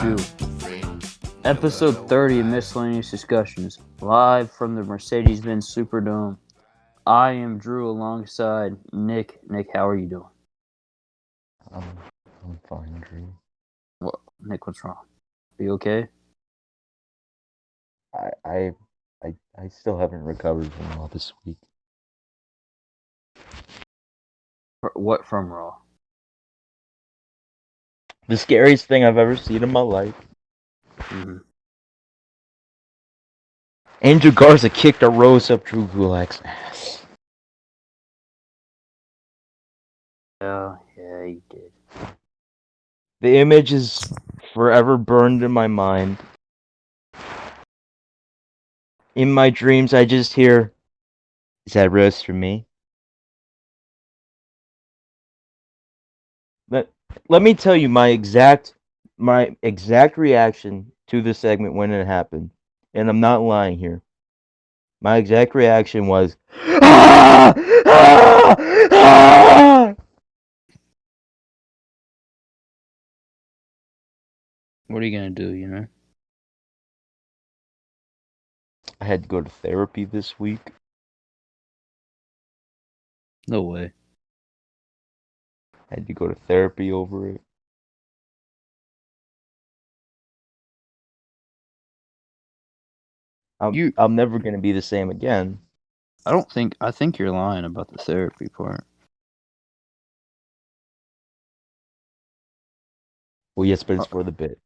to episode 30 of Miscellaneous Discussions, live from the Mercedes-Benz Superdome. I am Drew alongside Nick. Nick, how are you doing? I'm fine, Drew. What, Nick, what's wrong? Are you okay? I still haven't recovered from all this week. What from Raw? The scariest thing I've ever seen in my life. Mm-hmm. Angel Garza kicked a rose up Drew Gulak's ass. Yeah, you did. The image is forever burned in my mind. In my dreams, I just hear, "Is that rose for me?" Let me tell you my exact reaction to the segment when it happened, and I'm not lying here. My exact reaction was, "Ah! Ah! Ah!" What are you gonna do, you know? I had to go to therapy this week. No way. I had to go to therapy over it. I'm never gonna be the same again. I think you're lying about the therapy part. Well, yes, but it's for the bit.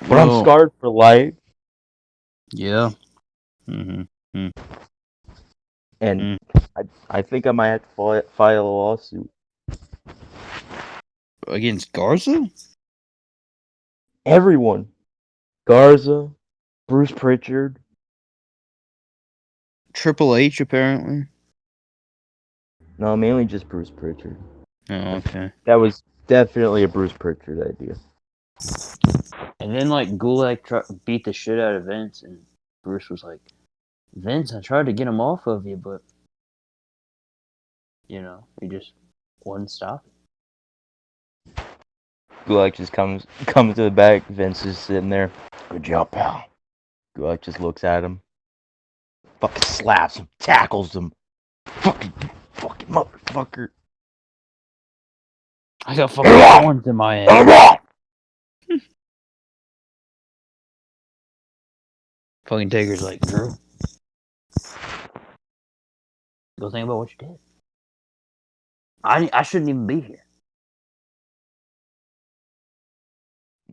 But Well, I'm scarred for life, yeah. Mm-hmm. and I think I might have to file a lawsuit. Against Garza? Everyone. Garza, Bruce Pritchard. Triple H, apparently. No, mainly just Bruce Pritchard. Oh, okay. That was definitely a Bruce Pritchard idea. And then, like, Gulak beat the shit out of Vince, and Bruce was like, Vince, I tried to get him off of you, but, you know, he just wouldn't stop it. Gulak just comes to the back. Vince is sitting there. "Good job, pal." Gulak just looks at him. Fucking slaps him. Tackles him. Fucking motherfucker. I got fucking thorns in my head. Fucking Taker's like, Drew, go think about what you did. I shouldn't even be here.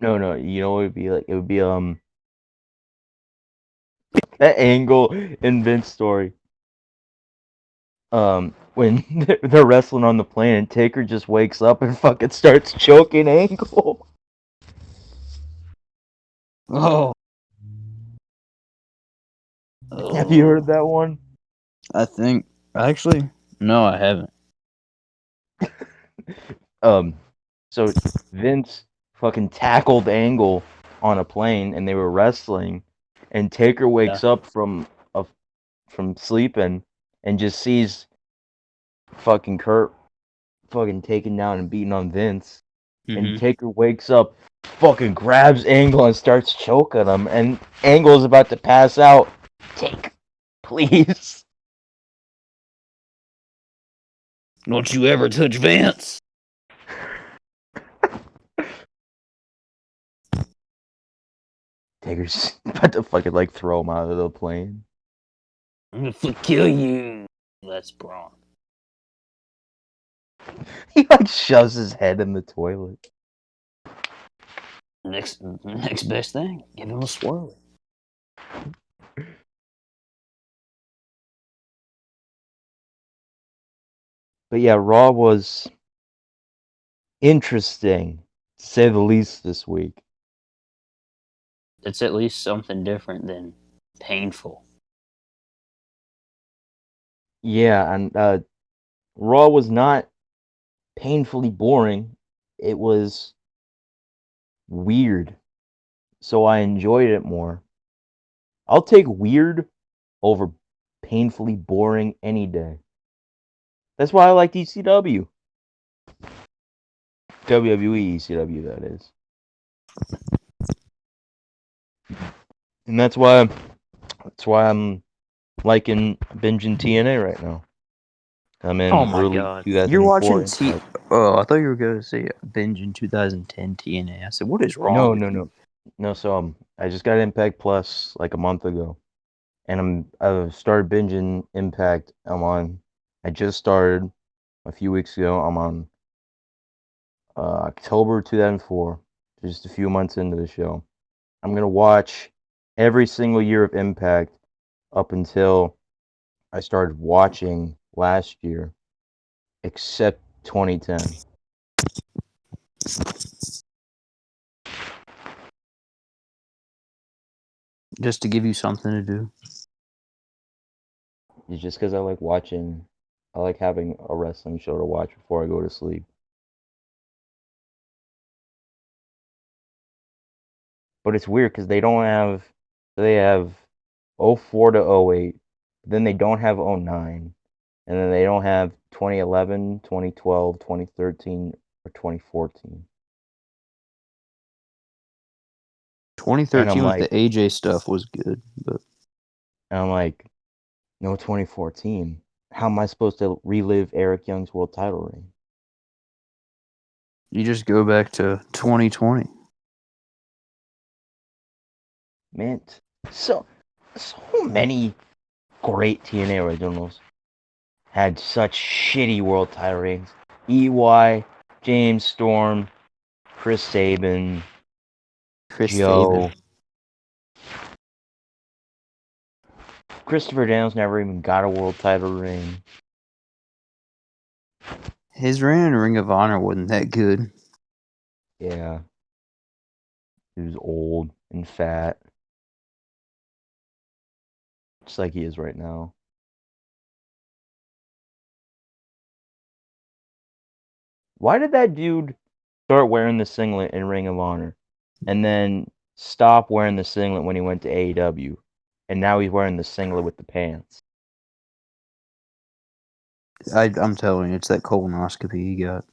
No, you know what it would be like? It would be that angle in Vince's story. When they're wrestling on the plane and Taker just wakes up and fucking starts choking Angle. Oh. Have you heard that one? I think, actually, no, I haven't. So Vince fucking tackled Angle on a plane and they were wrestling, and Taker wakes up from sleeping and just sees fucking Kurt fucking taking down and beating on Vince. And Taker wakes up, fucking grabs Angle and starts choking him, and Angle's about to pass out. "Take, please." Don't you ever touch Vince. Taker's about to fucking like throw him out of the plane. I'm gonna kill you. That's Braun. He like shoves his head in the toilet. Next best thing, give him a swirl. But yeah, Raw was interesting, to say the least, this week. It's at least something different than painful. Yeah, and Raw was not painfully boring. It was weird. So I enjoyed it more. I'll take weird over painfully boring any day. That's why I like ECW. WWE ECW, that is. And that's why I'm liking binging TNA right now. I'm Oh in my early god. You're 2004 watching T. Impact. Oh, I thought you were going to say binge in 2010 TNA. I said, what is wrong No, with no, you? no, no. So I just got Impact Plus like a month ago, and I've started binging Impact. I just started a few weeks ago. I'm on October 2004, just a few months into the show. I'm gonna watch every single year of Impact up until I started watching last year, except 2010. Just to give you something to do. It's just because I like having a wrestling show to watch before I go to sleep. But it's weird because they have '04 to '08, then they don't have '09, and then they don't have 2011, 2012, 2013, or 2014. And 2013 with the AJ stuff was good, but I'm like, no 2014. How am I supposed to relive Eric Young's world title reign? you just go back to 2020. Man, so so many great TNA originals had such shitty world title reigns. EY, James Storm, Chris Sabin, Chris Sabin. Joe. Christopher Daniels never even got a world title reign. His reign in Ring of Honor wasn't that good. Yeah, he was old and fat, just like he is right now. Why did that dude start wearing the singlet in Ring of Honor and then stop wearing the singlet when he went to AEW? And now he's wearing the singlet with the pants. I'm telling you, it's that colonoscopy he got.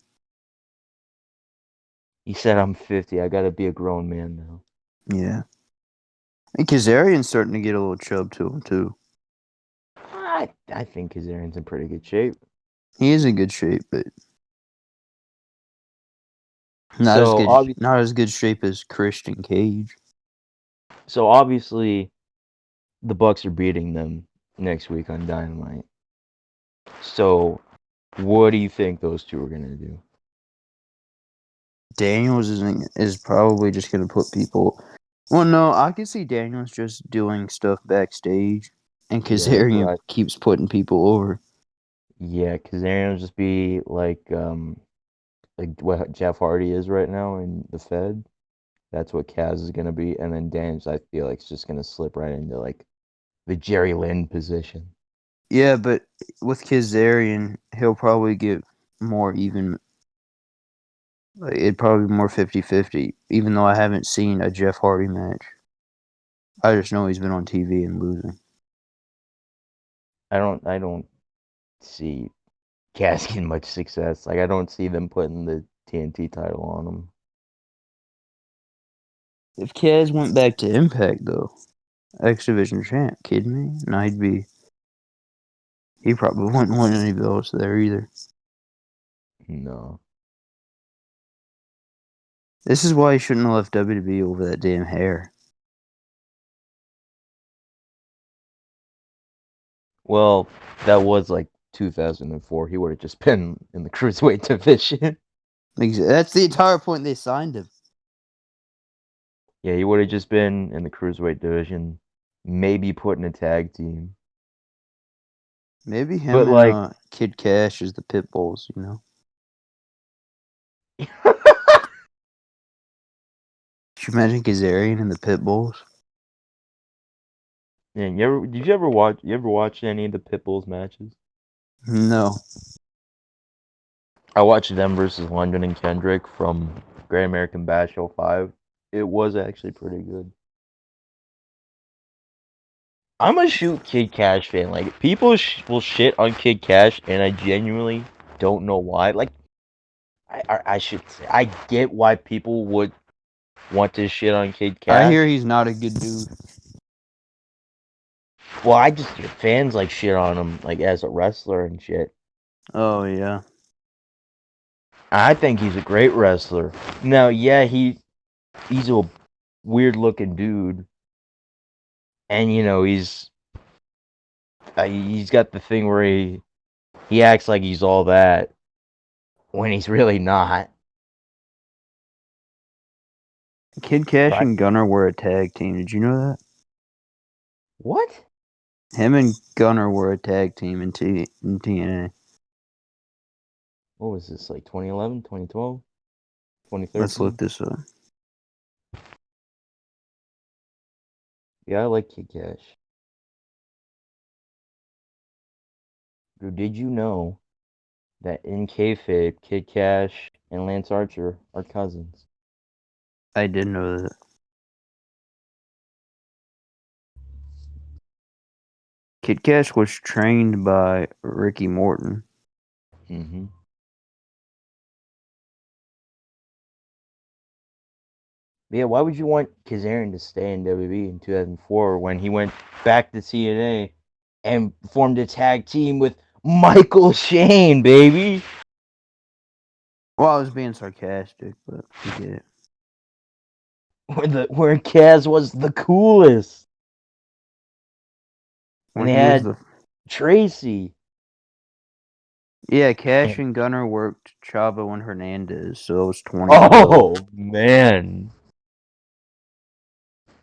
He said, I'm 50. I gotta be a grown man now. Yeah. And Kazarian's starting to get a little chub to him, too. I think Kazarian's in pretty good shape. He is in good shape, but So not as good shape as Christian Cage. so obviously the Bucks are beating them next week on Dynamite. So what do you think those two are gonna do? Daniels is probably just gonna put people. Well, no, I can see Daniels just doing stuff backstage, and Yeah, that's what Kazarian I keeps putting people over. yeah, Kazarian will just be like what Jeff Hardy is right now in the Fed. That's what Kaz is gonna be, and then Daniels I feel like is just gonna slip right into like the Jerry Lynn position. Yeah, but with Kazarian, he'll probably get more even. Like, it'd probably be more 50-50, even though I haven't seen a Jeff Hardy match. I just know he's been on TV and losing. I don't see Kaz getting much success. Like I don't see them putting the TNT title on him. If Kaz went back to Impact, though, X Division champ, kidding me? No, he probably wouldn't win any belts there either. No. This is why he shouldn't have left WWE over that damn hair. Well, that was like 2004. He would have just been in the cruiserweight division. That's the entire point they signed him. Yeah, he would have just been in the cruiserweight division, maybe put in a tag team. Maybe him But and like, Kid Cash is the pit bulls, you know? Could you imagine Kazarian and the pit bulls? man, did you ever watch any of the Pitbull's matches? No. I watched them versus London and Kendrick from Great American Bash '05. It was actually pretty good. I'm a shoot Kid Cash fan. Like people will shit on Kid Cash, and I genuinely don't know why. Like I should say I get why people would want to shit on Kid I Cash. hear he's not a good dude. Well, I just hear fans like shit on him like as a wrestler and shit. Oh yeah. I think he's a great wrestler. Now, yeah, he's a weird looking dude, and he's got the thing where he acts like he's all that when he's really not. Kid Cash Right? and Gunner were a tag team. Did you know that? What? Him and Gunner were a tag team in TNA. What was this, like 2011, 2012, Let's look 2013? this up. Yeah, I like Kid Cash. Dude, did you know that in kayfabe, Kid Cash and Lance Archer are cousins? I did know that. Kid Cash was trained by Ricky Morton. Mm-hmm. Yeah, why would you want Kazarian to stay in WWE in 2004 when he went back to TNA and formed a tag team with Michael Shane, baby? Well, I was being sarcastic, but I get it. Where Kaz was the coolest. And When they he was had the Tracy. Yeah, Cash And and Gunner worked Chavo and Hernandez, so it was 2012. oh man.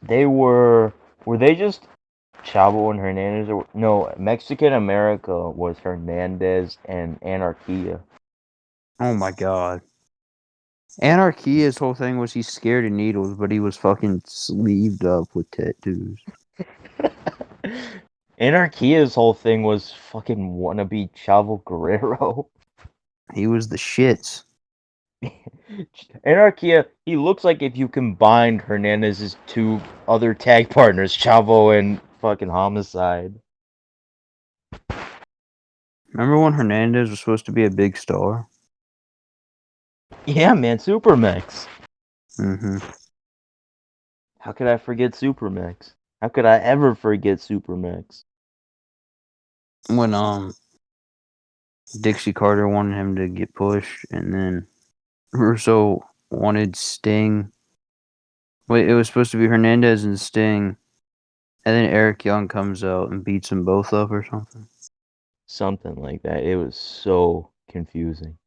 They were they just Chavo and Hernandez, or no, Mexican America was Hernandez and Anarquia. Oh my god. Anarchia's whole thing was he's scared of needles, but he was fucking sleeved up with tattoos. Anarchia's whole thing was fucking wannabe Chavo Guerrero. He was the shits. Anarchia, he looks like if you combined Hernandez's two other tag partners, Chavo and fucking Homicide. Remember when Hernandez was supposed to be a big star? Yeah, man, Supermax. Mm-hmm. How could I forget Supermax? How could I ever forget Supermax? When Dixie Carter wanted him to get pushed, and then Russo wanted Sting. Wait, it was supposed to be Hernandez and Sting, and then Eric Young comes out and beats them both up or something. Something like that. It was so confusing.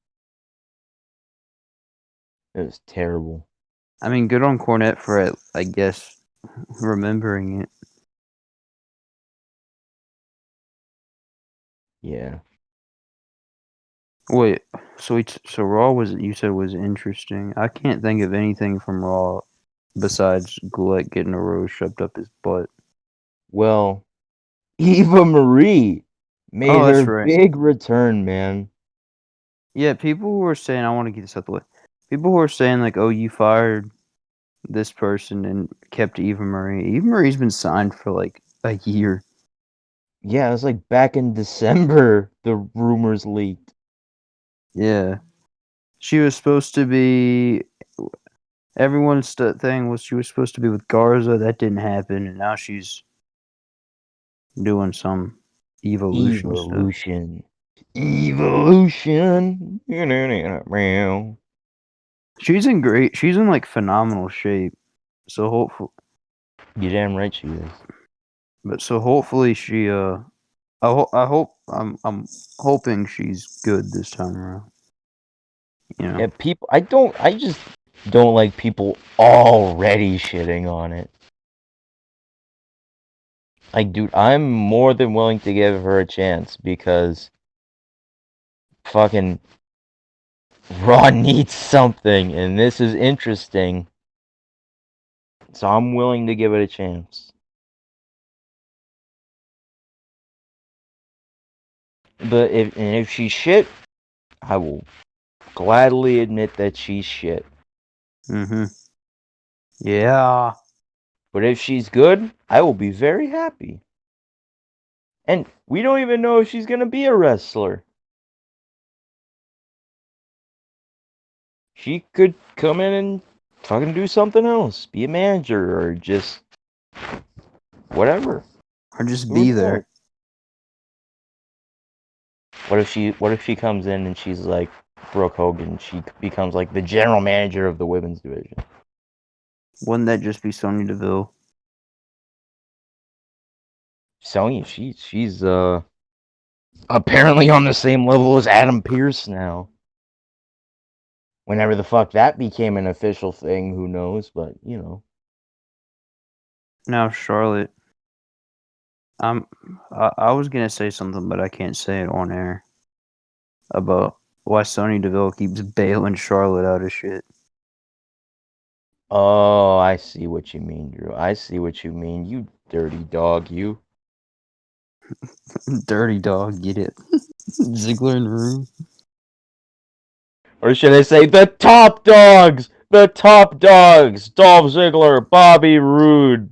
It was terrible. I mean, good on Cornette for it, I guess, remembering it. Yeah. Wait, so Raw was you said was interesting. I can't think of anything from Raw besides Goulet getting a rose shoved up his butt. Well, Eva Marie made Oh, that's her right. big return, man. Yeah, people were saying I want to get this out the way. People were saying like, "Oh, you fired this person and kept Eva Marie." Eva Marie's been signed for like a year. Yeah, it was like back in December the rumors leaked. Yeah, she was supposed to be. Everyone's thing was she was supposed to be with Garza. That didn't happen, and now she's doing some evolution stuff. Evolution. Evolution. She's in like phenomenal shape. So hopefully, You damn right she is. hopefully she I'm hoping she's good this time around. You know. Yeah, I just don't like people already shitting on it. Like, dude, I'm more than willing to give her a chance because fucking Raw needs something, and this is interesting. So I'm willing to give it a chance. But if she's shit, I will gladly admit that she's shit. Mhm. Yeah. But if she's good, I will be very happy. And we don't even know if she's gonna be a wrestler. she could come in and fucking do something else, be a manager or just whatever. or just Who be knows? there. What if she comes in and she's like Brooke Hogan? She becomes like the general manager of the women's division. Wouldn't that just be Sonya Deville? Sonya, she's apparently on the same level as Adam Pearce now. Whenever the fuck that became an official thing, who knows? But you know, Now Charlotte. I was gonna say something, but I can't say it on air about why Sonya Deville keeps bailing Charlotte out of shit. oh, I see what you mean, Drew. I see what you mean. You dirty dog, you. Dirty dog, get it? Ziggler and Roode. Or should I say the top dogs? The top dogs. Dolph Ziggler, Bobby Roode.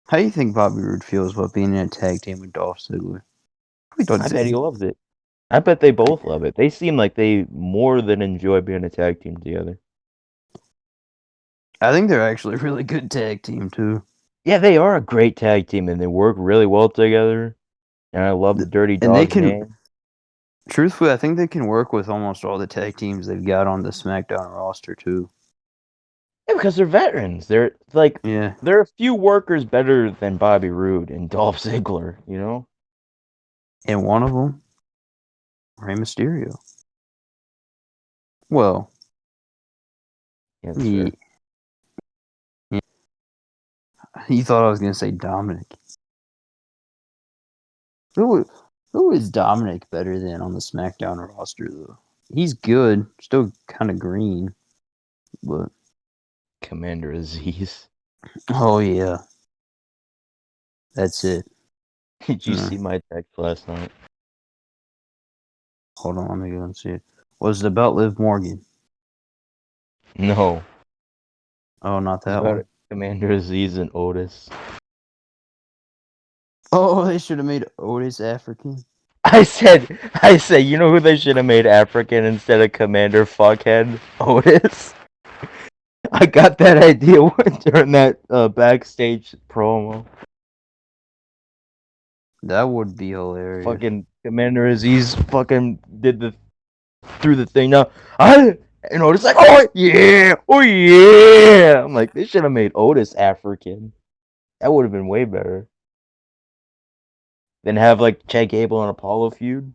How do you think Bobby Roode feels about being in a tag team with Dolph Ziggler? He I doesn't. bet he loves it. I bet they both love it. They seem like they more than enjoy being a tag team together. I think they're actually a really good tag team too. Yeah, they are a great tag team and they work really well together. And I love the Dirty And they Dog's can, name. truthfully, I think they can work with almost all the tag teams they've got on the SmackDown roster too. Yeah, because they're veterans. They're like Yeah, there are a few workers better than Bobby Roode and Dolph Ziggler, you know? and one of them, Rey Mysterio. Well, Yeah, that's he, fair. he thought I was gonna say Dominic. Who who is Dominic better than on the SmackDown roster though? He's good, still kind of green, but Commander Aziz. oh yeah, that's it. Did you Uh, see my text last night? hold on, let me go and see it. Was it about Liv Morgan? No. Oh, not It's that about one. Commander Aziz and Otis. Oh, they should have made Otis African. I said, you know who they should have made African instead of Commander Fuckhead? Otis. I got that idea during that backstage promo. That would be hilarious. Fucking Commander Aziz fucking did the through the thing now. I and Otis like, oh yeah, oh yeah. I'm like, they should have made Otis African. That would have been way better than have like Chad Gable and Apollo feud.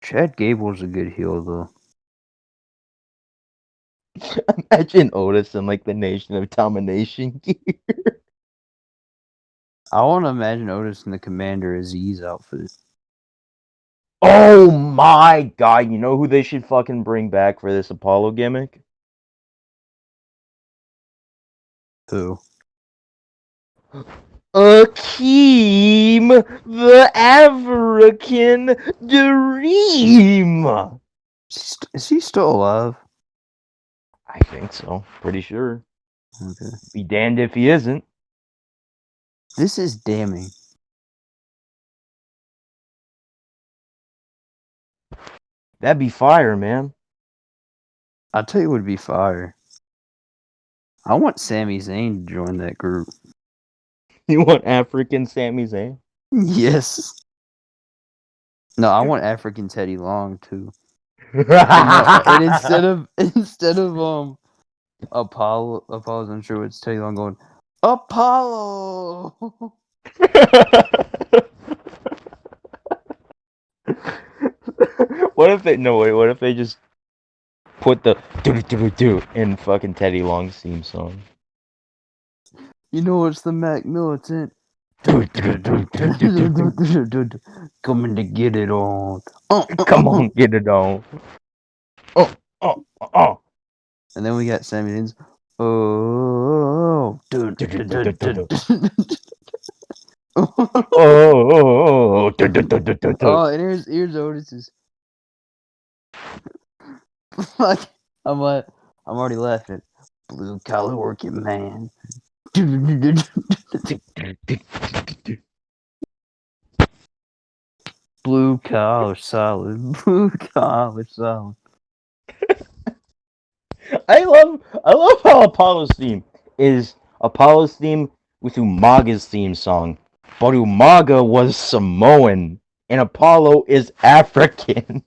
Chad Gable's a good heel though. Imagine Otis in like the Nation of Domination gear. I want to imagine Otis in the Commander Aziz outfit. Oh my god, you know who they should fucking bring back for this Apollo gimmick? Who? Akeem the African Dream. Is he still alive? I think so. Pretty sure. Okay. Be damned if he isn't. This is damning. That'd be fire, man. I tell you, what would be fire. I want Sami Zayn to join that group. You want African Sami Zayn? Yes. No, I want African Teddy Long too. And no, and instead of Apollo's unsure it's Teddy Long going Apollo. What if they no wait? What if they just put the do do do do in fucking Teddy Long's theme song? You know it's the Mac Militant. Do do do do do do do. Coming to get it on. Come on, get it on. Oh oh oh. And then we got Sami Zayn's. Oh. Do do do do do do. Oh, do do do do do do. Oh, and here's Otis's. Fuck. I'm already laughing. Blue collar working man. Blue collar solid. Blue collar solid. I love how Apollo's theme is Apollo's theme with Umaga's theme song. But Umaga was Samoan and Apollo is African.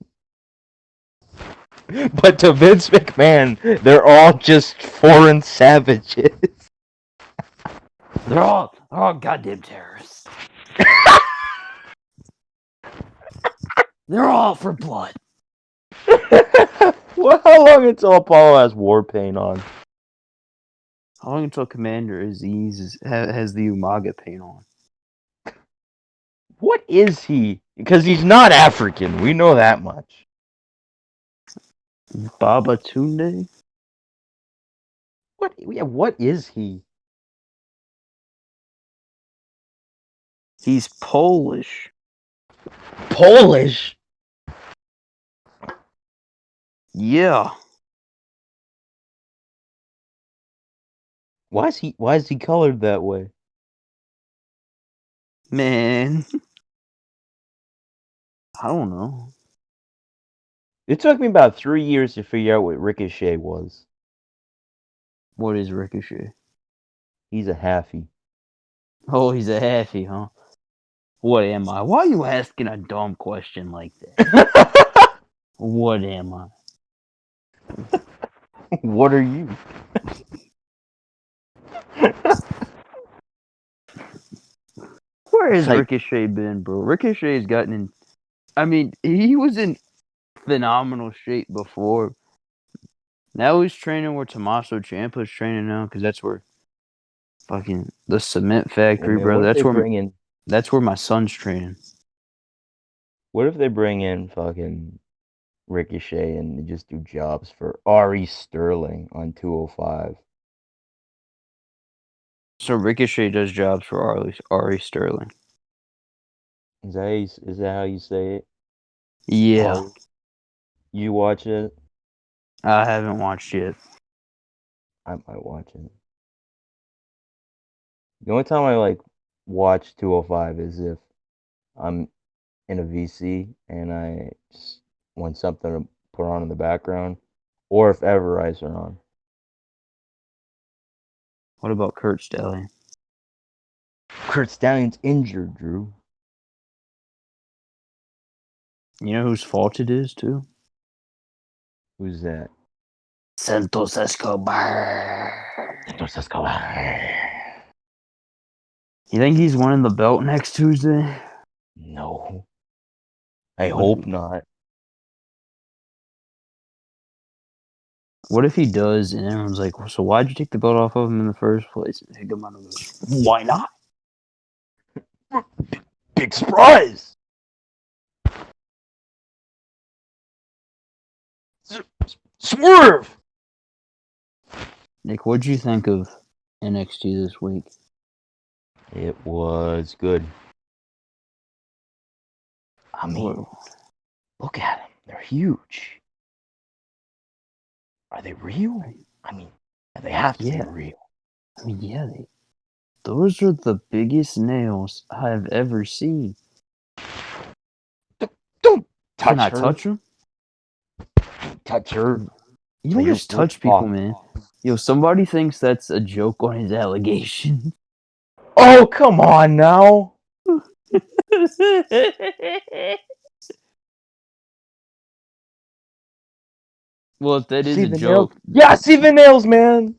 But to Vince McMahon, they're all just foreign savages. They're all goddamn terrorists. They're all for blood. Well, how long until Apollo has war paint on? How long until Commander Aziz has the Umaga paint on? What is he? Because he's not African. We know that much. Baba Tunde? What? Yeah, what is he? He's Polish. Polish? Yeah. Why is he colored that way? Man. I don't know. It took me about 3 years to figure out what Ricochet was. What is Ricochet? He's a halfie. Oh, he's a halfie, huh? What am I? Why are you asking a dumb question like that? What am I? What are you? Where has Like, Ricochet been, bro? Ricochet's gotten in. I mean, he was in phenomenal shape before. Now he's training where Tommaso Ciampa's training now, because that's where fucking the cement well, factory, man, bro. what if they bring in? That's where my son's training. What if they bring in fucking Ricochet and they just do jobs for Ari Sterling on 205? So Ricochet does jobs for Ari Sterling. Is that how you say it? Yeah, Ari, you watch it? I haven't watched yet. I might watch it. The only time I like watch 205 is if I'm in a VC and I just want something to put on in the background, or if Ever Eyes are on. What about Kurt Stallion? Kurt Stallion's injured, Drew. You know whose fault it is too? Who's that? Santos Escobar. Santos Escobar. You think he's winning the belt next Tuesday? No, I What? hope not. What if he does, and everyone's like, "So why'd you take the belt off of him in the first place?" And Higamano goes, "Why not?" Big surprise! Swerve! Nick, what'd you think of NXT this week? It was good. I mean, look at them. They're huge. Are they real? I mean, they have to be Yeah. real. I mean, yeah, those are the biggest nails I've ever seen. Don't touch Can I her. touch them? Touch her. You don't just We'll touch people, talk. man. Yo, somebody thinks that's a joke on his allegation. Oh, come on now. Well, if that is See a the nails? joke, Yeah, see the nails, man.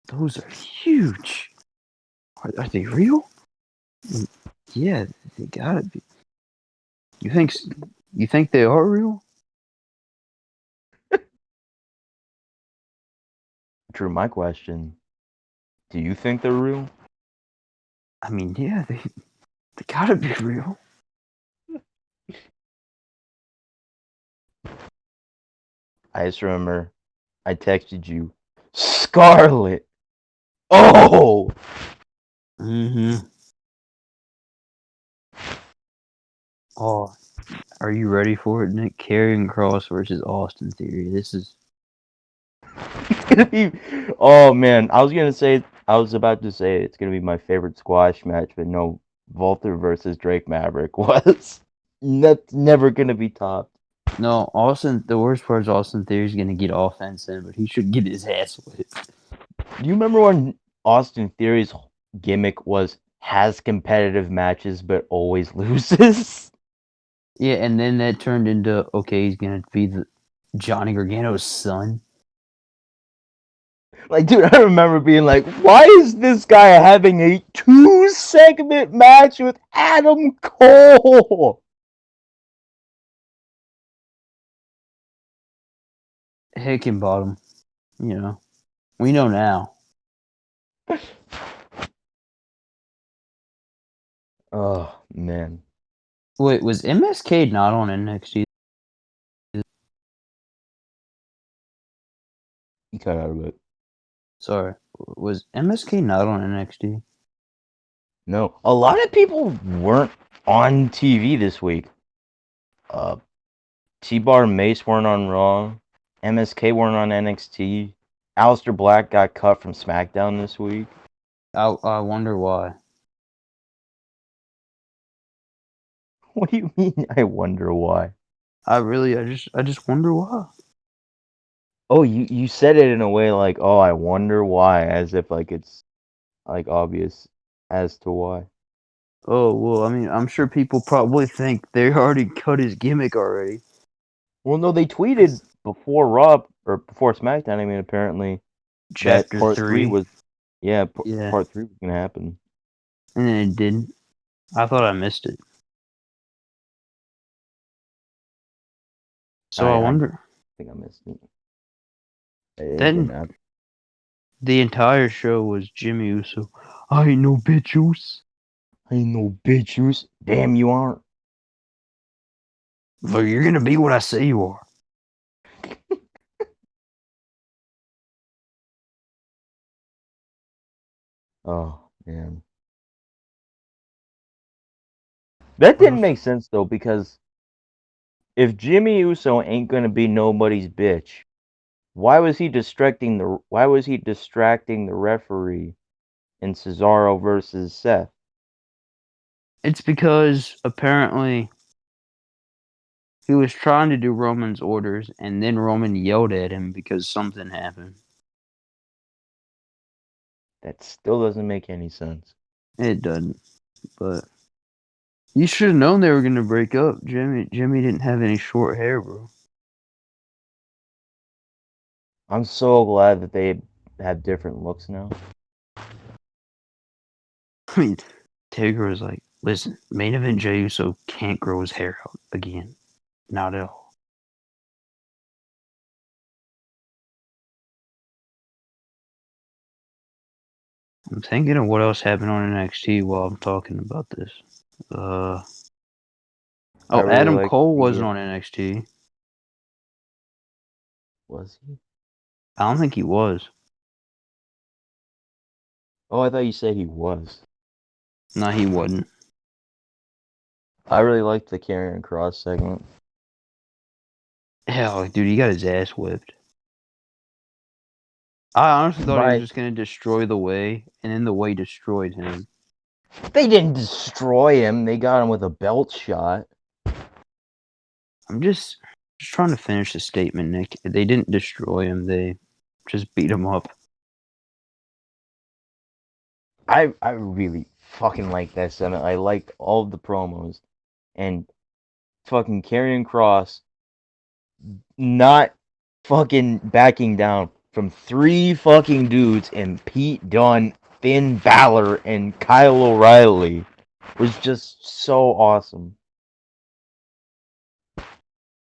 those are huge. Are they real? Yeah, they gotta be. You think you think they are real? Drew, my question. Do you think they're real? I mean, yeah, they gotta be real. I just remember I texted you, Scarlet. Oh! Mm-hmm. Oh, are you ready for it, Nick? Karrion Cross versus Austin Theory. This is It's gonna be. Oh man, I was gonna say I was about to say it's gonna be my favorite squash match, but no, Walter versus Drake Maverick was that's never gonna be topped. No, Austin. The worst part is Austin Theory's gonna get offense in, but he should get his ass whipped. Do you remember when Austin Theory's gimmick was has competitive matches but always loses? Yeah, and then that turned into okay, he's gonna be the Johnny Gargano's son. Like, dude, I remember being like, why is this guy having a 2-segment match with Adam Cole? Hickenbottom, you know, we know now. Oh man, Wait, was MSK not on NXT? he cut out of it. Sorry, was MSK not on NXT? No, a lot of people weren't on TV this week. Uh, T-Bar and Mace weren't on Raw. MSK weren't on NXT. Aleister Black got cut from SmackDown this week. I wonder why. What do you mean? I wonder why. I just wonder why. Oh, you said it in a way like, oh, I wonder why, as if like it's like obvious as to why. Oh well, I mean, I'm sure people probably think they already cut his gimmick already. Well, no, they tweeted before Raw or before SmackDown. I mean, apparently that Chapter part three 3, was, yeah, yeah, part three was gonna happen. and then it didn't. I thought I missed it. So I I wonder. think I missed it. It didn't Then happen. the entire show was Jimmy Uso. I ain't no bitch Uso. I ain't no bitch. Damn, you aren't. But you're gonna be what I say you are. Oh man, that What didn't else? make sense though because if Jimmy Uso ain't gonna be nobody's bitch, why was he distracting the referee in Cesaro versus Seth? It's because apparently he was trying to do Roman's orders, and then Roman yelled at him because something happened. That still doesn't make any sense. It doesn't, but you should have known they were gonna break up. Jimmy didn't have any short hair, bro. I'm so glad that they have different looks now. I mean, Taker was like, "Listen, main event Jey Uso can't grow his hair out again, not at all." I'm thinking of what else happened on NXT while I'm talking about this. Uh I oh, really Adam like Cole the wasn't on NXT. was he? I don't think he was. Oh, I thought you said he was. No, he wasn't. I really liked the Karrion Cross segment. Hell, dude, he got his ass whipped. I honestly thought he was By just gonna destroy the Way, and then the Way destroyed him. they didn't destroy him. They got him with a belt shot. I'm just trying to finish the statement, Nick. They didn't destroy him. They just beat him up. I really fucking liked that segment. I liked all of the promos and fucking Karrion Cross not fucking backing down from 3 fucking dudes and Pete Dunne, Finn Balor, and Kyle O'Reilly was just so awesome.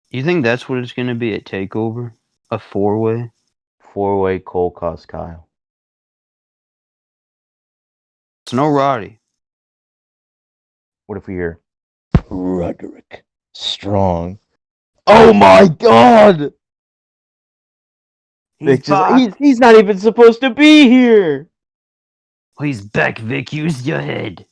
You think that's what it's gonna be at Takeover? A 4-way? 4-way Cole Cost Kyle. It's no Roddy. What if we hear Roderick Strong? Oh my god! He's back. He's not even supposed to be here. He's back, Vic. Use your head.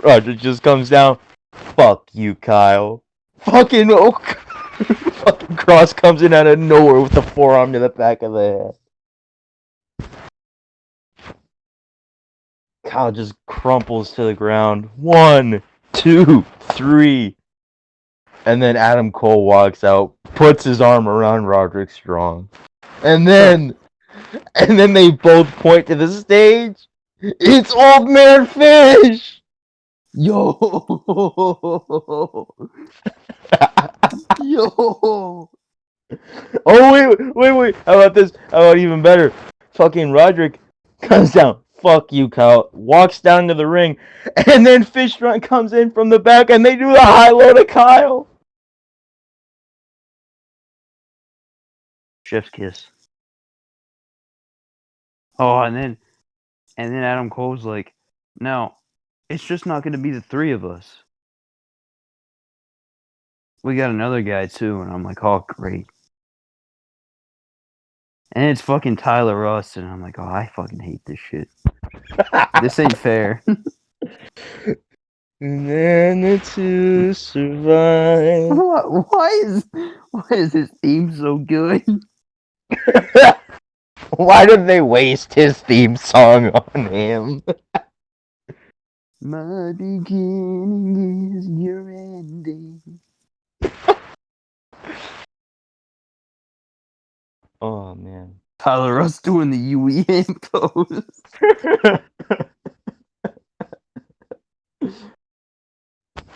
Roger just comes down. Fuck you, Kyle. Fucking fucking Cross comes in out of nowhere with the forearm to the back of the head. Kyle just crumples to the ground. 1, 2, 3. And then Adam Cole walks out, puts his arm around Roderick Strong. And then they both point to the stage. It's Old Man Fish! Yo, yo. Oh wait. How about this? How about even better? Fucking Roderick comes down. Fuck you, Kyle. Walks down to the ring, and then Fish Front comes in from the back, and they do the high low to Kyle. Chef's kiss. Oh, and then Adam Cole's like, now, it's just not going to be the three of us. We got another guy too, and I'm like, oh great. And it's fucking Tyler Russ, and I'm like, oh, I fucking hate this shit. This ain't fair. And then to survive. Why is his theme so good? Why did they waste his theme song on him? My beginning is your ending. Oh man. Tyler Russ doing the UE pose.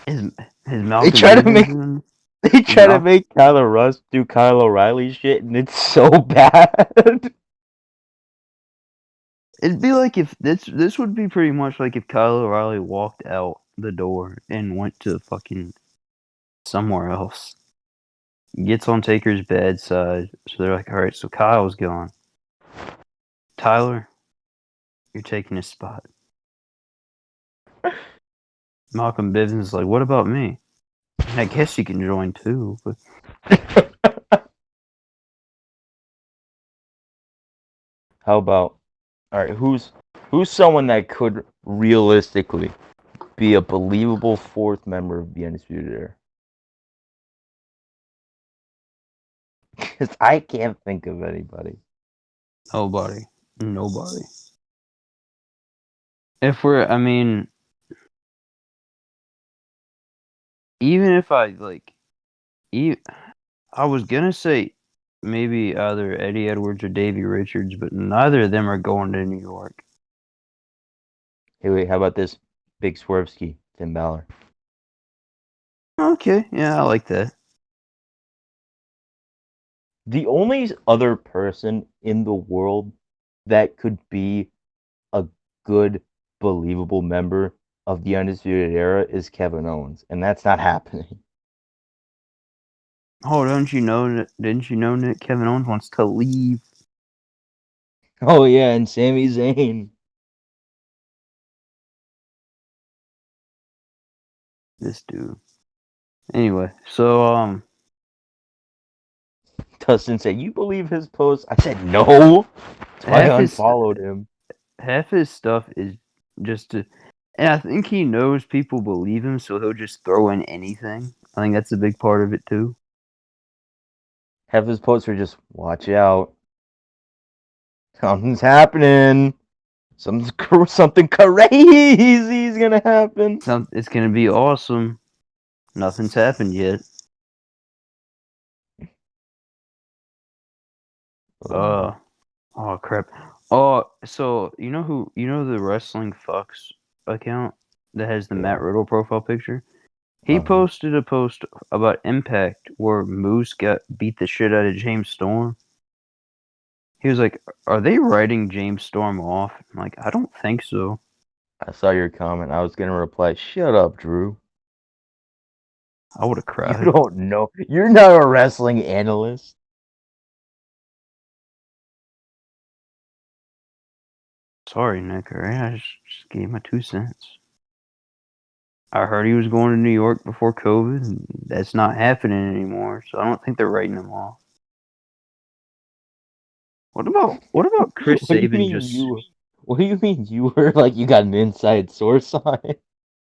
His They Malcolm try to make Bivens. they His try to Mal- make Tyler Russ do Kyle O'Reilly shit, and it's so bad. It'd be like if this would be pretty much like if Kyle O'Reilly walked out the door and went to fucking somewhere else. Gets on Taker's bedside, so they're like, all right, so Kyle's gone. Tyler, you're taking his spot. Malcolm Bivens is like, what about me? I guess you can join too, but How about all right? Who's someone that could realistically be a believable fourth member of the Undisputed Era? Because I can't think of anybody. nobody. Nobody. If we're, I mean, even if I like, I was gonna say maybe either Eddie Edwards or Davey Richards, but neither of them are going to New York. Hey, wait, how about this? Big Swerveski, Finn Balor. Okay, yeah, I like that. The only other person in the world that could be a good, believable member of the Undisputed Era is Kevin Owens, and that's not happening. Oh, don't you know? Didn't you know that Kevin Owens wants to leave? Oh yeah, and Sami Zayn. This dude. Anyway, so Dustin said, "You believe his post?" I said, "No." That's why half I his unfollowed him. half his stuff is just to, and I think he knows people believe him, so he'll just throw in anything. I think that's a big part of it too. Half his posts are just, "Watch out, something's happening. Something crazy is gonna happen." It's gonna be awesome. Nothing's happened yet. Oh, Oh crap. Oh, so you know who? You know the Wrestling Fucks account that has the Matt yeah. Riddle profile picture. He Uh-huh. posted a post about Impact where Moose got beat the shit out of James Storm. He was like, "Are they writing James Storm off?" I'm like, I don't think so. I saw your comment. I was gonna reply, "Shut up, Drew. I would have You cried. don't know. You're not a wrestling analyst." Sorry, Nick. All right, I just gave my 2 cents. I heard he was going to New York before COVID. And that's not happening anymore, so I don't think they're writing him off. What about Chris What do you Sabin mean just? you? What do you mean you were like you got an inside source on it?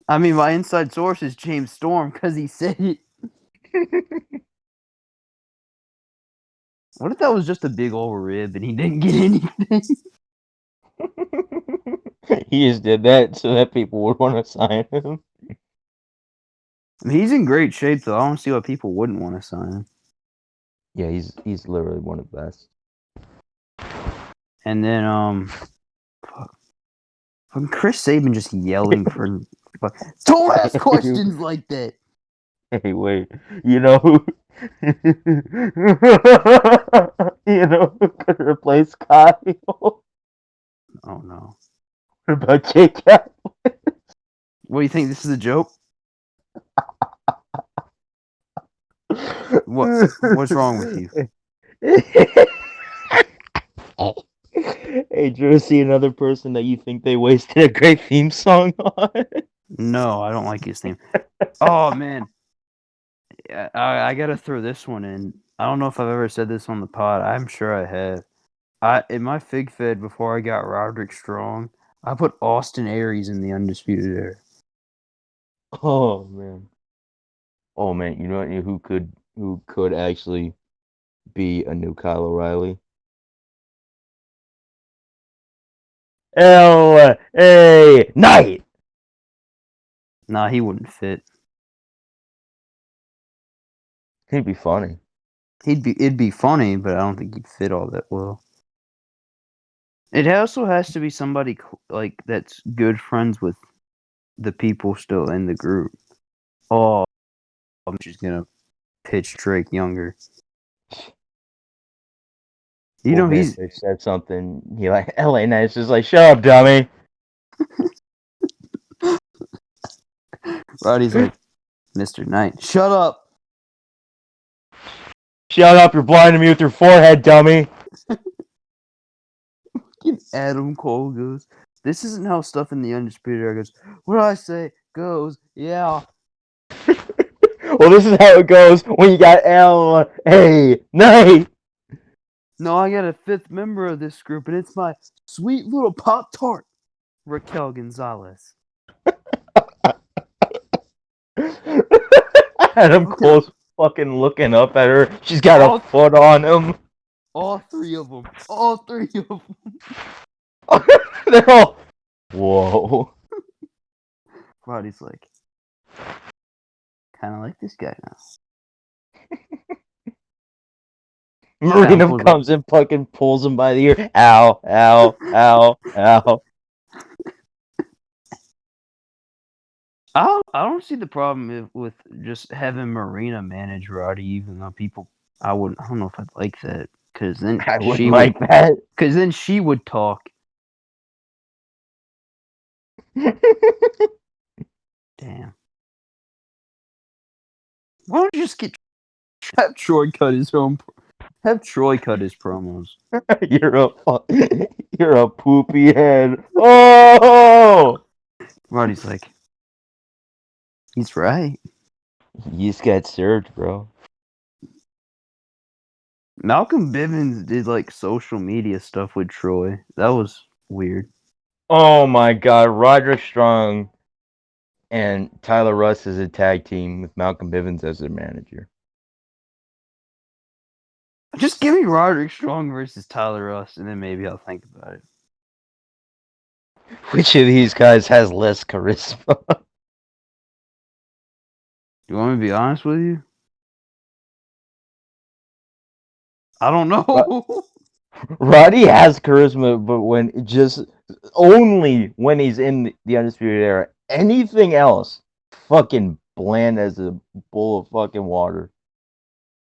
I mean, my inside source is James Storm because he said it. What if that was just a big old rib and he didn't get anything? He just did that so that people would want to sign him. I mean, he's in great shape though. I don't see why people wouldn't want to sign him. Yeah, he's literally one of the best. And then fucking Chris Saban just yelling for don't ask questions like that. Hey, wait. You know who? You know who could replace Kyle? Oh no. What about Jake? Cat? What do you think? This is a joke? What's wrong with you? Hey, Drew, see another person that you think they wasted a great theme song on? No, I don't like his name. Oh man. Yeah, I gotta throw this one in. I don't know if I've ever said this on the pod. I'm sure I have. I in my fig fed before I got Roderick Strong, I put Austin Aries in the undisputed era. Oh man. Oh man, you know who could actually be a new Kyle O'Reilly? L.A. Knight. Nah, he wouldn't fit. He'd be funny. It'd be funny, but I don't think he'd fit all that well. It also has to be somebody like that's good friends with the people still in the group. Oh, I'm just gonna pitch Drake Younger. You Well, know Vince he's said something. He like L.A. Knight's just like, shut up, dummy. Roddy's like Mr. Knight. Shut up. Shut up, you're blinding me with your forehead, dummy. Adam Cole goes. This isn't how stuff in the undisputed era goes. What do I say? Goes. Yeah. Well, this is how it goes when you got L.A. Knight. No, I got a fifth member of this group, and it's my sweet little Pop Tart, Raquel Gonzalez. Adam Looking up Cole's fucking looking up at her. She's got a all foot on him. all three of them. All three of them. They're all, whoa. Roddy's like, kind of like this guy now. Adam Marina Cole's like, comes in, fucking pulls him by the ear. Ow, ow, ow, ow. I don't see the problem with just having Marina manage Roddy, even though people, I don't know if I'd like that, I wouldn't like that. because then she would talk. Damn. Why don't you just have Troy cut his own, have Troy cut his promos. you're you're a poopy head. Oh, Roddy's like, he's right. you just got served, bro. Malcolm Bivens did like social media stuff with Troy. That was weird. Oh my God, Roderick Strong and Tyler Russ is a tag team with Malcolm Bivens as their manager. Just give me Roderick Strong versus Tyler Russ, and then maybe I'll think about it. Which of these guys has less charisma? You want me to be honest with you? I don't know. Roddy has charisma, but when just only when he's in the Undisputed Era. Anything else, fucking bland as a bowl of fucking water.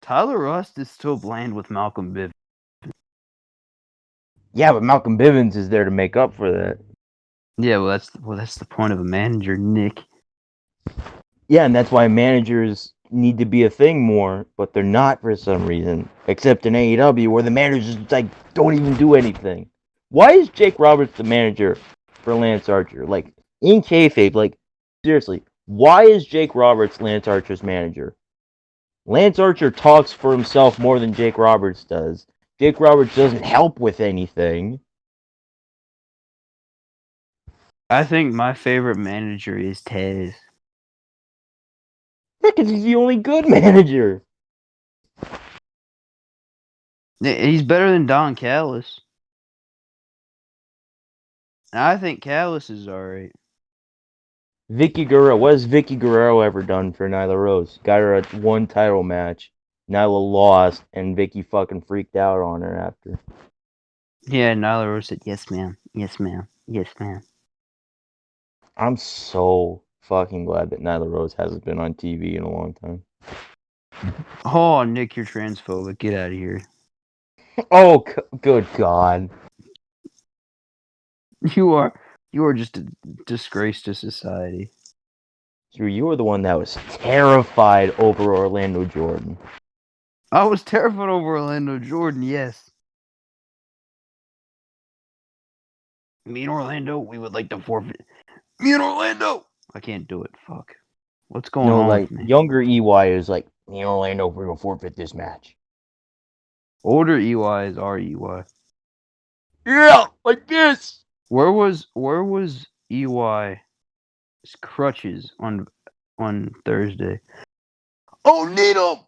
Tyler Rust is still bland with Malcolm Bivens. Yeah, but Malcolm Bivens is there to make up for that. Yeah, well that's the point of a manager, Nick. Yeah, and that's why managers need to be a thing more, but they're not for some reason. Except in AEW, where the managers like don't even do anything. Why is Jake Roberts the manager for Lance Archer? Like in kayfabe, like seriously, why is Jake Roberts Lance Archer's manager? Lance Archer talks for himself more than Jake Roberts does. Jake Roberts doesn't help with anything. I think my favorite manager is Tez. Because he's the only good manager. He's better than Don Callis. And I think Callis is alright. Vicky Guerrero. What has Vicky Guerrero ever done for Nyla Rose? Got her a one title match. Nyla lost, and Vicky fucking freaked out on her after. Yeah, Nyla Rose said, yes, ma'am. Yes, ma'am. Yes, ma'am. I'm so fucking glad that Nyla Rose hasn't been on TV in a long time. Oh, Nick, you're transphobic. Get out of here. Oh, good God. You are just a disgrace to society. Drew, you were the one that was terrified over Orlando Jordan. I was terrified over Orlando Jordan, yes. Me and Orlando, we would like to forfeit. Me and Orlando! I can't do it. Fuck. What's going No, on like with me? younger EY is like, me and Orlando, we're gonna forfeit this match. Older EY is our EY. Yeah, like this. Where was EY's crutches on Thursday? Oh, need 'em!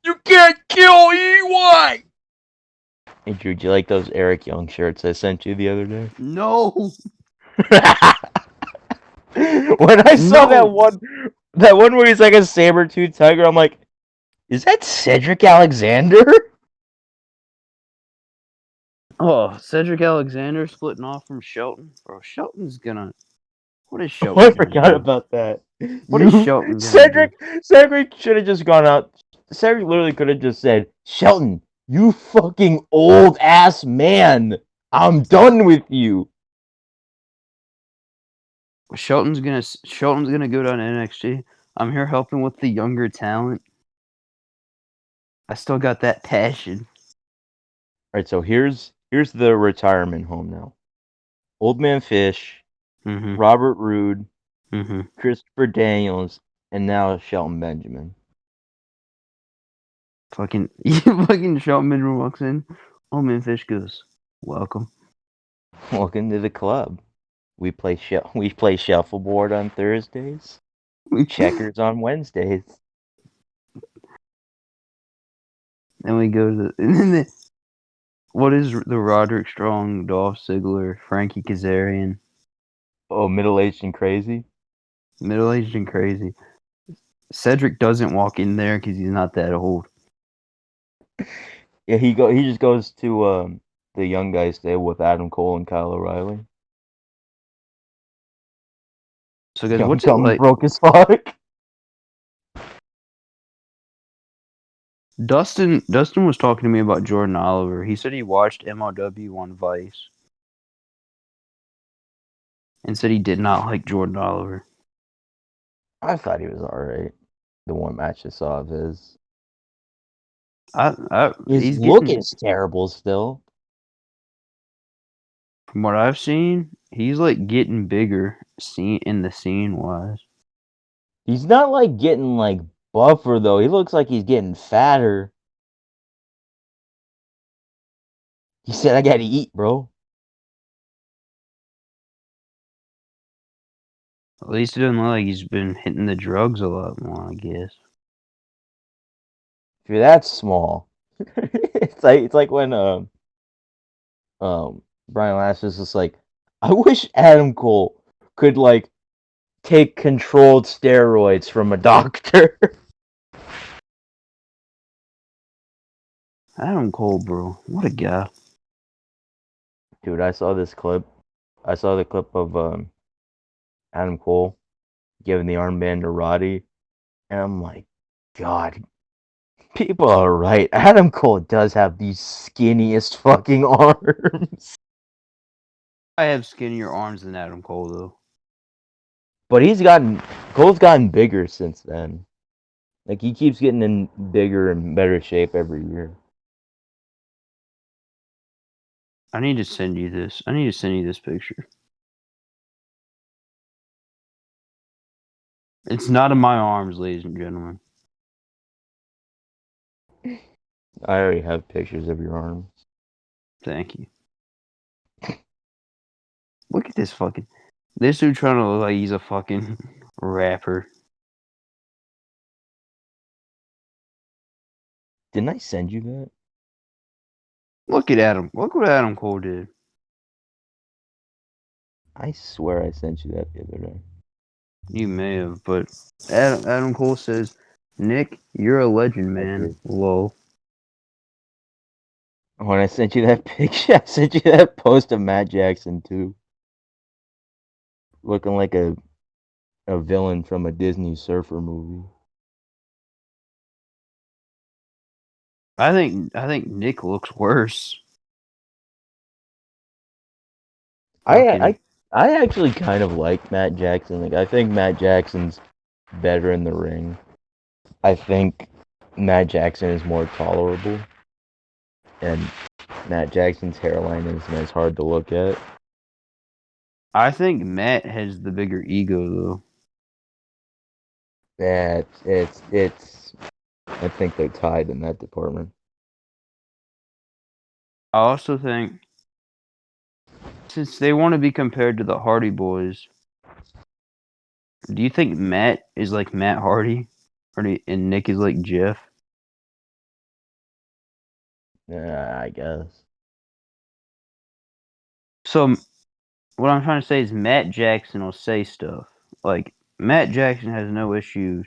You can't kill EY. Hey, Drew, do you like those Eric Young shirts I sent you the other day? No, When I saw no. that one where he's like a saber-tooth tiger, I'm like, is that Cedric Alexander? Oh, Cedric Alexander splitting off from Shelton. Bro, Shelton's gonna. What is Oh, I Shelton gonna forgot do? about that. What is You Shelton gonna do? Cedric should have just gone out. Cedric literally could have just said, "Shelton, you fucking old ass man, I'm done with you." Shelton's gonna go down to NXT. I'm here helping with the younger talent. I still got that passion. All right, so here's the retirement home now. Old Man Fish, Mm-hmm. Robert Roode, Mm-hmm. Christopher Daniels, and now Shelton Benjamin. Fucking fucking Shelton Benjamin walks in. Oh man, Fish goes, welcome. Welcome to the club. We play shuffleboard on Thursdays, checkers on Wednesdays. Then we go to and then what is the Roderick Strong, Dolph Ziggler, Frankie Kazarian, Oh, middle aged and crazy. middle aged and crazy. Cedric doesn't walk in there because he's not that old. Yeah, he just goes to the young guys there with Adam Cole and Kyle O'Reilly. So guys, Young what's it Gun's like? broke as fuck. Dustin was talking to me about Jordan Oliver. He said he watched MLW on Vice and said he did not like Jordan Oliver. I thought he was alright. The one match I saw of his. His He's look getting, is terrible still. from what I've seen, he's like getting bigger scene in the scene wise. He's not like getting like buffer though. He looks like he's getting fatter. He said, "I gotta eat, bro." At least it doesn't look like he's been hitting the drugs a lot more, I guess. If you're that small, it's like when Brian Last was just like, I wish Adam Cole could like take controlled steroids from a doctor. Adam Cole, bro, what a guy. Dude, I saw this clip. I saw the clip of Adam Cole giving the armband to Roddy, and I'm like, God, people are right. Adam Cole does have the skinniest fucking arms. I have skinnier arms than Adam Cole though. But Cole's gotten bigger since then. Like he keeps getting in bigger and better shape every year. I need to send you this. I need to send you this picture. It's not in my arms, ladies and gentlemen. I already have pictures of your arms. Thank you. Look at this fucking. This dude trying to look like he's a fucking rapper. Didn't I send you that? Look at Adam. Look what Adam Cole did. I swear I sent you that the other day. You may have, but Adam Cole says, "Nick, you're a legend, I man." did. Lol. When I sent you that picture, I sent you that post of Matt Jackson too, looking like a villain from a Disney surfer movie. I think Nick looks worse. I Fucking. I I actually kind of like Matt Jackson. Like I think Matt Jackson's better in the ring. I think Matt Jackson is more tolerable, and Matt Jackson's hairline isn't as hard to look at. I think Matt has the bigger ego though. That it's. I think they're tied in that department. I also think since they want to be compared to the Hardy Boys, do you think Matt is like Matt Hardy, and Nick is like Jeff? Yeah, I guess. So what I'm trying to say is Matt Jackson will say stuff like Matt Jackson has no issues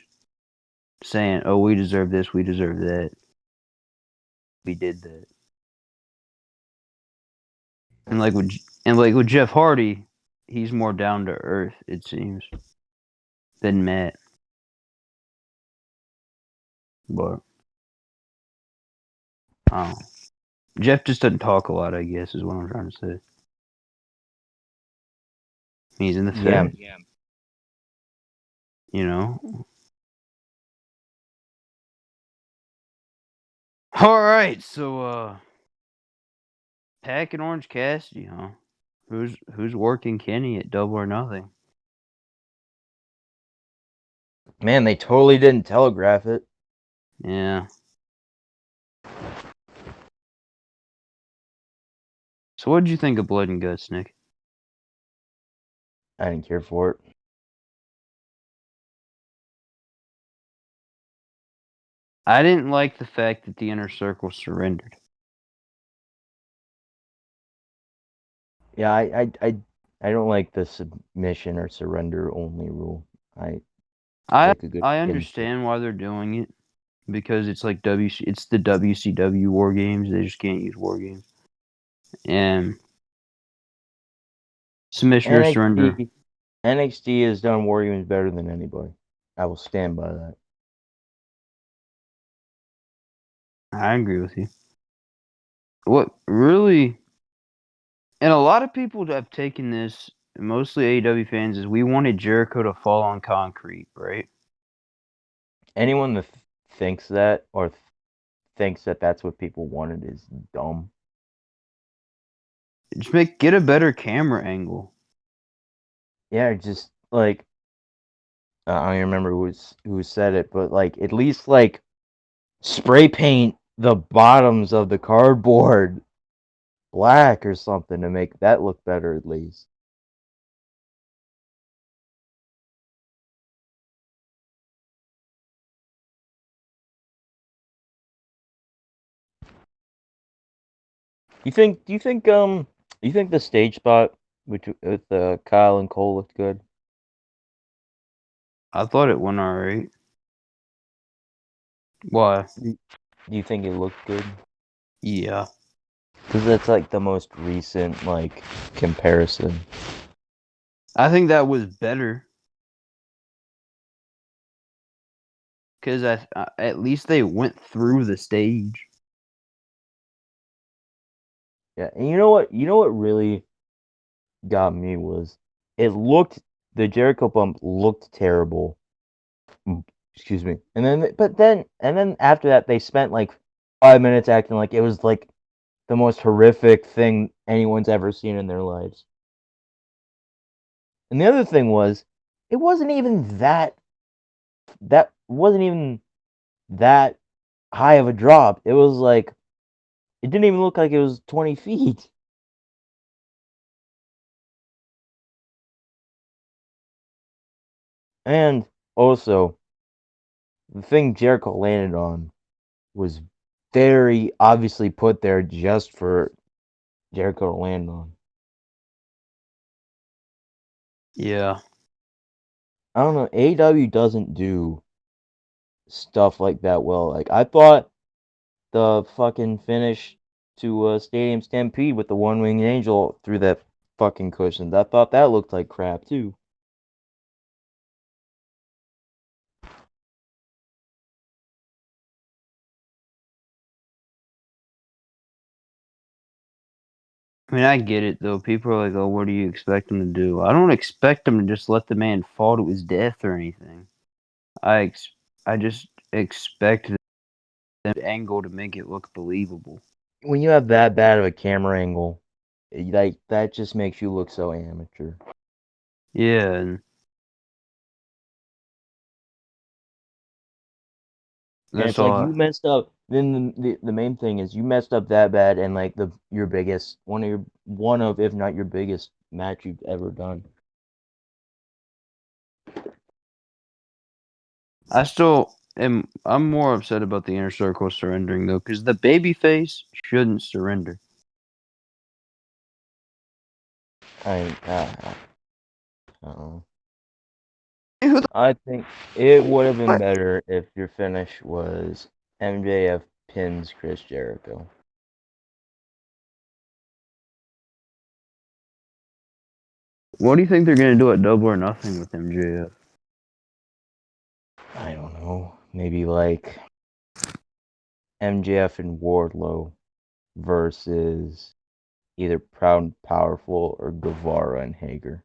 saying, "Oh, we deserve this, we deserve that, we did that," and like with Jeff Hardy, he's more down to earth. It seems than Matt, but I don't know. Jeff just doesn't talk a lot. I guess is what I'm trying to say. He's in the Yeah, Fed, you know. All right, so Pack and Orange Cassidy, huh? Who's working Kenny at Double or Nothing? man, they totally didn't telegraph it. Yeah. So what did you think of Blood and Guts, Nick? I didn't care for it. I didn't like the fact that the Inner Circle surrendered. Yeah, I don't like the submission or surrender only rule. I I like a good I pinfall. understand why they're doing it because it's like it's the WCW War Games. They just can't use War Games. And submission or surrender. NXT has done War Games better than anybody. I will stand by that. I agree with you. What really, and a lot of people have taken this, mostly AEW fans, is we wanted Jericho to fall on concrete, right? Anyone that thinks that or thinks that that's what people wanted is dumb. Just get a better camera angle. Yeah, just like I don't even remember who said it, but like at least like spray paint the bottoms of the cardboard black or something to make that look better at least. You think the stage spot with Kyle and Cole looked good? I thought it went alright. Why? Do you think it looked good? Yeah. Because that's like the most recent like comparison. I think that was better because at least they went through the stage. Yeah, and you know what? You know what really got me was it looked the Jericho bump looked terrible. Excuse me. And then after that they spent like 5 minutes acting like it was like the most horrific thing anyone's ever seen in their lives. And the other thing was it wasn't even that wasn't even that high of a drop. It was like it didn't even look like it was 20 feet. And also, the thing Jericho landed on was very obviously put there just for Jericho to land on. Yeah. I don't know. AEW doesn't do stuff like that well. Like I thought the fucking finish to Stadium Stampede with the One Winged Angel through that fucking cushion. I thought that looked like crap too. I mean, I get it though. People are like, "Oh, what do you expect him to do?" I don't expect him to just let the man fall to his death or anything. I ex- I just expect the angle to make it look believable. When you have that bad of a camera angle, like that just makes you look so amateur. Yeah, and And that's it's like all. you messed up. Then the main thing is you messed up that bad, and like the your biggest one of if not your biggest match you've ever done. I still am. I'm more upset about the inner circle surrendering though, because the babyface shouldn't surrender. I uh, Who the I think it would have been better if your finish was MJF pins Chris Jericho. What do you think they're gonna do at Double or Nothing with MJF? I don't know. Maybe like MJF and Wardlow versus either Proud and Powerful or Guevara and Hager.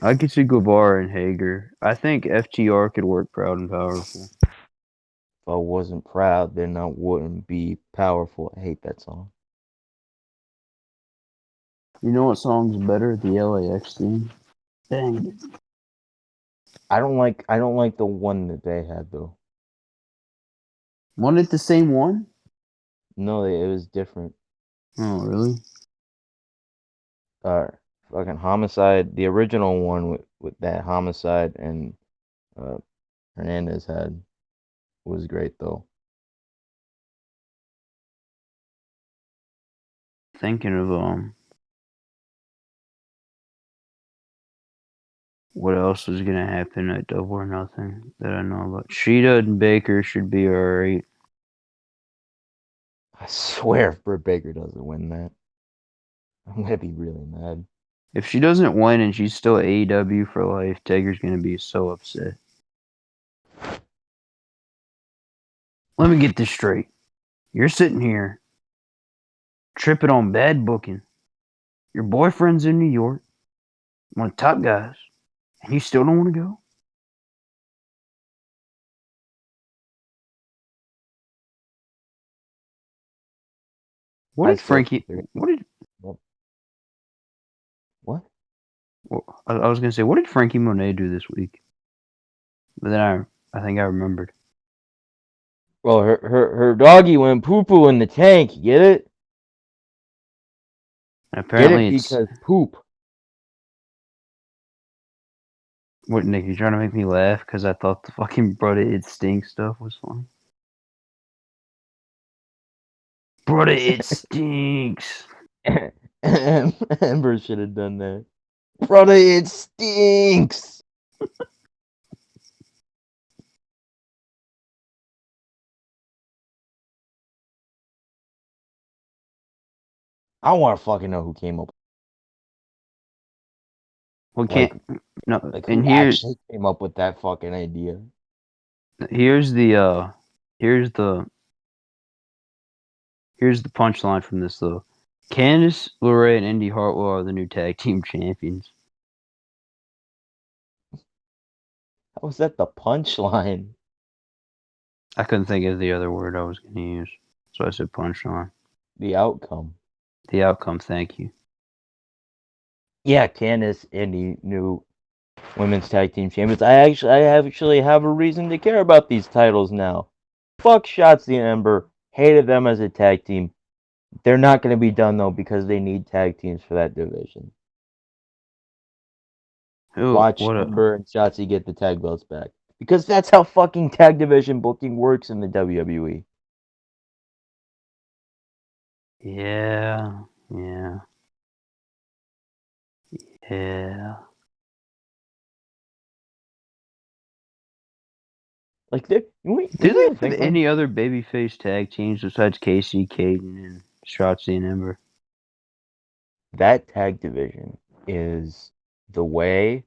I could see Guevara and Hager. I think FTR could work Proud and Powerful. If I wasn't proud, then I wouldn't be powerful. I hate that song. You know what song's better? The LAX theme. Dang it. I don't like the one that they had though. Wasn't it the same one? No, it was different. Oh, really? Uh, fucking Homicide, the original one with that Homicide and uh Hernandez had was great though. Thinking of what else is gonna happen at Double or Nothing that I know about. Sheeta and Baker should be alright. I swear if Britt Baker doesn't win that, I'm gonna be really mad. If she doesn't win and she's still AEW for life, Taker's gonna be so upset. Let me get this straight. You're sitting here tripping on bad booking. Your boyfriend's in New York, one of the top guys, and you still don't want to go? What I did still think Frankie? they're What did? what? I was gonna say, what did Frankie Monet do this week? But then I think I remembered. Well, her doggy went poo poo in the tank. Get it? Get Apparently, it it's because poop. what Nick. You trying to make me laugh because I thought the fucking brother it stinks stuff was funny. Brother, it stinks. Ember should have done that. Brother, it stinks. I want to fucking know who came up, Well, like, can't no. like And who actually came up with that fucking idea. here's the here's the here's the punchline from this though. Candice LeRae and Indy Hartwell are the new tag team champions. How was that the punchline? I couldn't think of the other word I was going to use, so I said punchline. The outcome. The outcome, thank you. Yeah, Candice and the new women's tag team champions. I actually have a reason to care about these titles now. Fuck Shotzi and Ember. Hated them as a tag team. They're not going to be done though because they need tag teams for that division. Ooh, Watch what a Ember and Shotzi get the tag belts back because that's how fucking tag division booking works in the WWE. Yeah, yeah, yeah. Like, they, Do you they really have think, man? any other babyface tag teams besides Casey, Caden, and Shotzi and Ember? That tag division is the way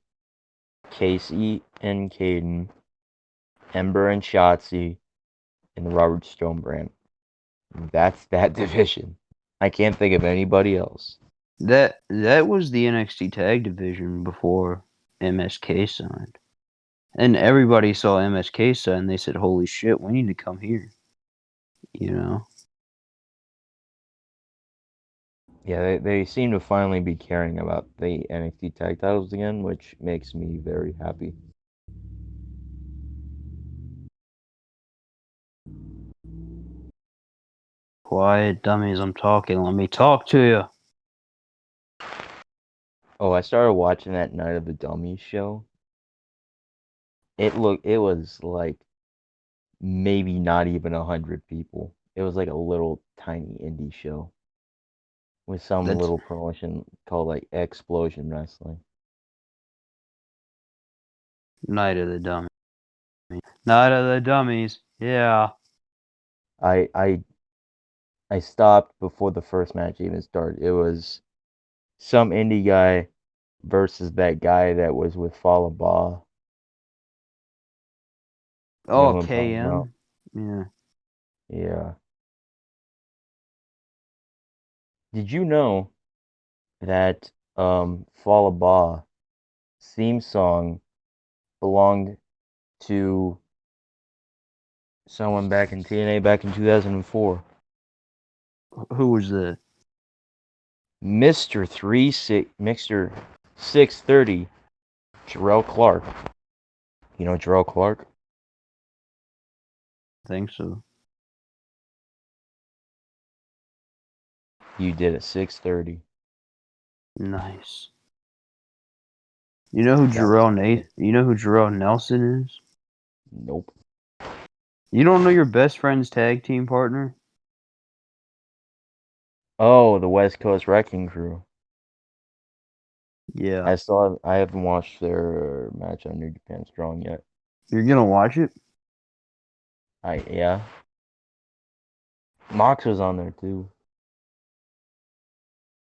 Casey and Caden, Ember and Shotzi, and Robert Stone brand. That's that division. I can't think of anybody else. That was the NXT tag division before MSK signed. And everybody saw MSK sign and they said, "Holy shit, we need to come here." You know? Yeah, they seem to finally be caring about the NXT tag titles again, which makes me very happy. Quiet dummies, I'm talking. Let me talk to you. Oh, I started watching that Night of the Dummies show. It was like maybe not even 100 people. It was like a little tiny indie show with some That's little promotion called like Explosion Wrestling. Night of the Dummies. Night of the Dummies. Yeah. I I I stopped before the first match even started. It was some indie guy versus that guy that was with Falaba. You know Oh, who I'm talking about? KM. Yeah. Yeah. Did you know that Falaba theme song belonged to someone back in TNA back in 2004? Who was that? Mr. 630, Jarrell Clark. You know Jarrell Clark? I think so. You did at 630. Nice. You know who That was Jarrell funny. Nate? You know who Jarrell Nelson is? Nope. You don't know your best friend's tag team partner? Oh, the West Coast Wrecking Crew. Yeah. I haven't watched their match on New Japan Strong yet. You're gonna watch it? Yeah. Mox was on there too.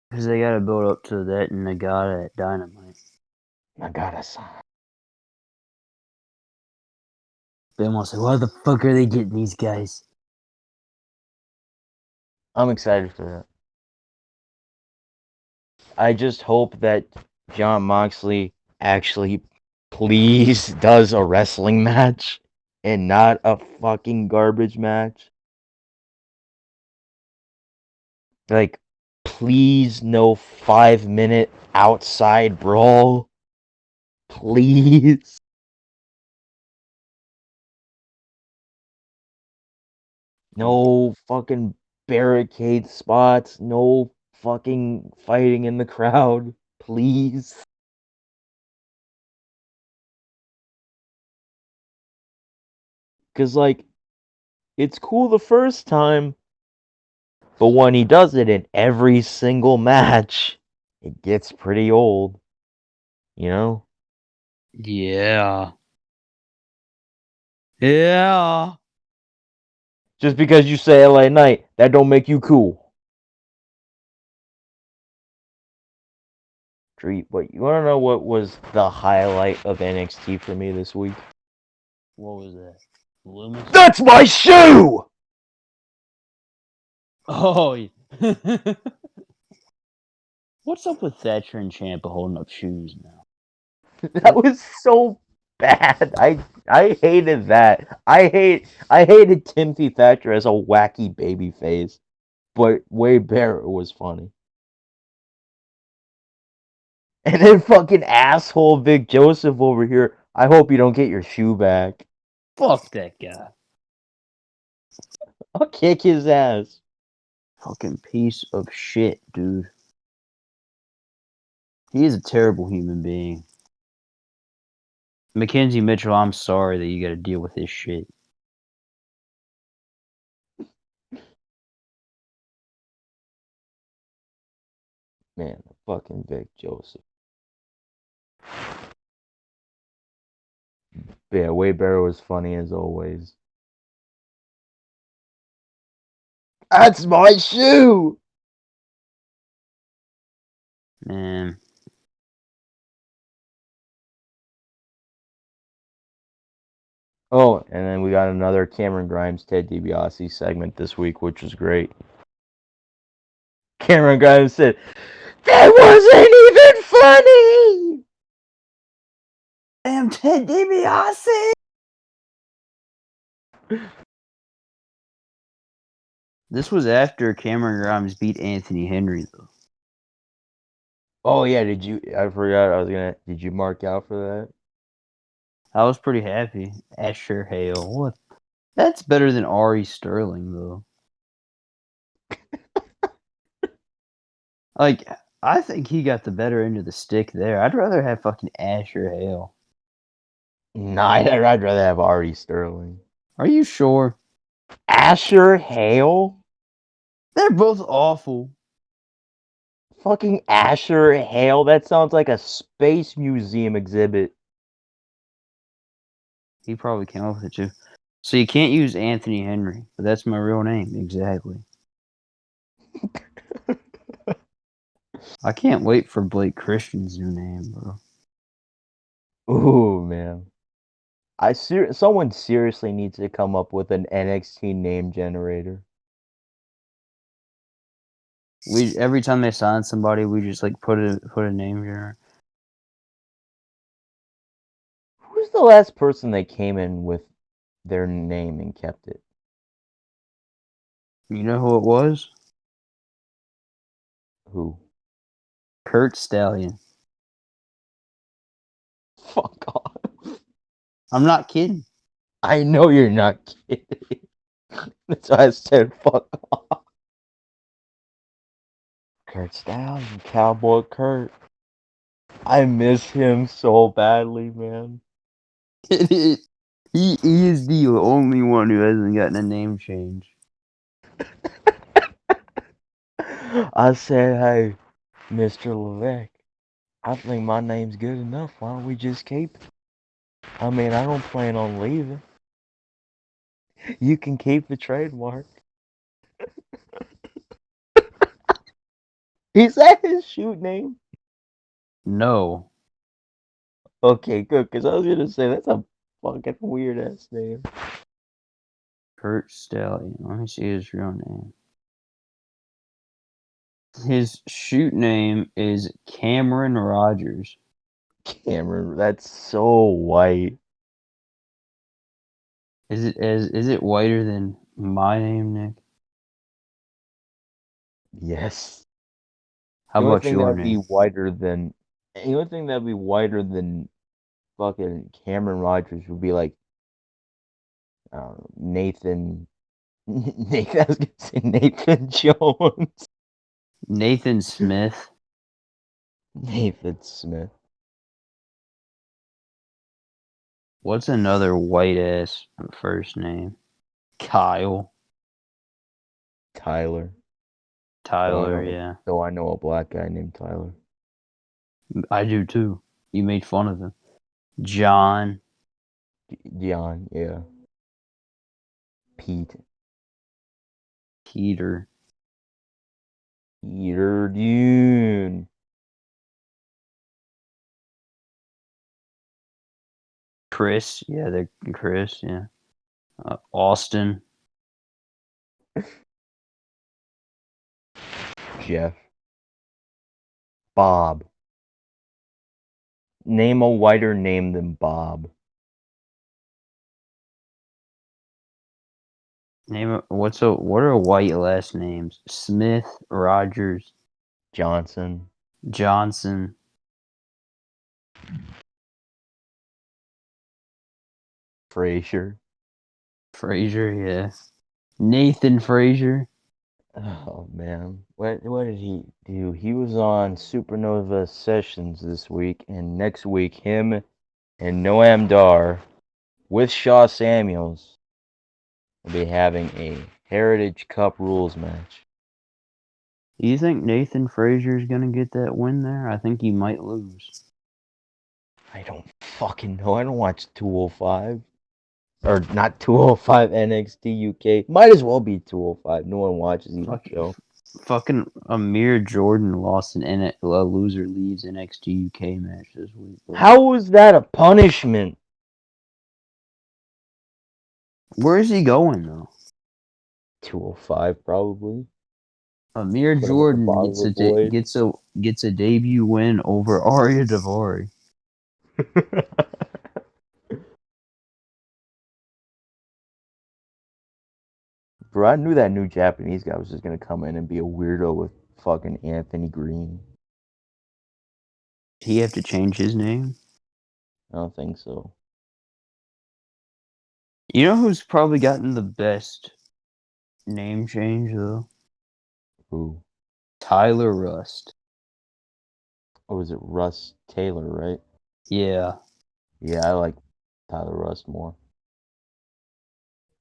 Because they gotta build up to that and Nagata at Dynamite. Nagata-san. Ben will say, why the fuck are they getting these guys? I'm excited for that. I just hope that John Moxley actually please does a wrestling match and not a fucking garbage match. Like, please no 5 minute outside brawl. Please. No fucking barricade spots. No fucking fighting in the crowd. Please. Because, like, it's cool the first time, but when he does it in every single match, it gets pretty old, you know? Yeah. Yeah. Just because you say LA Knight, that don't make you cool. Treat, but you wanna know what was the highlight of NXT for me this week? What was that? Loomis? That's my shoe! Oh, yeah. What's up with Thatcher and Ciampa holding up shoes now? That was so bad. I hated that. I hated Timothy Thatcher as a wacky baby face, but Wade Barrett was funny. And then fucking asshole Vic Joseph over here. I hope you don't get your shoe back. Fuck that guy. I'll kick his ass. Fucking piece of shit, dude. He is a terrible human being. Mackenzie Mitchell, I'm sorry that you gotta deal with this shit. Man, fucking Vic Joseph. Yeah, Wade Barrow was funny as always. That's my shoe! Man, Oh, and then we got another Cameron Grimes, Ted DiBiase segment this week, which was great. Cameron Grimes said, "That wasn't even funny!" damn Ted DiBiase. This was after Cameron Grimes beat Anthony Henry, though. Oh yeah, did you? I forgot. I was gonna. Did you mark out for that? I was pretty happy. Asher Hale. What? That's better than Ari Sterling, though. Like, I think he got the better end of the stick there. I'd rather have fucking Asher Hale. Nah, I'd rather have Artie Sterling. Are you sure? Asher Hale? They're both awful. Fucking Asher Hale? That sounds like a space museum exhibit. He probably came up with it too. So you can't use Anthony Henry, but that's my real name, exactly. I can't wait for Blake Christian's new name, bro. Ooh, man. Someone seriously needs to come up with an NXT name generator. We every time they sign somebody, we just like put a name here. Who's the last person that came in with their name and kept it? You know who it was? Who? Kurt Stallion. Fuck off. I'm not kidding. I know you're not kidding. That's why I said fuck off. Kurt Stallion, Cowboy Kurt. I miss him so badly, man. he is the only one who hasn't gotten a name change. I said, hey, Mr. Levesque, I think my name's good enough. Why don't we just keep it? I mean, I don't plan on leaving. You can keep the trademark. Is that his shoot name? No. Okay, good, because I was going to say, that's a fucking weird ass name. Kurt Stallion. Let me see his real name. His shoot name is Cameron Rogers. Cameron, that's so white. Is it whiter than my name, Nick? Yes. How The only about thing that your would be name? whiter than the only thing that would be whiter than fucking Cameron Rogers would be like Nathan. Nathan, I was gonna say Nathan Jones. Nathan Smith. Nathan Smith. What's another white ass first name? Kyle. Tyler. Tyler, yeah. Though I know a black guy named Tyler. I do too. You made fun of him. John. Dion, yeah. Pete. Peter. Peter Dune. Chris. Yeah, they're Chris, yeah. Austin. Jeff. Bob. Name a whiter name than Bob. What are white last names? Smith, Rogers, Johnson. Johnson, Frazier. Frazier, yeah. Nathan Frazier. Oh man, what did he do? He was on Supernova Sessions this week, and next week him and Noam Dar with Shaw Samuels will be having a Heritage Cup rules match. Do you think Nathan Frazier's gonna get that win there? I think he might lose. I don't fucking know. I don't watch 205. Or not 205 NXT UK. Might as well be 205. No one watches either Fuck, show. fucking Amir Jordan lost a loser leaves NXT UK match this week, bro. How was that a punishment? Where is he going though? 205 probably. Amir Put him with the Jordan Boggler boys. gets a debut win over Arya Davari. Bro, I knew that new Japanese guy was just gonna come in and be a weirdo with fucking Anthony Green. Did he have to change his name? I don't think so. You know who's probably gotten the best name change though? Who? Tyler Rust. Or was it Russ Taylor, right? Yeah, Yeah, I like Tyler Russ more.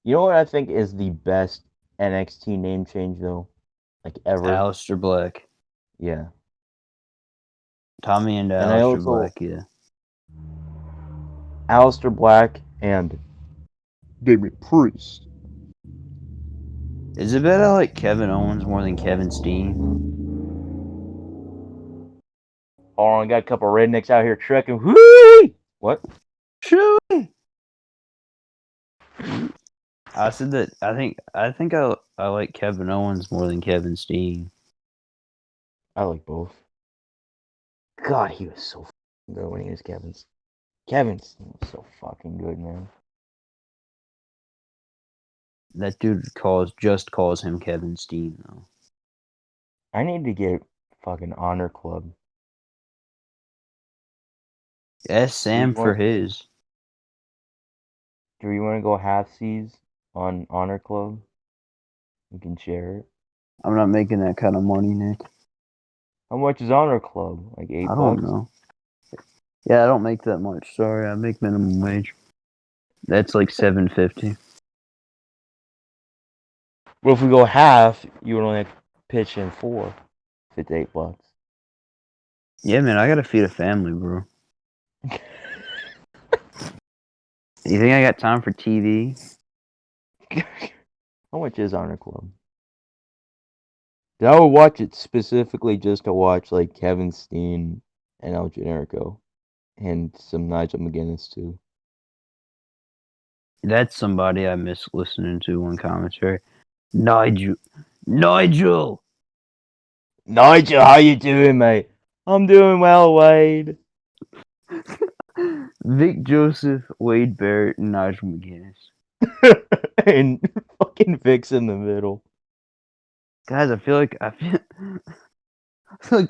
You know what I think is the best NXT name change though? Like ever? Aleister Black. Yeah. Tommy and And I Aleister also Black, yeah. Aleister Black and David Priest. Is it better I like Kevin Owens more than Kevin Steen? Oh, I got a couple rednecks out here trekking. Whoo! What? Chewy. I said that I like Kevin Owens more than Kevin Steen. I like both. God, he was so good when he was Kevin's. Kevin's was so fucking good, man. That dude calls him Kevin Steen though. I need to get fucking Honor Club. Ask Do we Sam for want? his. Do we want to go half seas on Honor Club? We can share it. I'm not making that kind of money, Nick. How much is Honor Club? Like eight I don't bucks? know. Yeah, I don't make that much. Sorry, I make minimum wage. That's like $7.50. Well, if we go half, you would only have to pitch in four. If it's $8. Yeah, man, I gotta feed a family, bro. You think I got time for TV? How much is Honor Club? I would watch it specifically just to watch like Kevin Steen and El Generico and some Nigel McGuinness too. That's somebody I miss listening to on commentary. Nigel. Nigel! Nigel, how you doing, mate? I'm doing well, Wade. Vic Joseph, Wade Barrett, and Nigel McGuinness. And fucking Vic's in the middle. Guys, I feel like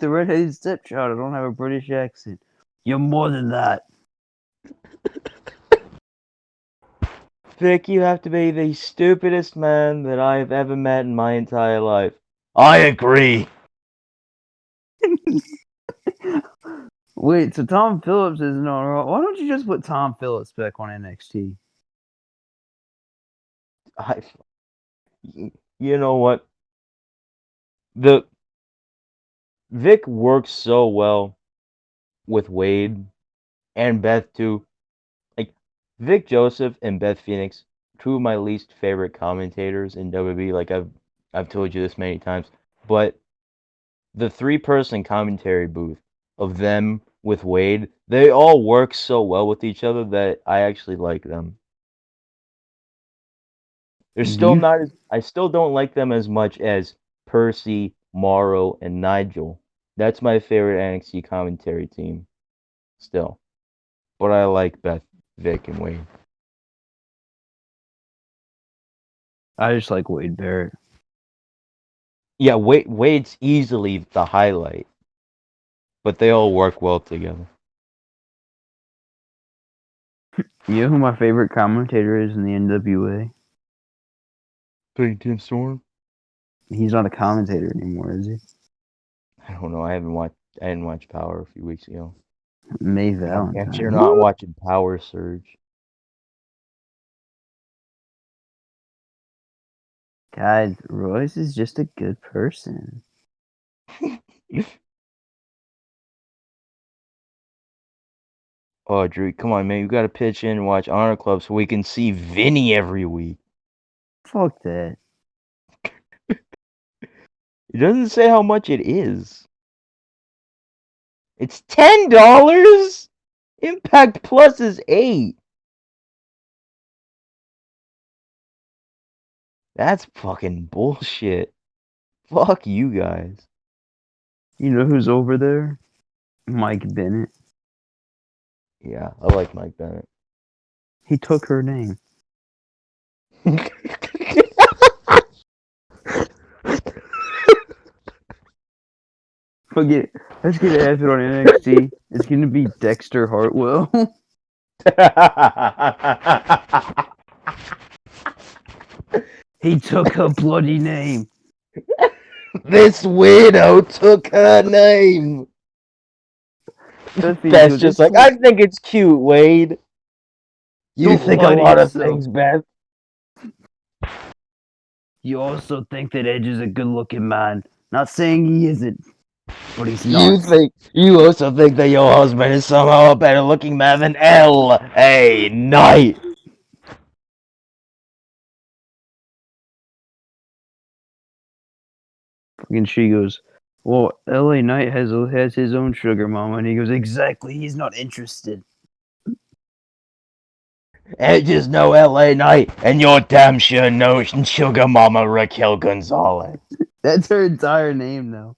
the redheaded stepchild. I don't have a British accent. You're more than that. Vic, you have to be the stupidest man that I have ever met in my entire life. I agree. Wait, so Tom Phillips isn't on Raw. Why don't you just put Tom Phillips back on NXT? I, you know what? The Vic works so well with Wade and Beth too. Like Vic Joseph and Beth Phoenix, two of my least favorite commentators in WWE. Like I've told you this many times, but the three-person commentary booth of them with Wade, they all work so well with each other that I actually like them. They're Do still you? not as I still don't like them as much as Percy, Morrow, and Nigel. That's my favorite NXT commentary team still. But I like Beth, Vic, and Wade. I just like Wade Barrett. Yeah, Wade's easily the highlight, but they all work well together. You know who my favorite commentator is in the NWA? Tim Storm? He's not a commentator anymore, is he? I don't know. I didn't watch Power a few weeks ago. May I bet Valentine. you're not Woo! watching Power Surge. Guys, Royce is just a good person. Oh, Drew, come on, man. You got to pitch in and watch Honor Club so we can see Vinny every week. Fuck that. It doesn't say how much it is. It's $10. Impact Plus is 8. That's fucking bullshit. Fuck you guys. You know who's over there? Mike Bennett. Yeah, I like Mike Bennett. He took her name. Forget it. Let's get it happen on NXT. It's gonna be Dexter Hartwell. He took her bloody name. This weirdo took her name. Beth Beth's goes, just it's like, I think it's cute, Wade. You don't think a lie to lot of yourself. things, Beth. You also think that Edge is a good-looking man. Not saying he isn't, but he's You not. think you also think that your husband is somehow a better looking man than L.A. Knight. And she goes, well, L.A. Knight has his own sugar mama, and he goes, exactly. He's not interested. Edge is no L.A. Knight, and you're damn sure no sugar mama Raquel Gonzalez. That's her entire name now.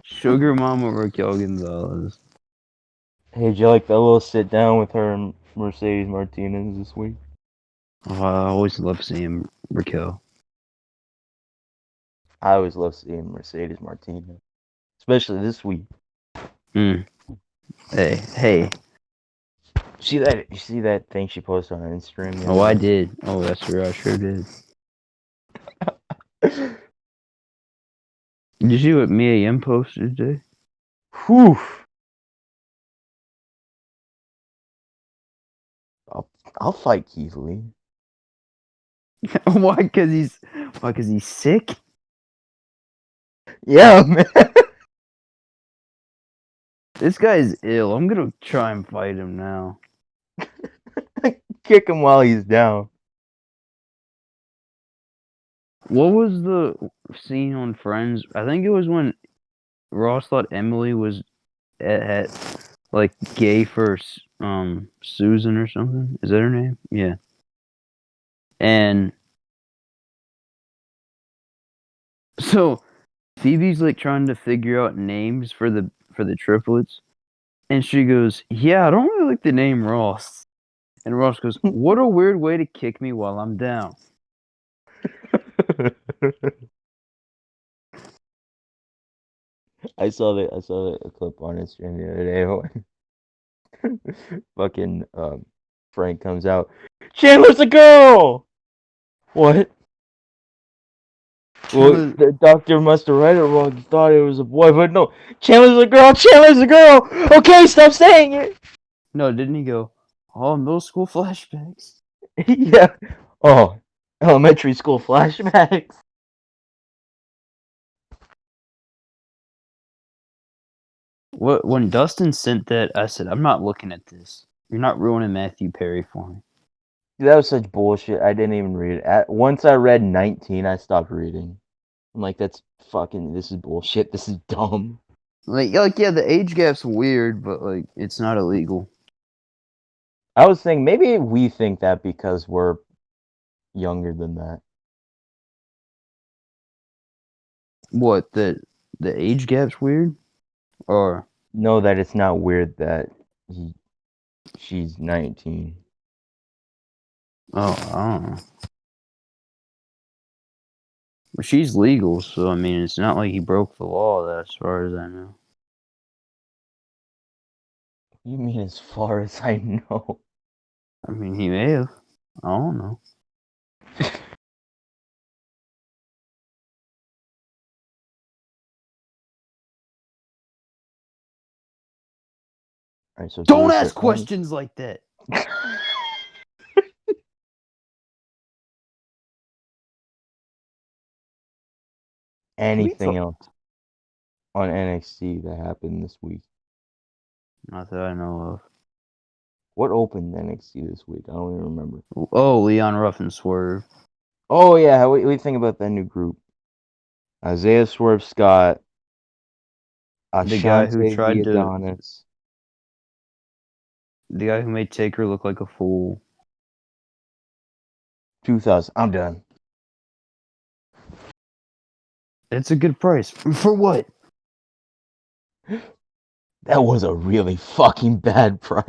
Sugar Mama Raquel Gonzalez. Hey, did you like that little sit down with her and Mercedes Martinez this week? Oh, I always love seeing Raquel. I always love seeing Mercedes Martinez, especially this week. Mm. Hey. You see that thing she posted on Instagram the Oh, other I day? did. Oh, that's true. I sure did. Did you see what Mia Yim posted today? Whew. I'll fight Keith Lee. Why? Cause he's sick. Yeah, man. This guy's ill. I'm gonna try and fight him now. Kick him while he's down. What was the scene on Friends? I think it was when Ross thought Emily was at like gay for Susan or something. Is that her name? Yeah. And so Phoebe's like trying to figure out names for the triplets, and she goes, "Yeah, I don't really like the name Ross." And Ross goes, "What a weird way to kick me while I'm down." I saw a clip on Instagram the other day when fucking Frank comes out. Chandler's a girl. What? Well, Chandler, the doctor must have read it wrong. He thought it was a boy, but no. Chandler's a girl. Chandler's a girl. Okay, stop saying it. no, didn't he go? Oh, middle school flashbacks. Yeah. Oh, elementary school flashbacks. What when Dustin sent that, I said, "I'm not looking at this. You're not ruining Matthew Perry for me." That was such bullshit. I didn't even read it. Once I read 19, I stopped reading. I'm like, that's fucking. This is bullshit. This is dumb. Like yeah, the age gap's weird, but like it's not illegal. I was thinking maybe we think that because we're younger than that. What the age gap's weird, or Know that it's not weird that she's 19. oh, I don't know. Well, she's legal, so I mean, it's not like he broke the law. That, as far as I know. You mean as far as I know? I mean, he may have. I don't know. Alright, so Don't Drew said, ask questions like that. Can we anything talk? else on NXT that happened this week? Not that I know What opened NXT this week? I don't even remember. of. Oh, Leon Ruff and Swerve. Oh yeah, what do you think about that new group? Isaiah Swerve Scott, The guy who Ashante the tried to, Adonis. the guy who made Taker look like a fool. 2000. I'm done. It's a good price. For what? That was a really fucking bad price.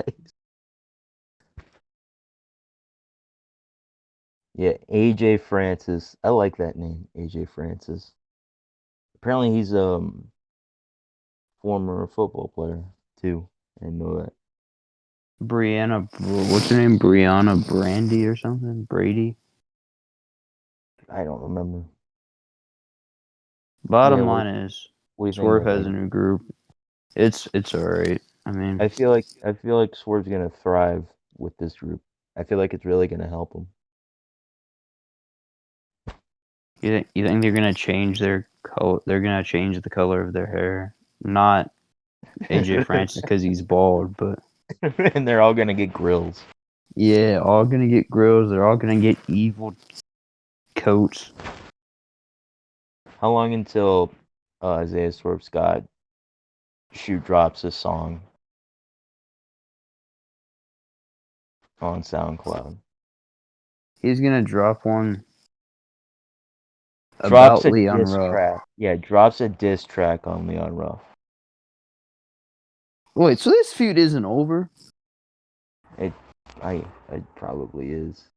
Yeah, AJ Francis. I like that name, AJ Francis. Apparently he's former football player too. I didn't know that. Brianna, what's her name? Brianna Brandy or something? Brady? I don't remember. Yeah, Bottom line is, what do you think Swerve about has that? a new group. It's alright. I mean, I feel like Swerve's gonna thrive with this group. I feel like it's really gonna help him. you think they're gonna change their color? They're gonna change the color of their hair. Not AJ Francis because he's bald, but And they're all gonna get grills. yeah, all gonna get grills. They're all gonna get evil coats. How long until Isaiah Swerve Scott shoot drops a song on SoundCloud? He's gonna drop one Drops about a Leon diss Ruff. track. Yeah, drops a diss track on Leon Ruff. Wait, so this feud isn't over? It, it probably is.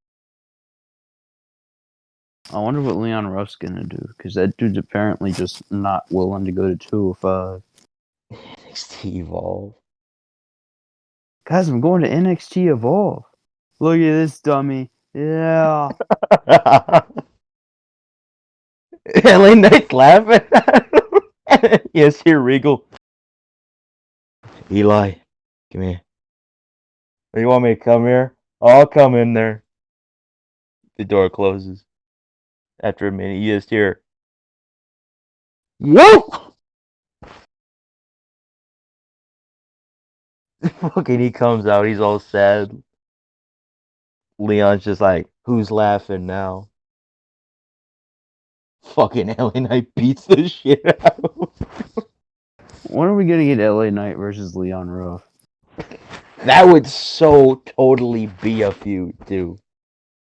I wonder what Leon Ruff's gonna do because that dude's apparently just not willing to go to 205. NXT Evolve. Guys, I'm going to NXT Evolve. Look at this dummy. Yeah. LA Knight's laughing. Yes, here, Regal. Eli, come here. Or you want me to come here? I'll come in there. The door closes. After a minute, you just hear, whoop! Fucking he comes out, he's all sad. Leon's just like, who's laughing now? Fucking LA Knight beats the shit out. When are we gonna get LA Knight versus Leon Ruff? That would so totally be a feud, too.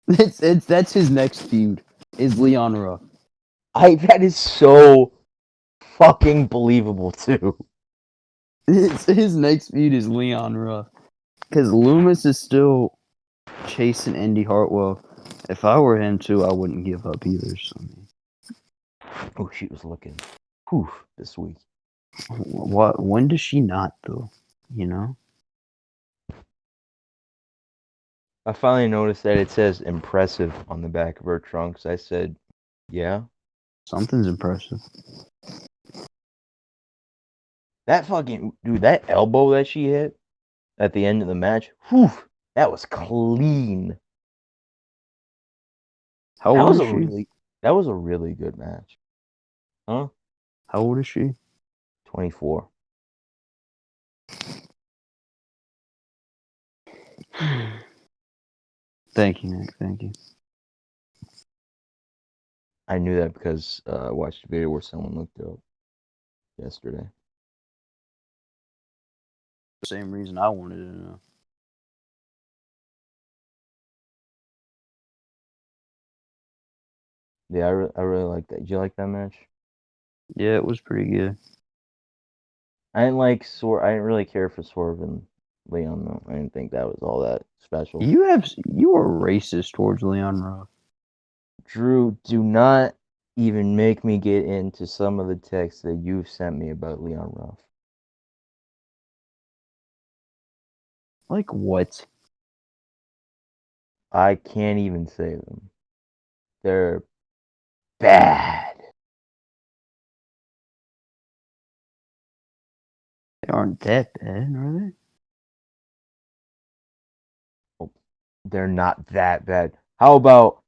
It's that's his next feud. Is Leon Ruff. That is so fucking believable, too. His next feud is Leon Ruff. Because Loomis is still chasing Indy Hartwell. If I were him too, I wouldn't give up either. So, Oh, she was looking. Whew, this week. what? When does she not though? You know, I finally noticed that it says impressive on the back of her trunks. I said, yeah. something's impressive. That fucking dude, that elbow that she hit at the end of the match, whew, that was clean. How That old was is a she? really that was a really good match. Huh? How old is she? 24. Thank you, Nick. Thank you. I knew that because I watched a video where someone looked it up yesterday. Same reason I wanted to know. Yeah, I really like that. Did you like that match? Yeah, it was pretty good. I didn't like Swerve. I didn't really care for Swerve and Leon though. I didn't think that was all that special. You are racist towards Leon Ruff. Drew, do not even make me get into some of the texts that you've sent me about Leon Ruff. Like what? I can't even say them. They're bad. They aren't that bad, are they? Oh, they're not that bad. How about,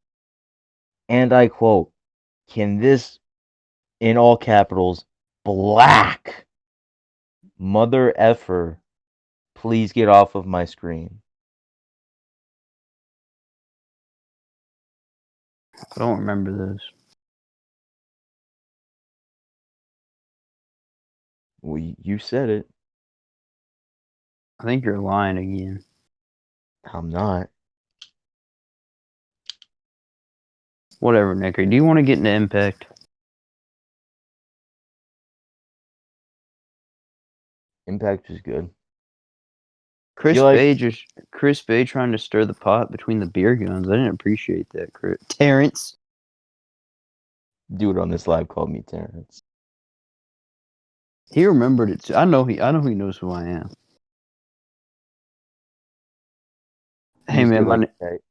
and I quote, can this in all capitals, black. Mother effer, please get off of my screen. I don't remember this. Well, you said it. I think you're lying again. I'm not. Whatever, Nicker. Do you want to get into Impact? Impact is good. Chris You like Bay just Chris Bay trying to stir the pot between the beer guns. I didn't appreciate that. Terrence. dude on this live called me Terrence. He remembered it too. I know he knows who I am. Hey He's man, gonna text.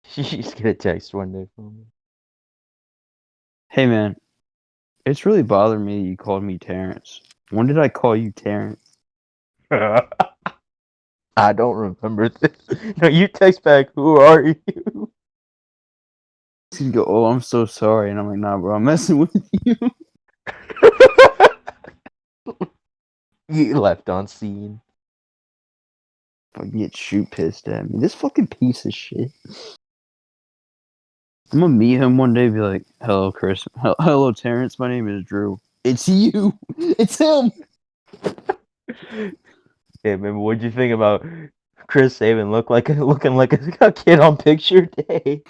He's gonna text one day from hey man, it's really bothering me you called me Terrence. When did I call you Terrence? me. I don't remember this. No, you text back. Who are you? He'd go, oh, I'm so sorry, and I'm like, nah, bro, I'm messing with you. You left on scene. Fucking get shoot pissed at me. This fucking piece of shit. I'm gonna meet him one day and be like, hello, Chris. Hello, Terrence. My name is Drew. It's you. It's him. Hey, man, what'd you think about Chris Saban looking like a kid on picture day?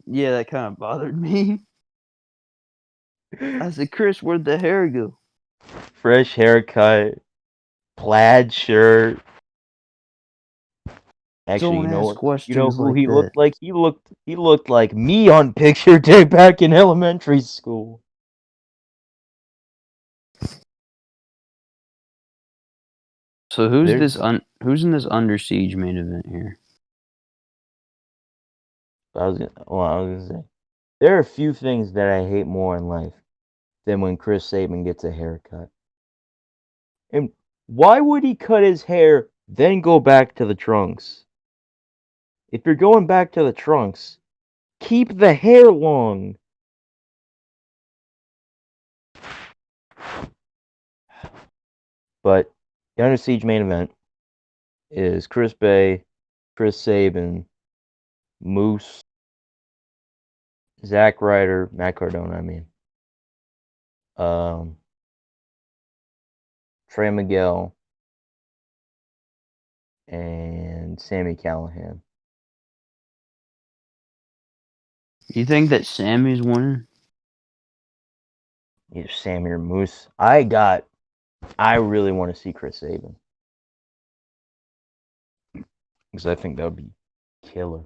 Yeah, that kind of bothered me. I said, Chris, where'd the hair go? Fresh haircut, plaid shirt. Actually, Don't ask you know questions who like he that. looked like? He looked like me on picture day back in elementary school. So There's who's in this Under Siege main event here? I was gonna say there are a few things that I hate more in life than when Chris Saban gets a haircut. And why would he cut his hair then go back to the trunks? If you're going back to the trunks, keep the hair long. But the Under Siege main event is Chris Bay, Chris Saban, Moose, Zack Ryder, Matt Cardona, I mean, um, Trey Miguel, and Sammy Callahan. You think that Sammy's winning? Either Sammy or Moose. I really want to see Chris Saban because I think that would be killer.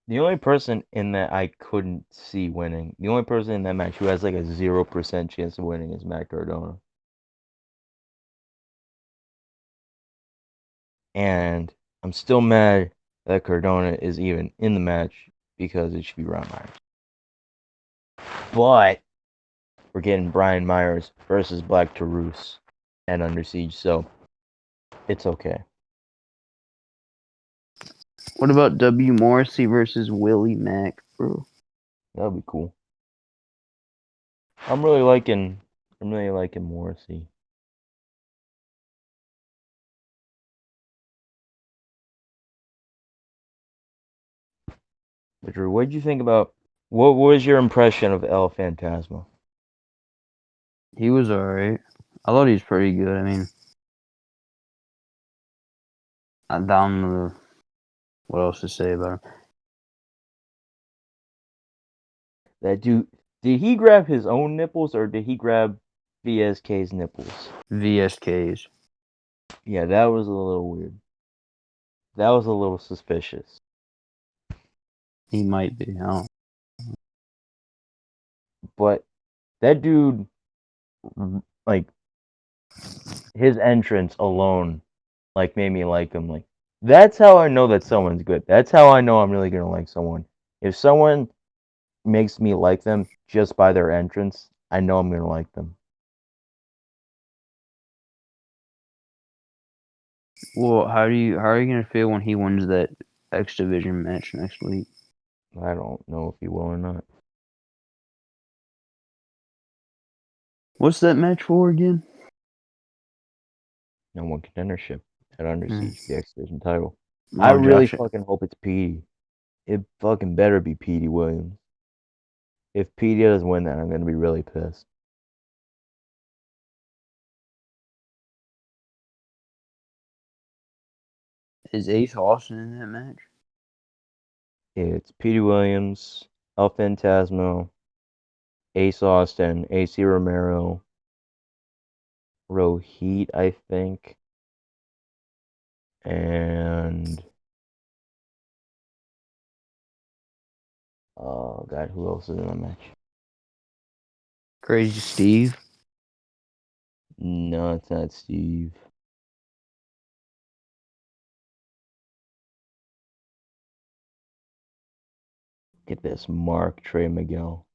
The only person in that I couldn't see winning, the only person in that match who has like a 0% chance of winning is Matt Cardona. And I'm still mad that Cardona is even in the match because it should be Ron Myers. But we're getting Brian Myers versus Black Taurus and Under Siege, so it's okay. What about W. Morrissey versus Willie Mack, bro? That'll be cool. I'm really liking Morrissey. But Drew, what did you think about what was your impression of El Phantasma? He was alright. I thought he was pretty good. I mean, I don't know what else to say about him. That dude, did he grab his own nipples or did he grab VSK's nipples? VSKs. Yeah, that was a little weird. That was a little suspicious. He might be. I don't. But that dude, like his entrance alone, like made me like him. Like that's how I know that someone's good. That's how I know I'm really gonna like someone. If someone makes me like them just by their entrance, I know I'm gonna like them. Well, how are you gonna feel when he wins that X Division match next week? I don't know if he will or not. What's that match for again? No one contendership at Under Hmm. Siege, the X Division title. I Oh, really Josh. fucking hope it's Petey. It fucking better be Petey Williams. If Petey doesn't win that, I'm gonna be really pissed. Is Ace Austin in that match? It's Petey Williams, El Phantasmo, Ace Austin, AC Romero, Rohit, I think, and oh god, who else is in the match? Crazy Steve. No, it's not Steve. Get this, Mark Trey Miguel.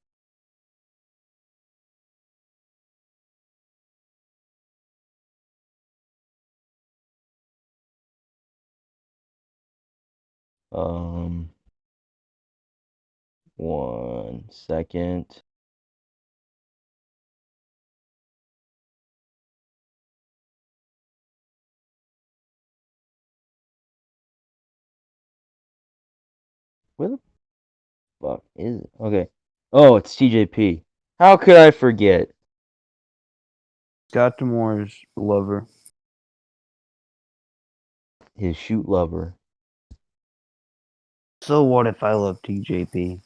Um, 1 second. Where the fuck is it? Okay. Oh, it's TJP. How could I forget? Scott Demore's lover. His shoot lover. So what if I love TJP?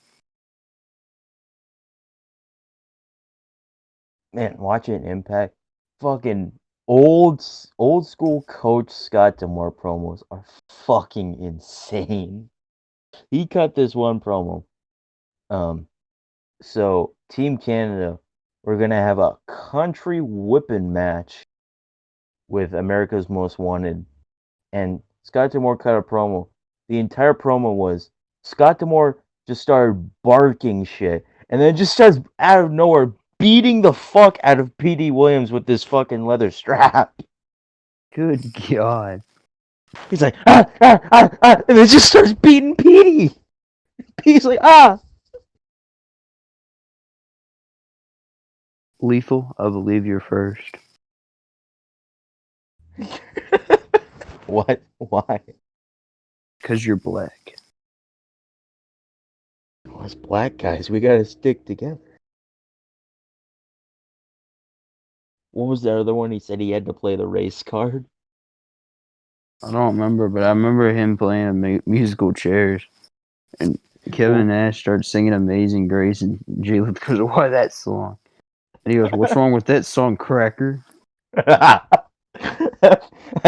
Man, watching Impact, fucking old school Coach Scott Demore promos are fucking insane. He cut this one promo. Um, so Team Canada, we're gonna have a country whipping match with America's Most Wanted, and Scott Demore cut a promo. The entire promo was Scott Demore just started barking shit, and then just starts out of nowhere beating the fuck out of PD Williams with this fucking leather strap. Good God. He's like and then just starts beating PD. He's like Lethal, I believe you're first. What? Why? Because you're black. Us black guys, we gotta stick together. What was the other one? He said he had to play the race card. I don't remember, but I remember him playing musical chairs. And Kevin Well, Nash started singing Amazing Grace, and Jalen goes, "Why that song?" And he goes, "What's wrong with that song, cracker?" I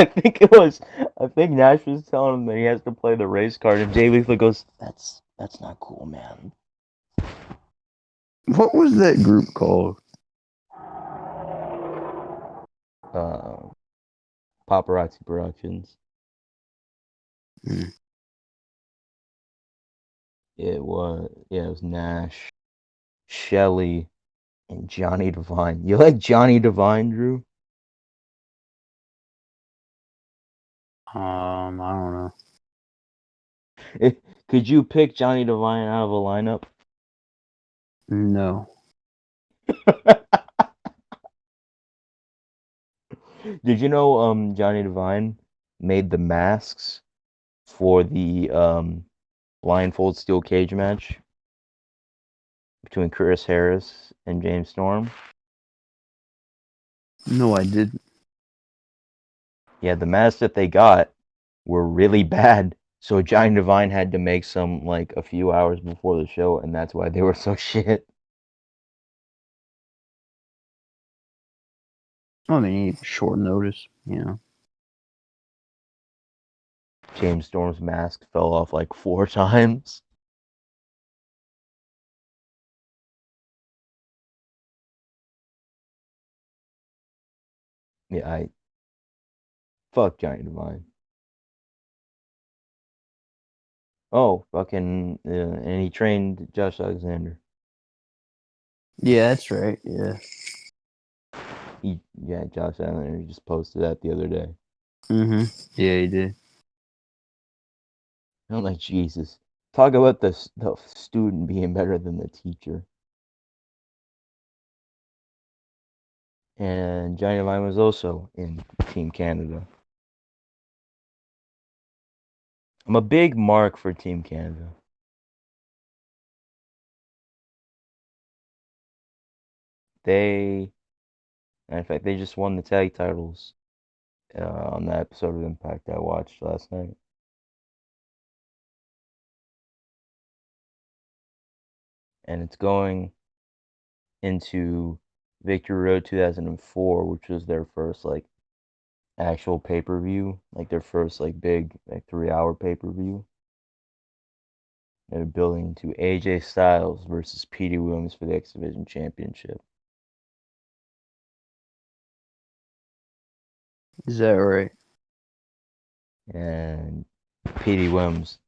think it was. I think Nash was telling him that he has to play the race card, and Jay Lethal goes, "That's not cool, man." What was that group called? Uh, Paparazzi Productions. Hmm. It was. Yeah, it was Nash, Shelly, and Johnny Devine. You like Johnny Devine, Drew? I don't know. Could you pick Johnny Devine out of a lineup? No. Did you know Johnny Devine made the masks for the blindfold steel cage match between Chris Harris and James Storm? No, I didn't. Yeah, the masks that they got were really bad. So Johnny Devine had to make some like a few hours before the show, and that's why they were so shit. Oh, they need short notice, you know. James Storm's mask fell off like 4 times. Yeah, I fuck Johnny Devine. Oh, fucking, and he trained Josh Alexander. Yeah, that's right. Yeah. Yeah, Josh Alexander just posted that the other day. Mm-hmm. Yeah, he did. I'm like, Jesus. Talk about the student being better than the teacher. And Johnny Lime was also in Team Canada. I'm a big mark for Team Canada. They, in fact, they just won the tag titles on that episode of Impact I watched last night. And it's going into Victory Road 2004, which was their first like actual pay-per-view, like their first like big like 3 hour pay-per-view. They're building to AJ Styles versus Petey Williams for the X Division Championship. Is that right? And Petey Williams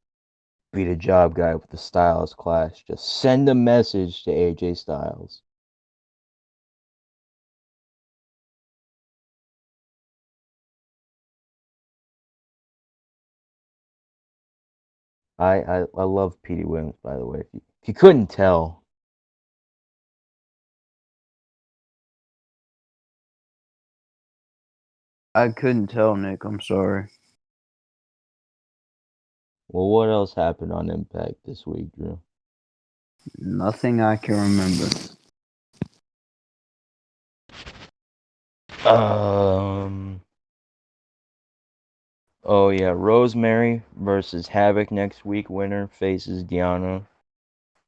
beat a job guy with the Styles Clash. Just send a message to AJ Styles. I love Petey Williams, by the way. If you couldn't tell, I couldn't tell, Nick. I'm sorry. well, what else happened on Impact this week, Drew? Nothing I can remember. Um. Oh yeah, Rosemary versus Havoc next week. Winner faces Diana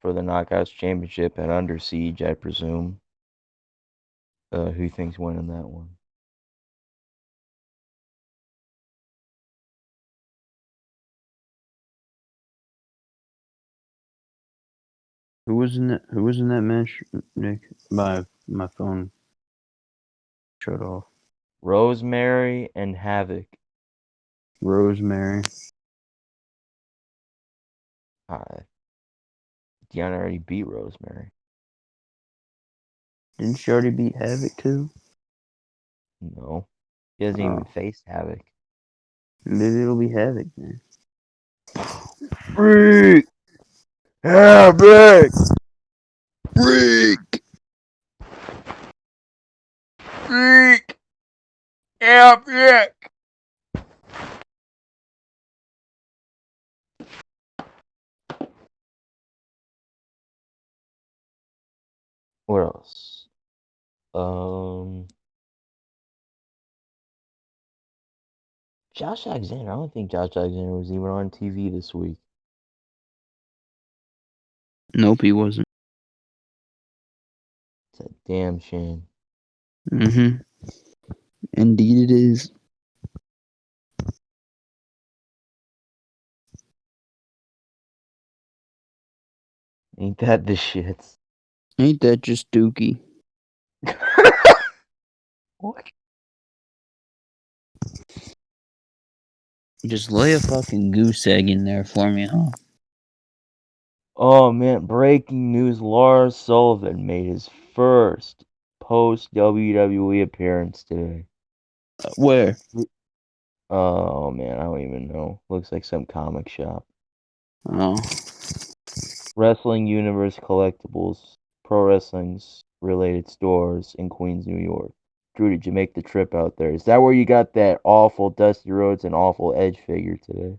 for the Knockouts Championship at Under Siege, I presume. Who you think's winning that one? Who was in that match, Nick? My phone shut off. Rosemary and Havoc. Rosemary. Uh, Diana already beat Rosemary. Didn't she already beat Havoc too? No, she hasn't even Oh, faced Havoc. maybe it'll be Havoc then. Freak! Havoc! Freak! Freak! Havoc! What else? Um, Josh Alexander. I don't think Josh Alexander was even on TV this week. Nope, he wasn't. It's a damn shame. Mm-hmm. Indeed, it is. Ain't that the shits? Ain't that just Dookie? What? Just lay a fucking goose egg in there for me, huh? Oh man, breaking news. Lars Sullivan made his first post WWE appearance today. Where? Oh man, I don't even know. Looks like some comic shop. Oh. Wrestling Universe Collectibles, pro wrestling's related stores in Queens, New York. Drew, did you make the trip out there? Is that where you got that awful Dusty Rhodes and awful Edge figure today?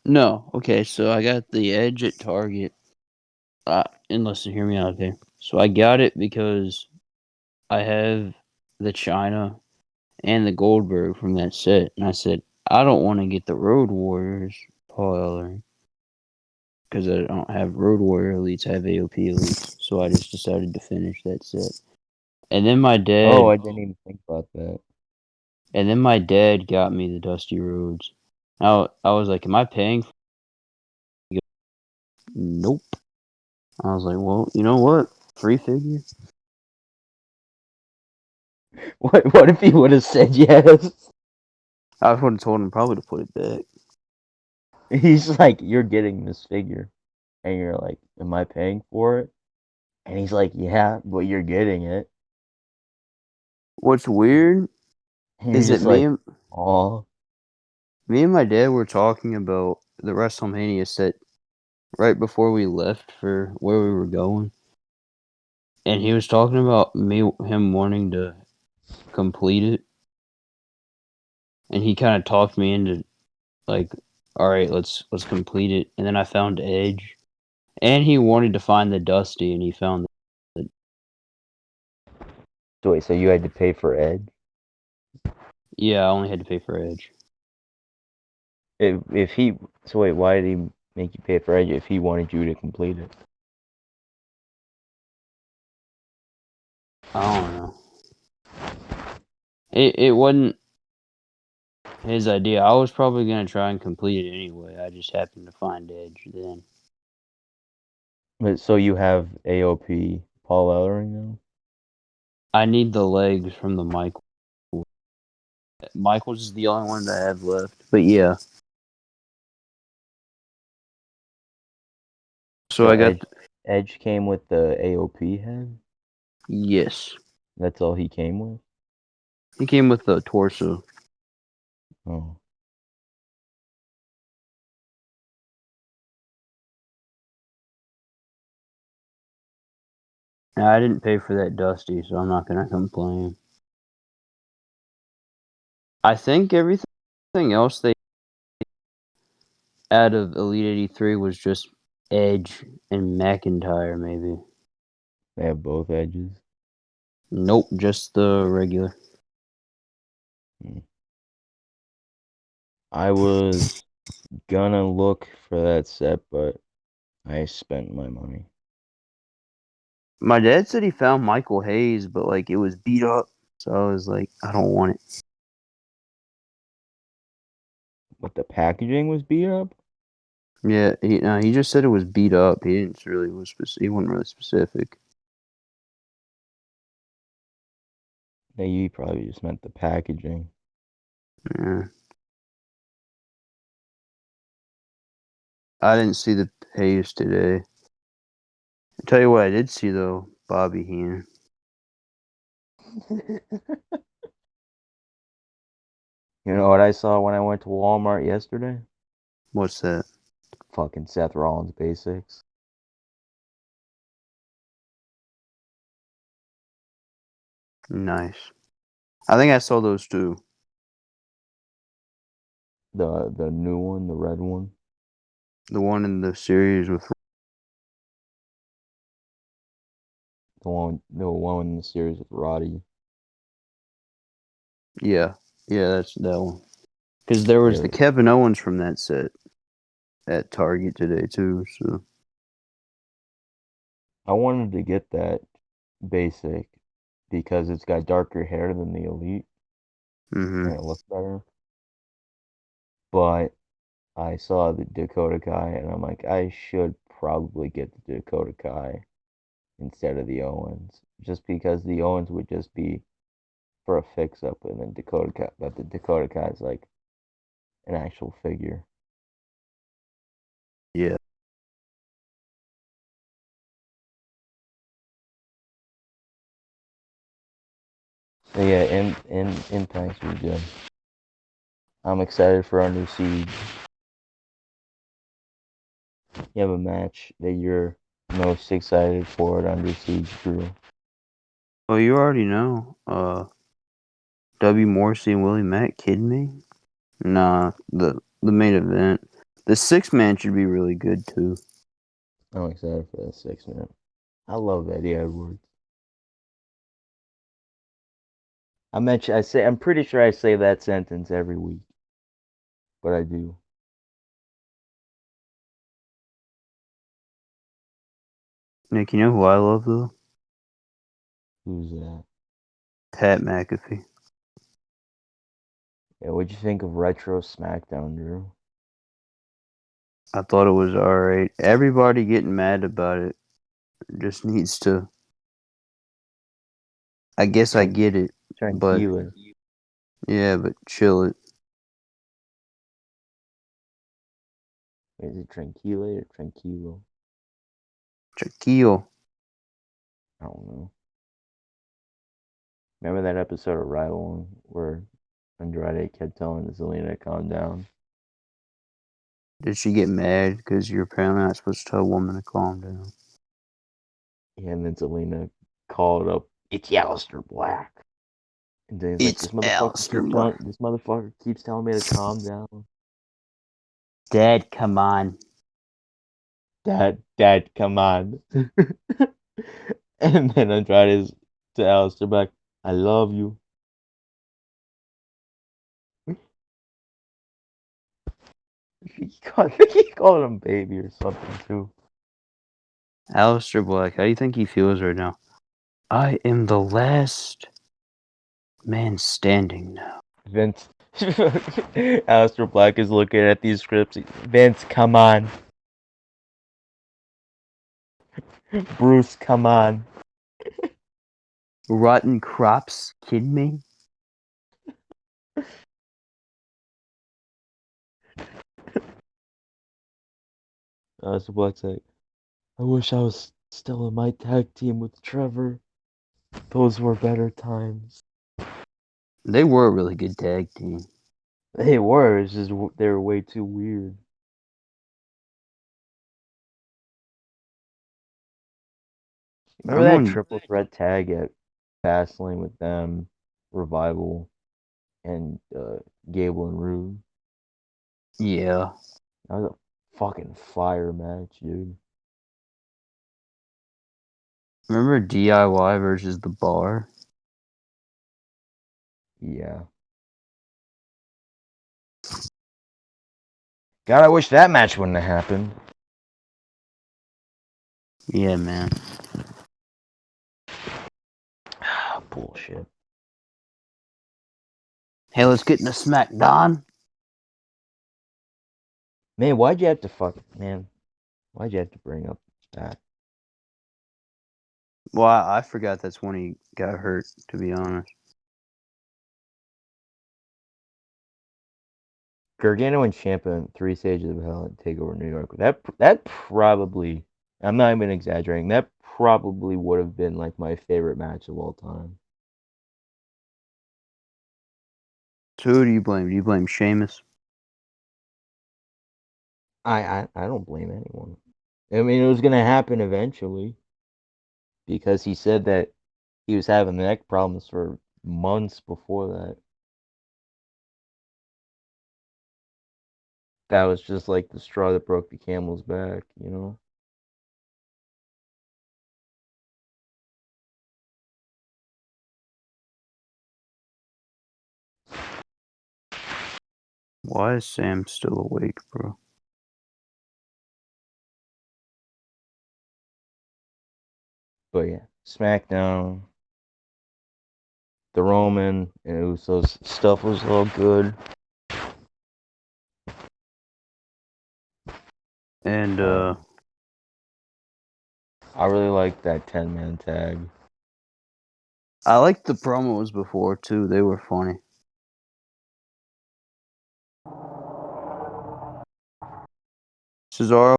No. Okay, so I got the Edge at Target. And listen, hear me out there. So I got it because I have the China and the Goldberg from that set. And I said, I don't want to get the Road Warriors, Paul Ellering, because I don't have Road Warrior Elites, I have AOP Elites. So I just decided to finish that set. And then my Oh, dad, I didn't even think about that. and then my dad got me the Dusty Rhodes. Now I was like, am I paying? Nope. I was like, well, you know what? Free figure. What if he would have said yes? I would have told him probably to put it back. He's like, you're getting this figure. And you're like, am I paying for it? And he's like, yeah, but you're getting it. What's weird And you're is that just me like, and oh. Me and my dad were talking about the WrestleMania set right before we left for where we were going, and he was talking about him wanting to complete it, and he kind of talked me into like, all right, let's complete it. And then I found Edge, and he wanted to find the Dusty, and he found it. So wait, so you had to pay for Ed? Yeah, I only had to pay for Edge. If he, so wait, why did he make you pay for Ed if he wanted you to complete it? I don't know. It wasn't his idea. I was probably gonna try and complete it anyway. I just happened to find Edge then. But so you have AOP Paul Ellering now? I need the legs from the Michael. Michael's is the only one that I have left. But yeah. So So I got Edge came with the AOP head? yes. That's all he came with? He came with the torso. Oh. Now, I didn't pay for that Dusty, so I'm not gonna complain. I think everything else they out of Elite 83 was just Edge and McIntyre, maybe. They have both edges? Nope, just the regular. Hmm. I was gonna look for that set, but I spent my money. My dad said he found Michael Hayes, but like it was beat up. So I was like, I don't want it. But the packaging was beat up? Yeah, he just said it was beat up. He didn't really he wasn't really specific. He probably just meant the packaging. Yeah. I didn't see the Hayes today. I'll tell you what I did see though, Bobby Heenan. You know what I saw when I went to Walmart yesterday? What's that? Fucking Seth Rollins basics. Nice. I think I saw those too. The new one, the red one. The one in the series with The one in the series with Roddy. yeah, yeah, that's that one. Because there was Yeah, the Kevin Owens from that set at Target today too. So I wanted to get that basic because it's got darker hair than the Elite and hmm it looks better. But I saw the Dakota Kai and I'm like, I should probably get the Dakota Kai instead of the Owens, just because the Owens would just be for a fix up, and then but the Dakota Kai is like an actual figure. yeah, But yeah, in Impact's really good. I'm excited for Under Siege. You have a match that you're most excited for at Under Siege, Drew? well you already know. W Morrissey and Willie Mack. Kidding me? Nah, the main event. The 6 man should be really good too. I'm excited for that 6 man. I love Eddie Edwards. I'm pretty sure I say that sentence every week, but I do. Nick, you know who I love though? Who's that? Pat McAfee. Yeah, what'd you think of Retro SmackDown, Drew? I thought it was alright. Everybody getting mad about it just needs to. I guess I Tran- get it, but Tranquila. yeah, but chill it. Is it Tranquila or Tranquilo? Shaquille. I don't know. Remember that episode of Rival where Andrade kept telling Zelina to calm down. Did she get mad because you're apparently not supposed to tell a woman to calm down? Yeah, and then Zelina called up, "It's Aleister Black." And then he's like, It's Alistair. This motherfucker keeps telling me to calm down. Dad, come on. Dad, come on. And then Andrade's to Aleister Black, "I love you." He called him baby or something too. Alistair Black, how do you think he feels right now? I am the last man standing now. Vince, Aleister Black is looking at these scripts. Vince, come on. Bruce, come on. Rotten crops, kidding me? Aleister Black's like, "I wish I was still in my tag team with Trevor. Those were better times." They were a really good tag team. They were. It's just they were way too weird. Remember Remember that when? triple threat tag at Fastlane with them, Revival, and Gable and Rude? Yeah. That was a fucking fire match, dude. Remember DIY versus the Bar? Yeah. God, I wish that match wouldn't have happened. Yeah, man. Bullshit. Hey, let's get into SmackDown. Man, why'd you have to why'd you have to bring up that? Well, I forgot that's when he got hurt, to be honest. Gargano and Ciampa in 3 Stages of Hell and Takeover New York. That probably, I'm not even exaggerating. That probably would have been like my favorite match of all time. So who do you blame? Do you blame Sheamus? I don't blame anyone. I mean, it was gonna happen eventually because he said that he was having neck problems for months before that. That was just like the straw that broke the camel's back, you know? Why is Sam still awake, bro? But yeah, SmackDown, the Roman and Usos stuff was all good. And I really liked that 10-man tag. I liked the promos before too. They were funny. Cesaro,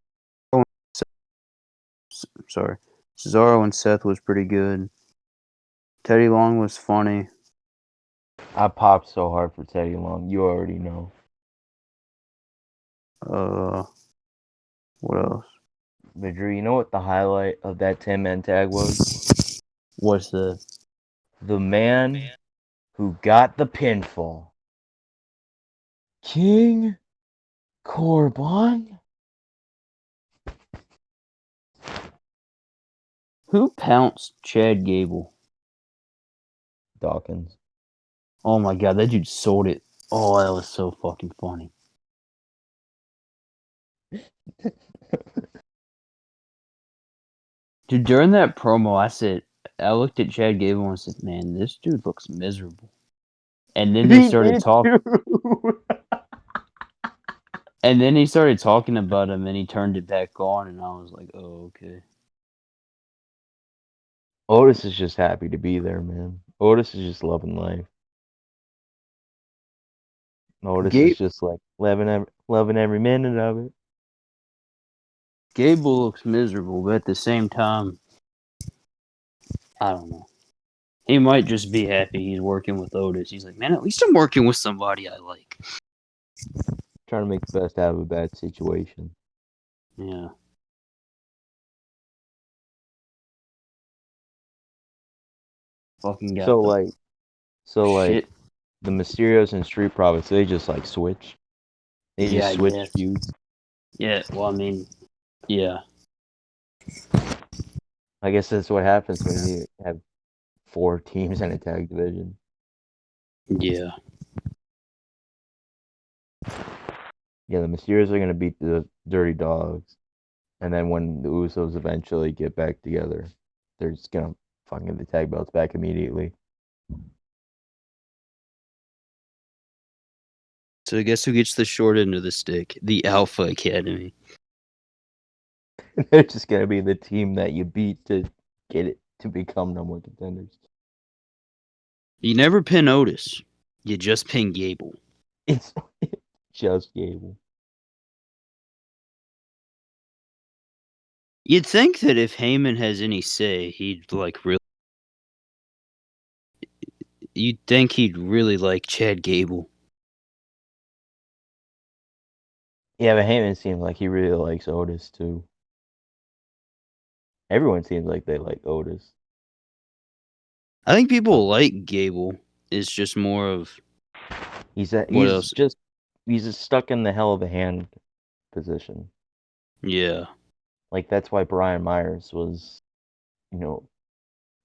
sorry, Cesaro and Seth was pretty good. Teddy Long was funny. I popped so hard for Teddy Long. You already know. What else? But Drew, you know what the highlight of that 10-man tag was? What's the? The man who got the pinfall. King Corbin? Who pounced Chad Gable? Dawkins. Oh my god, that dude sold it. Oh, that was so fucking funny. Dude, during that promo, I looked at Chad Gable and said, "Man, this dude looks miserable." And then they He started did talking. too. And then he started talking about him, and he turned it back on, and I was like, "Oh, okay." Otis is just happy to be there, man. Otis is just loving life. Otis is Gabe just like loving every minute of it. Gable looks miserable, but at the same time, I don't know. He might just be happy he's working with Otis. He's like, man, at least I'm working with somebody I like. Trying to make the best out of a bad situation. Yeah. Fucking got So the like, so like shit. the Mysterios and Street Profits, they just like switch. They Yeah, just I switch guess. feuds. Yeah, well, I mean, yeah. I guess that's what happens when you have 4 teams in a tag division. Yeah. Yeah, the Mysterios are gonna beat the Dirty Dogs, and then when the Usos eventually get back together, they're just gonna fucking get the tag belts back immediately. So guess who gets the short end of the stick? The Alpha Academy. They're just gonna be the team that you beat to get it to become number one contenders. You never pin Otis. You just pin Gable. It's just Gable. You'd think that if Heyman has any say, he'd like really. You'd think he'd really like Chad Gable. Yeah, but Heyman seems like he really likes Otis too. Everyone seems like they like Otis. I think But people like Gable. It's just more of what he's else? just he's just stuck in the hell of a hand position. Yeah. Like that's why Brian Myers was, you know,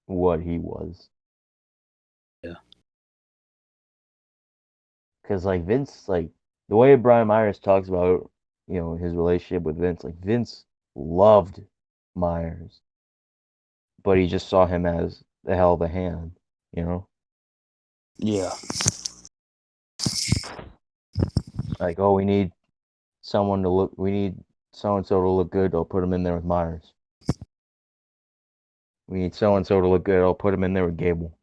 what he was. Yeah. Because like Vince, like the way Brian Myers talks about, his relationship with Vince, like Vince loved Myers, but he just saw him as the hell of a hand, you know? Yeah. Like, oh, we need so and so to look good, I'll put him in there with Myers. We need so and so to look good, I'll put him in there with Gable.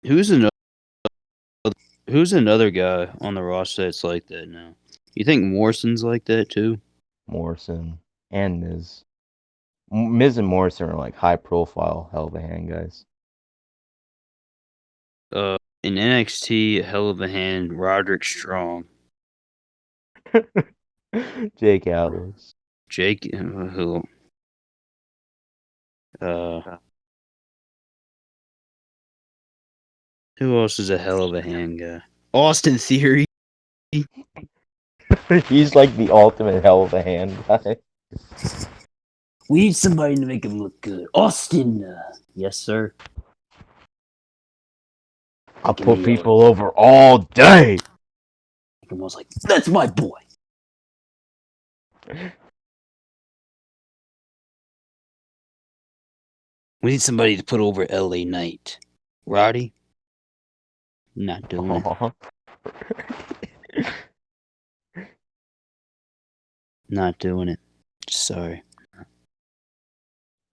Who's another? Who's another guy on the roster that's like that now? You think Morrison's like that too? Morrison and Miz. Miz and Morrison are like high profile, hell of a hand guys. In NXT, a hell of a hand, Roderick Strong, Jake Atlas. Jake, who, uh, who else is a hell of a hand guy? Austin Theory. He's like the ultimate hell of a hand guy. We need somebody to make him look good. Austin. Yes, sir. I'll Making put me people over all day. I was like, that's my boy. We need somebody to put over LA Knight. Roddy? Not doing it. Aw. Not doing it. Sorry.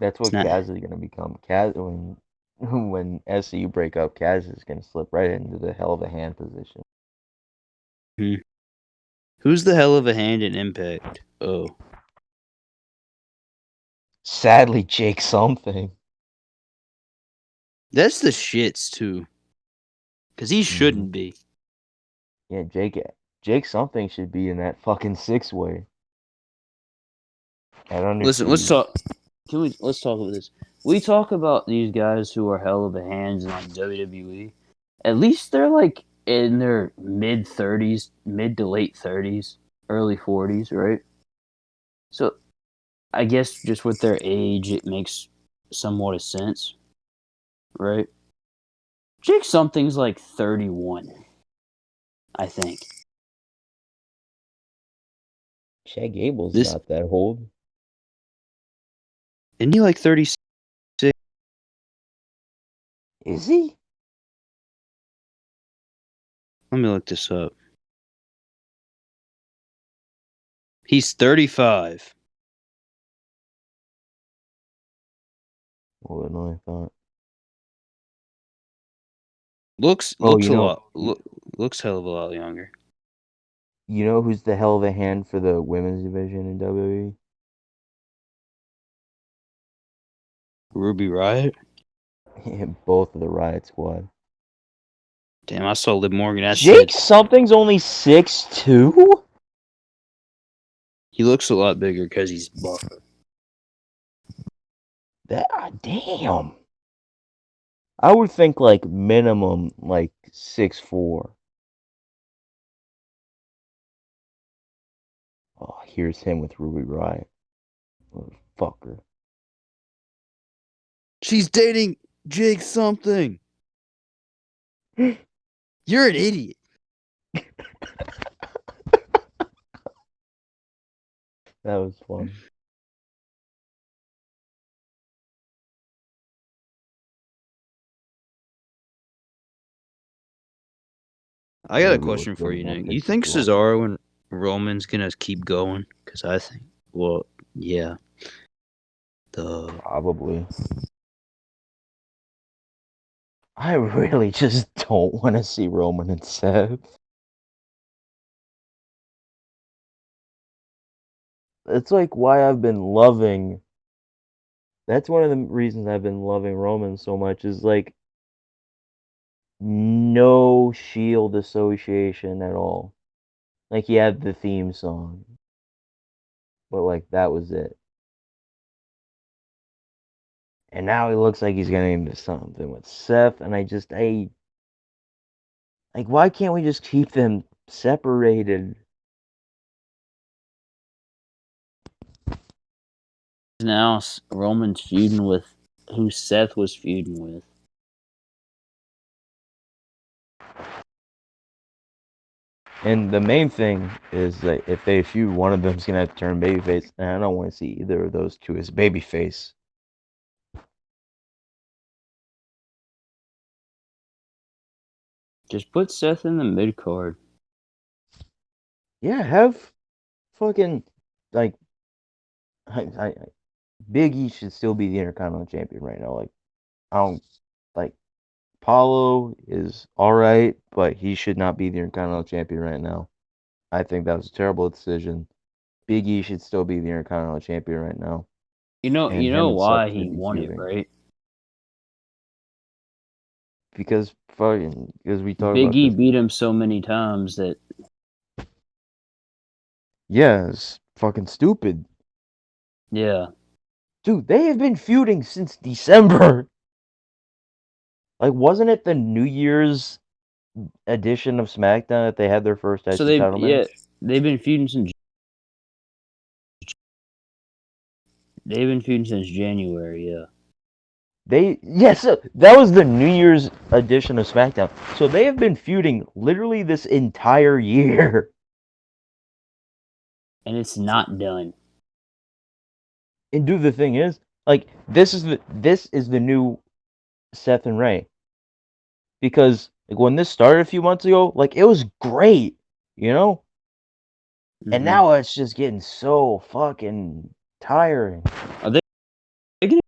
That's It's what not. Kaz is gonna become. Kaz when SCU break up, Kaz is gonna slip right into the hell of a hand position. Hmm. Who's the hell of a hand in Impact? Oh. Sadly, Jake something. That's the shits, too. Because he Hmm. shouldn't be. Yeah, Jake something should be in that fucking 6-way at Listen, let's undisputed. talk. Let's talk about this. We talk about these guys who are hell of a hands in like WWE. At least they're like in their mid 30s, mid to late 30s, early 40s, right? So I guess just with their age, it makes somewhat of sense, right? Jake something's like 31, I think. Chad Gable's This not that old. isn't he like 36? Is he? Let me look this up. He's 35. Older than I thought. Looks Oh, looks a lot looks hell of a lot younger. you know who's the hell of a hand for the women's division in WWE? Ruby Riot. Both of the Riot Squad. Damn, I saw Liv Morgan. I Jake said something's only 6'2"? he looks a lot bigger because he's buffer. That damn. I would think like minimum like 6'4". Oh, here's him with Ruby Riot. Fucker. She's dating Jake something. You're an idiot. That was fun. I got a Ruby looked question good for in you, that Nick. You picture think too. Cesaro and Roman's gonna keep going? Because I think, well, yeah. Probably. I really just don't want to see Roman and Seth. It's like why I've been loving. That's one of the reasons I've been loving Roman so much is like no Shield association at all. Like he had the theme song, but like that was it. And now he looks like he's getting into something with Seth, and I like why can't we just keep them separated? now Roman's feuding with who Seth was feuding with. And the main thing is that if they feud, one of them's gonna have to turn babyface, and I don't want to see either of those two as babyface. Just put Seth in the mid card. Yeah, have fucking like I Big E should still be the Intercontinental Champion right now. Like I don't like Paulo is all right, but he should not be the Intercontinental Champion right now. I think that was a terrible decision. Big E should still be the Intercontinental Champion right now, and You him know and Seth why he should be won it, feuding right? because we talked Big about E this. beat him so many times that Yeah, it's fucking stupid. yeah. Dude, they have been feuding since December. Like, wasn't it the New Year's edition of SmackDown that they had their first So IC title match? they've been feuding since January. Yeah. Yes, that was the New Year's edition of SmackDown. So they have been feuding literally this entire year. And it's not done. And dude, the thing is, like, this is the new Seth and Ray. Because like when this started a few months ago, like it was great, you know? And Mm-hmm. now it's just getting so fucking tiring. Are they gonna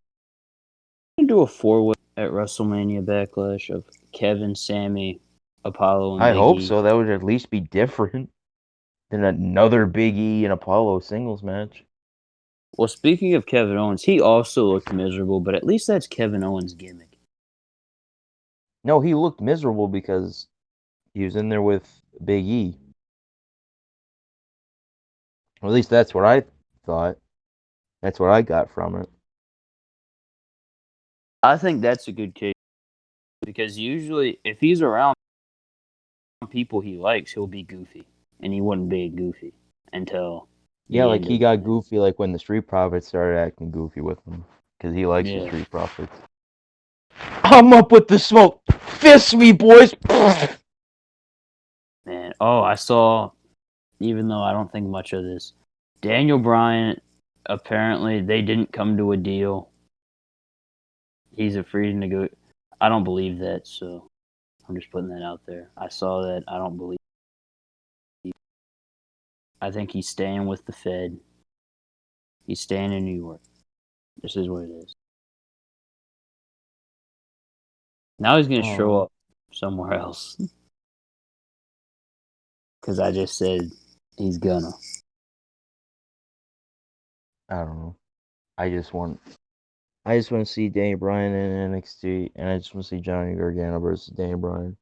do a 4-way at WrestleMania Backlash of Kevin, Sammy, Apollo, and I Big hope E? so. That would at least be different than another Big E and Apollo singles match. Well, speaking of Kevin Owens, he also looked miserable, but at least that's Kevin Owens' gimmick. No, he looked miserable because he was in there with Big E. Or at least that's what I thought. That's what I got from it. I think that's a good case because usually, if he's around people he likes, he'll be goofy, and he wasn't being goofy until Yeah, the like end he of got the. goofy like when the Street Profits started acting goofy with him. Because he likes the Yeah, Street Profits. I'm up with the smoke. Fist me, boys. man. Oh, I saw. Even though I don't think much of this, Daniel Bryan. Apparently, they didn't come to a deal. He's a free to go. I don't believe that, so I'm just putting that out there. I saw that. I don't believe. I think he's staying with the Fed. He's staying in New York. This is what it is. Now he's gonna show Oh, up somewhere else because I just said he's gonna. I don't know. I just want I just want to see Daniel Bryan in NXT, and I just want to see Johnny Gargano versus Daniel Bryan.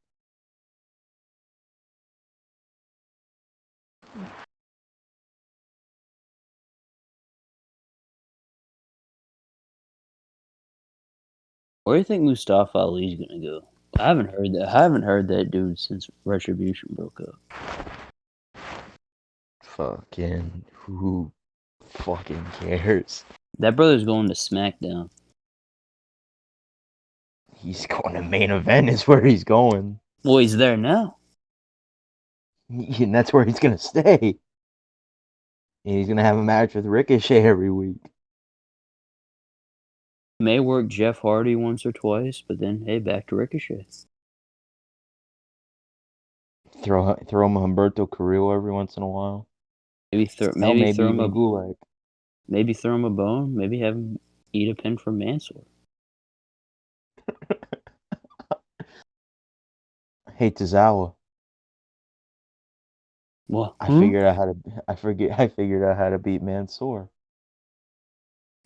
Where do you think Mustafa Ali's gonna go? I haven't heard that. I haven't heard that dude since Retribution broke up. Fucking who fucking cares? That brother's going to SmackDown. He's going to main event is where he's going. Well, he's there now. And that's where he's gonna stay. And he's gonna have a match with Ricochet every week. May work Jeff Hardy once or twice, but then hey, back to Ricochet. Throw him Humberto Carrillo every once in a while. Maybe Hell, maybe throw him even Gulak. maybe throw him a bone. Maybe have him eat a pin from Mansoor. Hey Tozawa, Well, I figured out how to. I figured out how to beat Mansoor.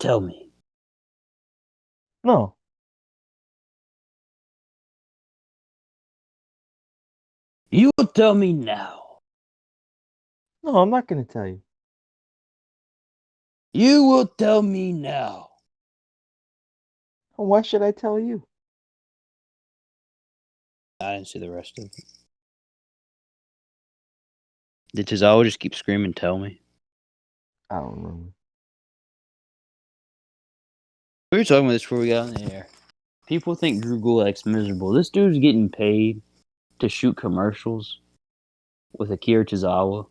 Tell me. No, You will tell me now. no, I'm not gonna tell you. You will tell me now. Why should I tell you? I didn't see the rest of it. Did Tozawa just keep screaming, tell me? I don't remember. We were talking about this before we got on the air. People think Drew Gulak's miserable. This dude's getting paid to shoot commercials with Akira Tozawa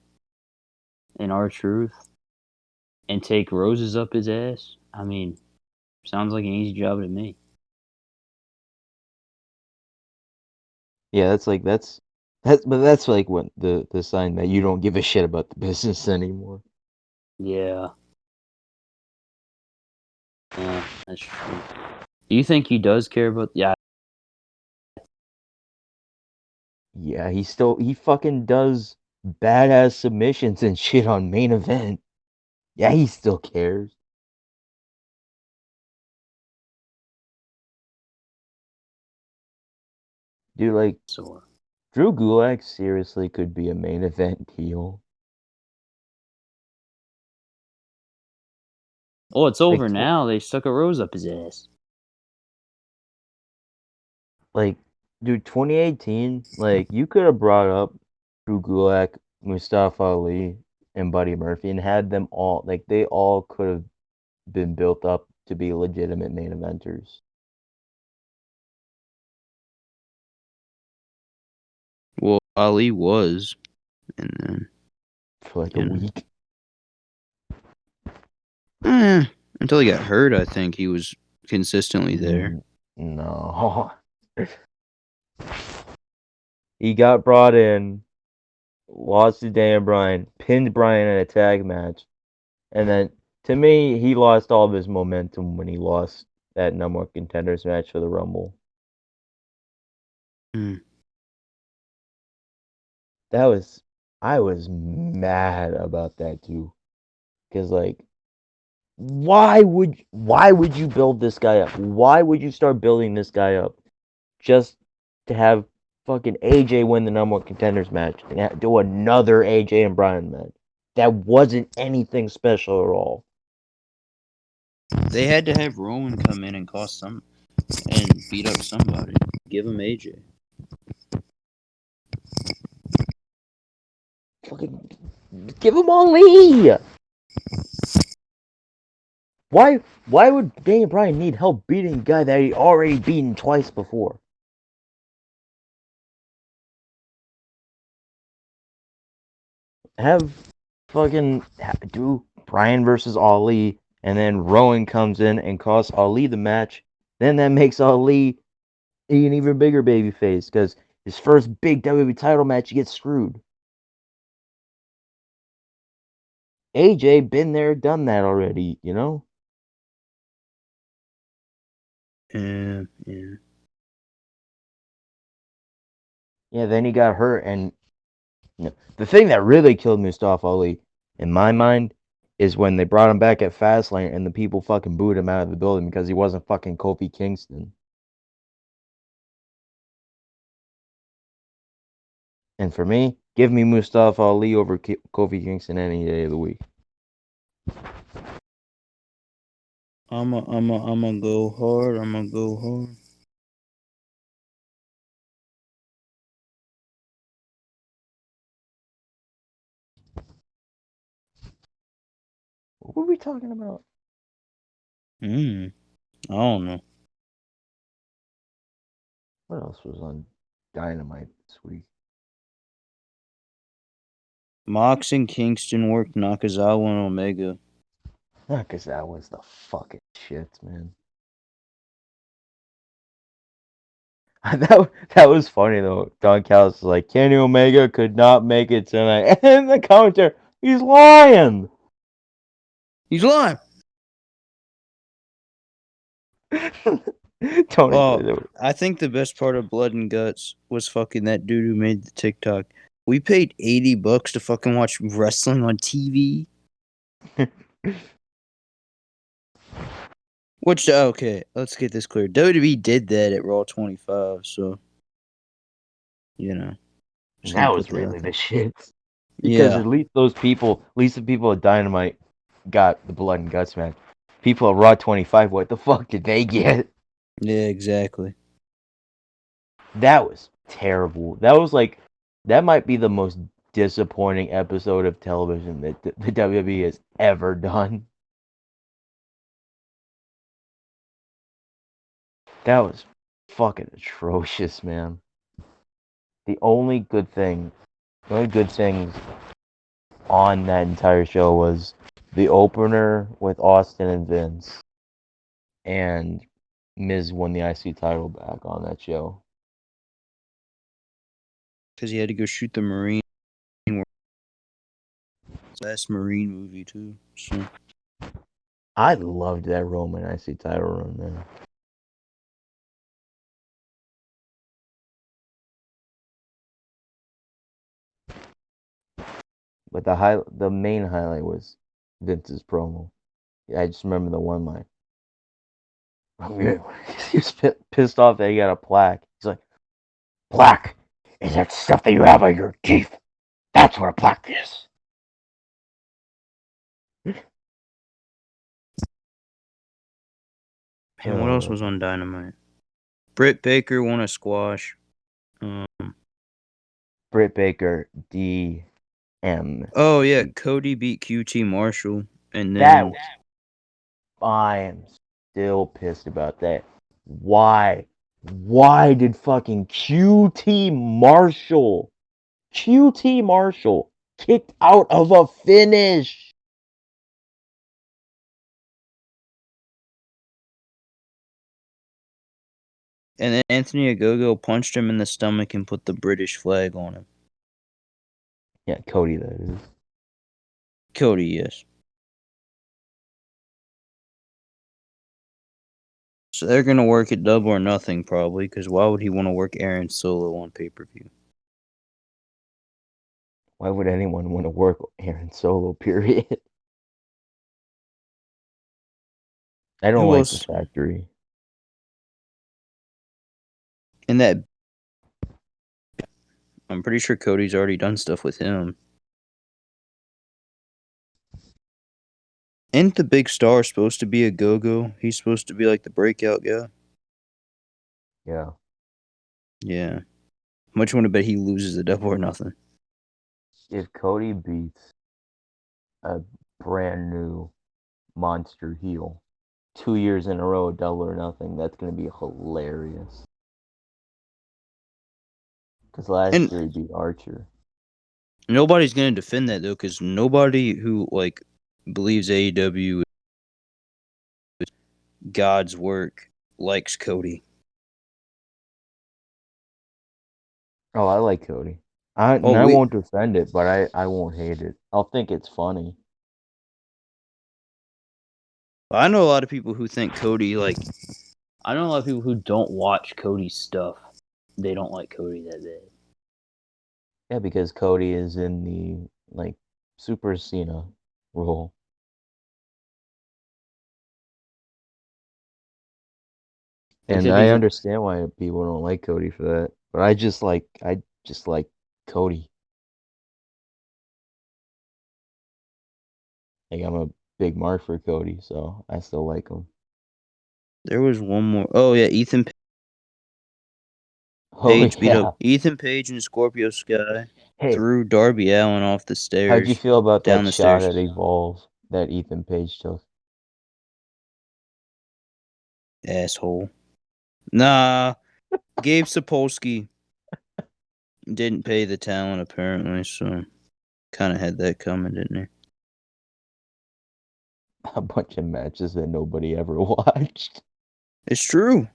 and R-Truth and take roses up his ass. I mean, sounds like an easy job to me. Yeah, that's like what the sign that you don't give a shit about the business anymore. Yeah. Yeah, that's true. Do you think he does care about? Yeah. Yeah, he fucking does badass submissions and shit on main event. Yeah, he still cares. Dude, like So, Drew Gulak seriously could be a main event heel. oh, it's Like, over now. They stuck a rose up his ass. like, dude, 2018, like, you could have brought up Drew Gulak, Mustafa Ali, and Buddy Murphy and had them all, like, they all could have been built up to be legitimate main eventers Well, Ali was, and then for like a you know, week. until he got hurt, I think he was consistently there. No. He got brought in, lost to Dan Bryan, pinned Bryan in a tag match, and then to me, he lost all of his momentum when he lost that number one contenders match for the Rumble. Hmm. That was I was mad about that too, because like, why would you build this guy up? Why would you start building this guy up just to have fucking AJ win the number one contenders match and do another AJ and Bryan match? That wasn't anything special at all. They had to have Rowan come in and cost some and beat up somebody. Give him AJ. Fucking give him Ali. Why would Daniel Bryan need help beating a guy that he already beaten twice before? Have fucking do Bryan versus Ali, and then Rowan comes in and costs Ali the match. Then that makes Ali an even bigger babyface because his first big WWE title match he gets screwed. AJ been there, done that already, you know? Yeah, yeah. Yeah, then he got hurt, and the thing that really killed Mustafa Ali, in my mind, is when they brought him back at Fastlane and the people fucking booed him out of the building because he wasn't fucking Kofi Kingston. And for me, give me Mustafa Ali over Kofi Kingston any day of the week. I'm go hard. I'm gonna go hard. What were we talking about? I don't know. What else was on Dynamite this week? Mox and Kingston worked Nakazawa and Omega. Because that was the fucking shit, man. that was funny though. Don Callis was like, Kenny Omega could not make it tonight. And in the counter, he's lying. He's lying. Tony Well, said it. I think the best part of Blood and Guts was fucking that dude who made the TikTok. We paid $80 to fucking watch wrestling on TV. Which okay, let's get this clear. WWE did that at Raw 25, so you know, just gonna That put was that out really there. the shit. Because Yeah, at least those people, at least the people at Dynamite got the Blood and Guts match. People at Raw 25, what the fuck did they get? yeah, exactly. That was terrible. That might be the most disappointing episode of television that the WWE has ever done. That was fucking atrocious, man. The only good thing, the only good things on that entire show was the opener with Austin and Vince, and Miz won the IC title back on that show. Because he had to go shoot the Marine. Last Marine movie too. So I loved that Roman IC title run, man. But the main highlight was Vince's promo. I just remember the one line. He was pissed off that he got a plaque. He's like, "Plaque is that stuff that you have on your teeth. That's what a plaque is." and what else was on Dynamite? Britt Baker won a squash. Um, Britt Baker, DM. oh yeah, Cody beat QT Marshall, and That then was, I am still pissed about that. Why? Why did fucking QT Marshall kicked out of a finish? Anthony Ogogo punched him in the stomach and put the British flag on him. Yeah, Cody, that is. Cody, yes. So they're gonna work at Double or Nothing probably, because why would he want to work Aaron Solo on pay-per-view? Why would anyone want to work Aaron Solo, period? I don't Who like the else? factory. And that I'm pretty sure Cody's already done stuff with him. Ain't the big star supposed to be a go-go? He's supposed to be like the breakout guy. Yeah. Yeah. Much want to bet he loses the Double or Nothing. If Cody beats a brand new monster heel 2 years in a row, Double or Nothing, that's going to be hilarious. Because last And year he beat Archer. nobody's gonna defend that though, because nobody who like believes AEW is God's work likes Cody. Oh, I like Cody. Oh, I won't defend it, but I won't hate it. I'll think it's funny. I know a lot of people who think Cody like. I know a lot of people who don't watch Cody's stuff. They don't like Cody that bad. Yeah, because Cody is in the like Super Cena role. And Except I he's understand why people don't like Cody for that. But I just like Cody. Like I'm a big mark for Cody, so I still like him. there was one more. Oh yeah, Oh Page beat up yeah. Ethan Page and Scorpio Sky. Hey, Threw Darby Allin off the how'd you stairs, feel about down that the shot stairs. at Evolve that Ethan Page took? Asshole. Nah, Gabe Sapolsky didn't pay the talent apparently, so kind of had that coming, didn't he? A bunch of matches that nobody ever watched. It's true.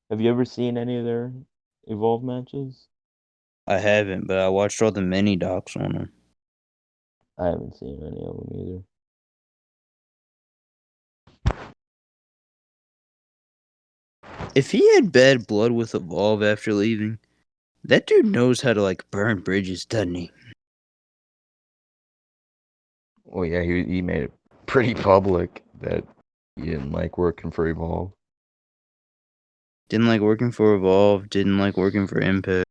Have you ever seen any of their Evolve matches? I haven't, but I watched all the mini docs on him. I haven't seen any of them either. If he had bad blood with Evolve after leaving, that dude knows how to like burn bridges, doesn't he? Well, yeah, he made it pretty public that he didn't like working for Evolve. Didn't like working for Evolve, didn't like working for Impact.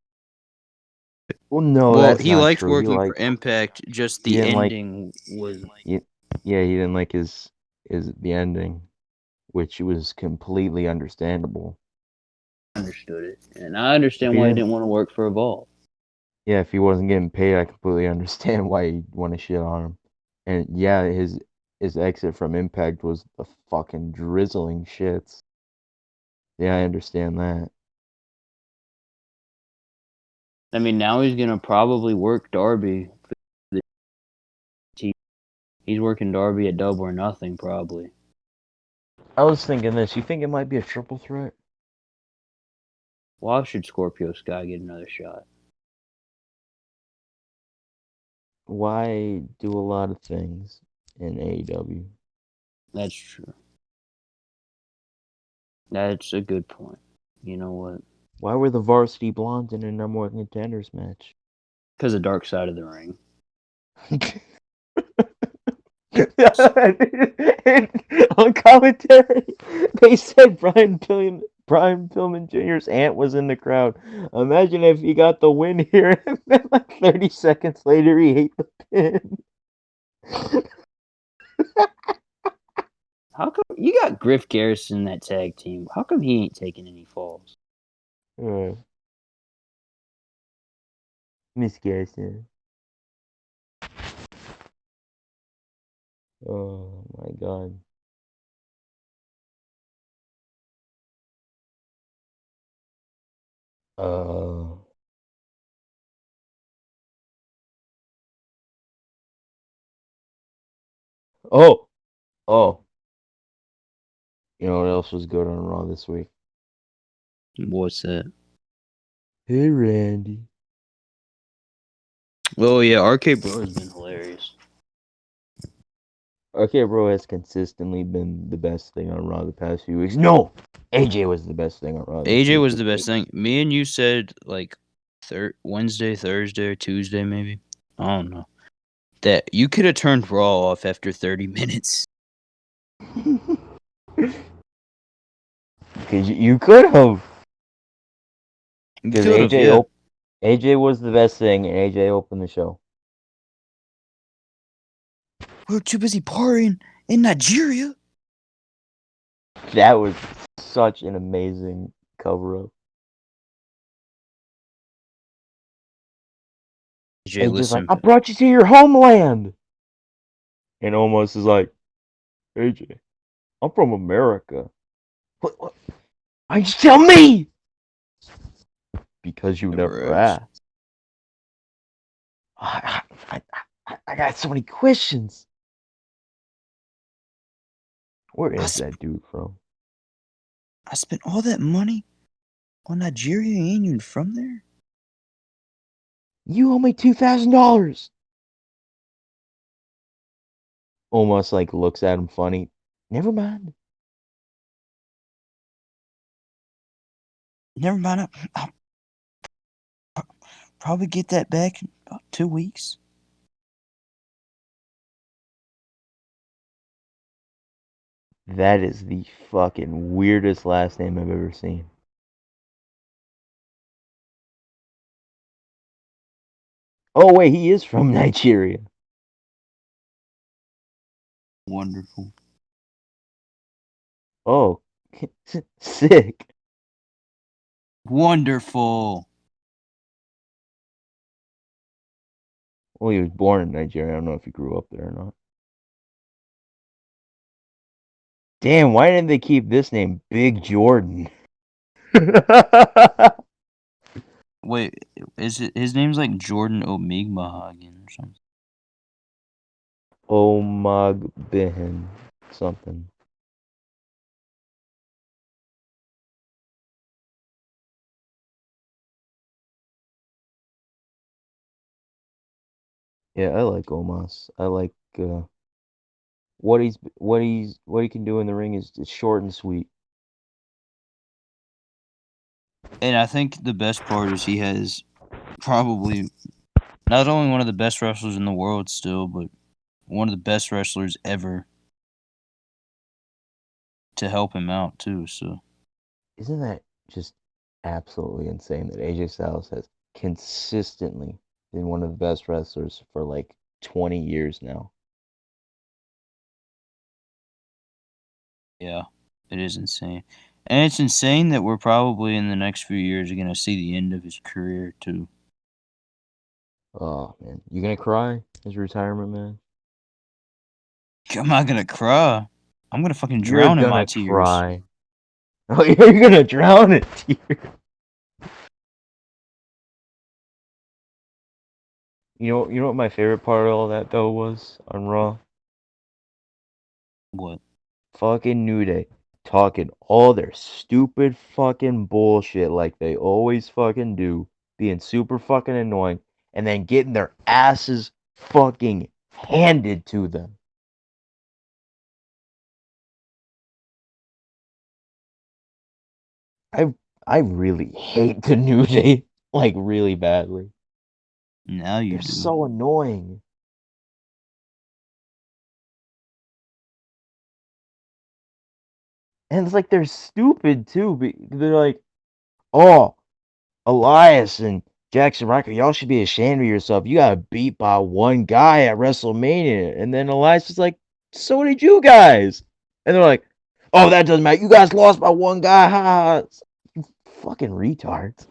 Well, no, Well, that's he not liked true. working for Impact, just He the didn't like ending was he, yeah, he didn't like his the ending, which was completely understandable. understood it. And I If understand he why he didn't, didn't want to work for Evolve. yeah, if he wasn't getting paid, I completely understand why he want to shit on him. And yeah, his exit from Impact was the fucking drizzling shits. Yeah, I understand that. I mean, now he's gonna probably work Darby. He's working Darby at Double or Nothing, probably. I was thinking this. You think it might be a triple threat? Why should Scorpio Sky get another shot? Why do a lot of things in AEW? That's true. That's a good point. You know what? Why were the Varsity Blondes in a number one contenders match? Because of Dark Side of the Ring. On commentary, they said Brian Pillman Jr.'s aunt was in the crowd. Imagine if he got the win here, and then like 30 seconds later, he ate the pin. How come you got Griff Garrison in that tag team? How come he ain't taking any falls? Uh, Miss Garrison. Oh my god. Uh, oh, oh. You know what else was good on Raw this week? What's that? Hey, Randy. Oh yeah, RK Bro has been hilarious. Okay, bro has consistently been the best thing on Raw the past few weeks. No, AJ was the best thing on Raw this AJ week. was the best thing. Me and you said like Wednesday, Thursday, or Tuesday, maybe. I don't know. That you could have turned Raw off after 30 minutes. Because you could have. You Because could have, yeah. AJ was the best thing, and AJ opened the show. We're too busy partying in Nigeria. That was such an amazing cover up. AJ, AJ's like, listen, I brought you to your homeland. And Almost is like, AJ, I'm from America. What? Why'd you tell me? Because you never never asked. asked. I, I got so many questions. Where I, is sp- that dude from? I spent all that money on Nigeria and you from there? You owe me $2,000. Almost like looks at him funny. Never mind. Never mind. I'll probably get that back in about 2 weeks. That is the fucking weirdest last name I've ever seen. Oh wait, he is from Nigeria. Wonderful. Oh, sick. Wonderful. Well, he was born in Nigeria. I don't know if he grew up there or not. Damn, why didn't they keep this name Big Jordan? Wait, is it his name's like Jordan Omigmahagan or something? Omagbihin something. Yeah, I like Omas. I like what he can do in the ring is just short and sweet. And I think the best part is he has probably not only one of the best wrestlers in the world still, but one of the best wrestlers ever to help him out too. So Isn't that just absolutely insane that AJ Styles has consistently been one of the best wrestlers for like 20 years now? yeah, it is insane. And it's insane that we're probably in the next few years are gonna see the end of his career too. Oh man, you gonna cry his retirement, man? I'm not gonna cry. I'm gonna fucking You're drown in my gonna tears. cry. Oh, you're gonna drown in tears. You know what my favorite part of all that though was on Raw? What? Fucking New Day talking all their stupid fucking bullshit like they always fucking do, being super fucking annoying, and then getting their asses fucking handed to them. I I really hate the New Day like really badly. Now you They're do. so annoying. And it's like they're stupid too. They're like, oh, Elias and Jackson Riker, y'all should be ashamed of yourself. You got beat by one guy at WrestleMania. And then Elias is like, so did you guys. And they're like, oh, that doesn't matter. You guys lost by one guy. Ha ha. You fucking retards.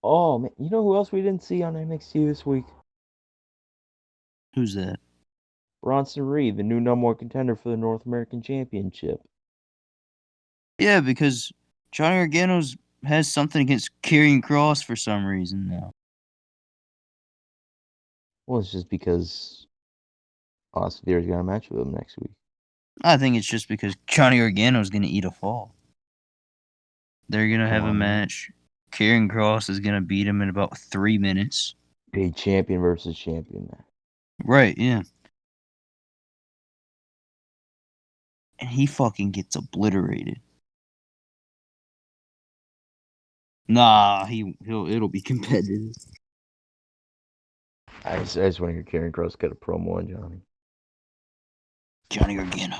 Oh, man. You know who else we didn't see on NXT this week? Who's that? Bronson Reed, the new number one contender for the North American Championship. Yeah, because Johnny Gargano's has something against Karrion Cross for some reason now. Well, it's just because Austin Theory's got a match with him next week. I think it's just because Johnny Gargano's gonna eat a fall. They're gonna Come have a on, man. match. Karrion Cross is gonna beat him in about 3 minutes. Big champion versus champion match. Right, yeah. And he fucking gets obliterated. Nah, it'll be competitive. I just want to hear Karen Cross get a promo on Johnny. Johnny Gargano.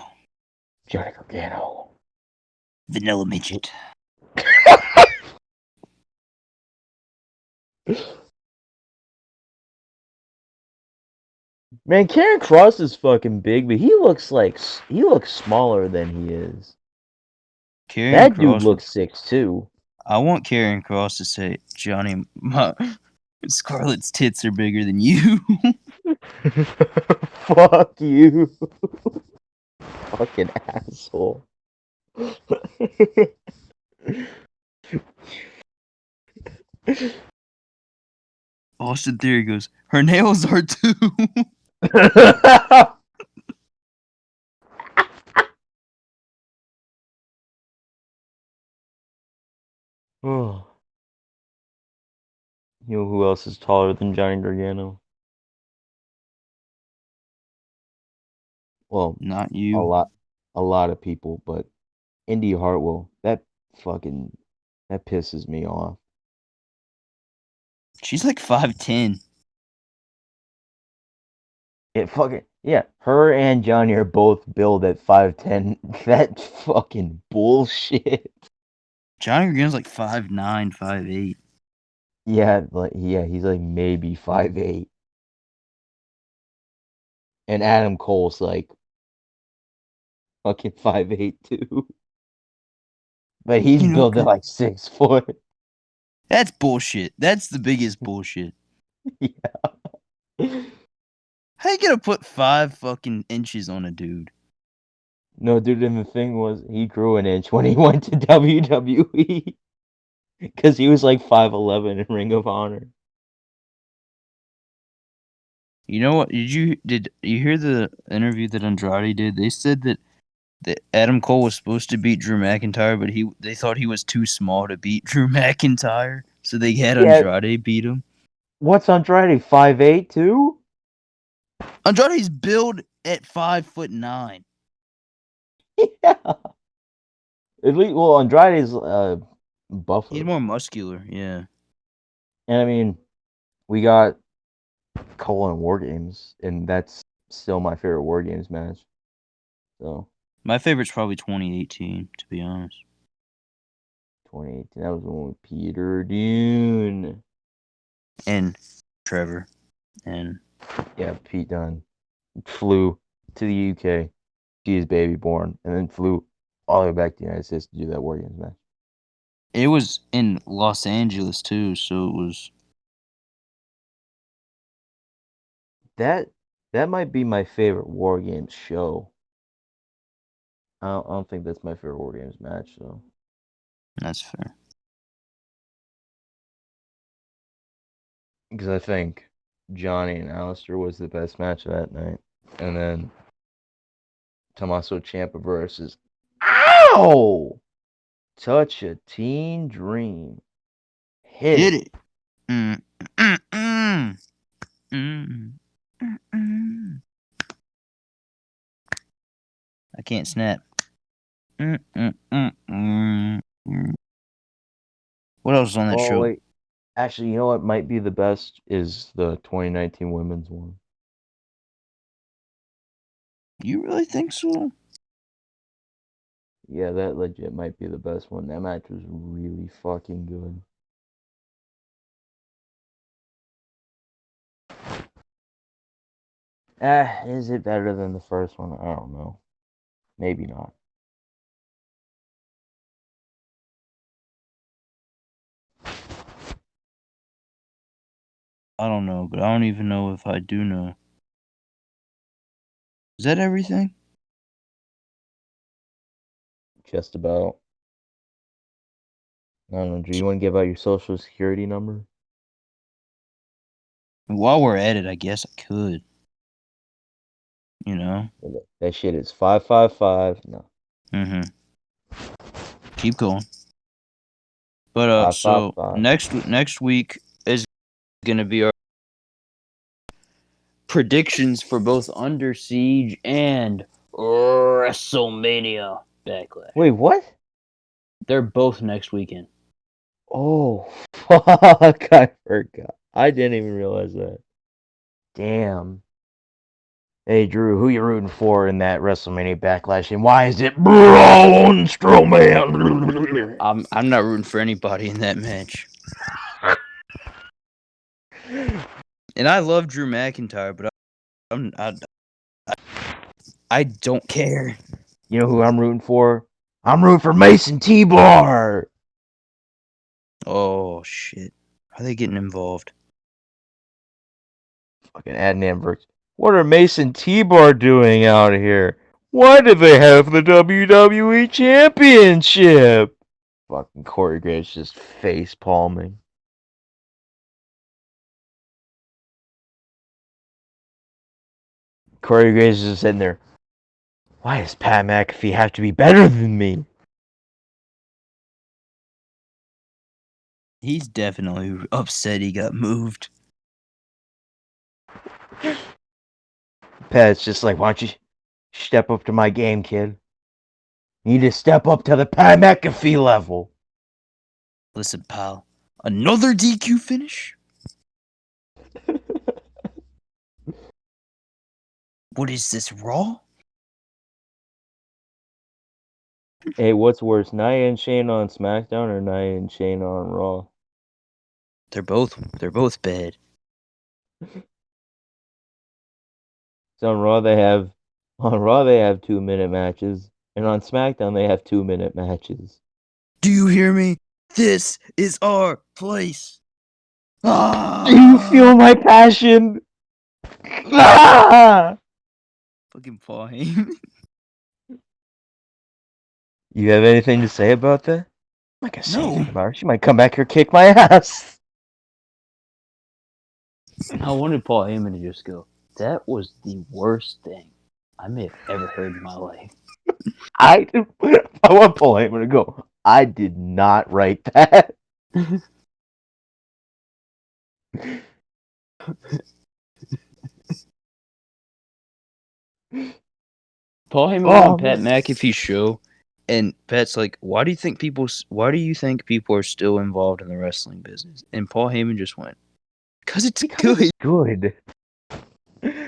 Johnny Gargano. Vanilla Midget. Man, Karen Cross is fucking big, but he looks smaller than he is. Karrion That dude Cross. looks 6'2". I want Karrion Cross to say, Johnny, my Scarlett's tits are bigger than you. Fuck you, fucking asshole. Austin Theory goes, her nails are too. Oh. You know who else is taller than Johnny Gargano? Well, Not a you. lot, a lot of people, but Indy Hartwell. That pisses me off. She's like 5'10". It fucking yeah. Her and Johnny are both billed at 5'10". That fucking bullshit. Johnny Green's like 5'9", 5'8". Yeah, he's like maybe 5'8". And Adam Cole's like fucking 5'8" too. But he's You know, built at like 6 foot. that's bullshit. That's the biggest bullshit. Yeah. How you gonna put 5 fucking inches on a dude? No, dude, and the thing was, he grew an inch when he went to WWE because he was like 5'11" in Ring of Honor. You know what? Did you hear the interview that Andrade did? They said that Adam Cole was supposed to beat Drew McIntyre, but they thought he was too small to beat Drew McIntyre, so they had Yeah, Andrade beat him. what's Andrade? 5'8" too? Andrade's billed at 5'9". Yeah. At least, well, Andrade's He's buffer, more muscular. Yeah, and I mean, we got Cole in War Games, and that's still my favorite War Games match. So my favorite's probably 2018, to be honest. 2018, that was the one with Peter Dune. And Trevor and Yeah, Pete Dunne flew to the UK, see his baby born, and then flew all the way back to the United States to do that War Games match. it was in Los Angeles too, so it was. That that might be my favorite War Games show. I don't think that's my favorite War Games match though. That's fair. Because I think Johnny and Alistair was the best match of that night. And then Tommaso Ciampa versus Ow! Such a teen dream. Hit Hit it. it. Mm, mm, mm, mm, mm. I can't snap. Mm, mm, mm, mm, mm. What else is on that Oh show? wait. Actually, you know what might be the best is the 2019 women's one. You really think so? Yeah, that legit might be the best one. That match was really fucking good. Is it better than the first one? I don't know. Maybe not. I don't know, but I don't even know if I do know. Is that everything? Just about. I don't know. Do you want to give out your social security number? While we're at it, I guess I could. You know. That shit is 555. No, Mm-hmm. Keep going. But five five so five. next week is gonna be our predictions for both Under Siege and WrestleMania Backlash. Wait, what? They're both next weekend. Oh, fuck! I forgot. I didn't even realize that. Damn. Hey, Drew, who you rooting for in that WrestleMania Backlash, and why is it Braun Strowman? I'm not rooting for anybody in that match. And I love Drew McIntyre, but I'm I don't care. You know who I'm rooting for? I'm rooting for Mason T-Bar. Oh shit. Are they getting involved? Fucking Adnan Ambrose. What are Mason T-Bar doing out here? Why do they have the WWE Championship? Fucking Corey Graves just face palming. Corey Graves is just sitting there. Why does Pat McAfee have to be better than me? He's definitely upset he got moved. Pat's just like, why don't you step up to my game, kid? You need to step up to the Pat McAfee level. Listen, pal. Another DQ finish? What is this, Raw? Hey, what's worse, Nia and Shane on SmackDown or Nia and Shane on Raw? They're both bad. So on Raw they have 2-minute matches, and on SmackDown they have 2-minute matches. Do you hear me? This is our place. Do you feel Ah! my passion? Ah! Fucking Paul Heyman. You have anything to say about that? I'm not gonna say No. anything about her. She might come back here kick my ass. I wanted Paul Heyman to just go, that was the worst thing I may have ever heard in my life. I want Paul Heyman to go. I did not write that. Paul Heyman went on Oh Pat man. McAfee's show, and Pat's like, why do you think people are still involved in the wrestling business? And Paul Heyman just went, because it's Because it's good. good.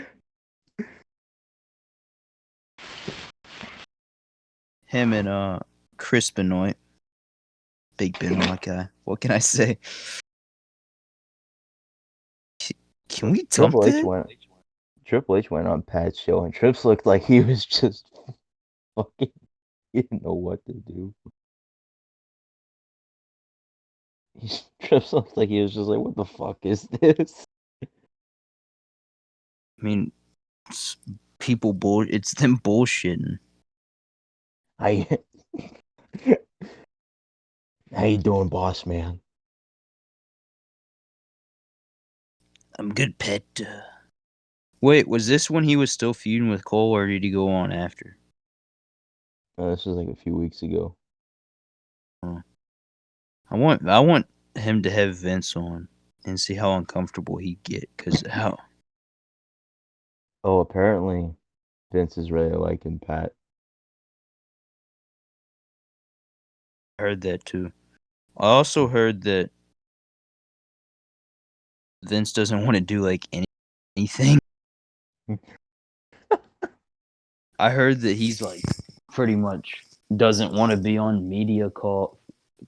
Him and Chris Benoit. Big Benoit guy. What can I say? Can we dump Triple H that? went. Triple H went on Pat's show, and Trips looked like he was just fucking. He didn't know what to do. Trips looked like he was just like, "What the fuck is this?" I mean, it's it's them bullshitting. I. How you doing, boss man? I'm good, Pet. Wait, was this when he was still feuding with Cole, or did he go on after? This was like a few weeks ago. I want him to have Vince on and see how uncomfortable he'd get. Cause how Oh, apparently Vince is really liking Pat. I heard that too. I also heard that Vince doesn't want to do like anything. I heard that he's like pretty much doesn't want to be on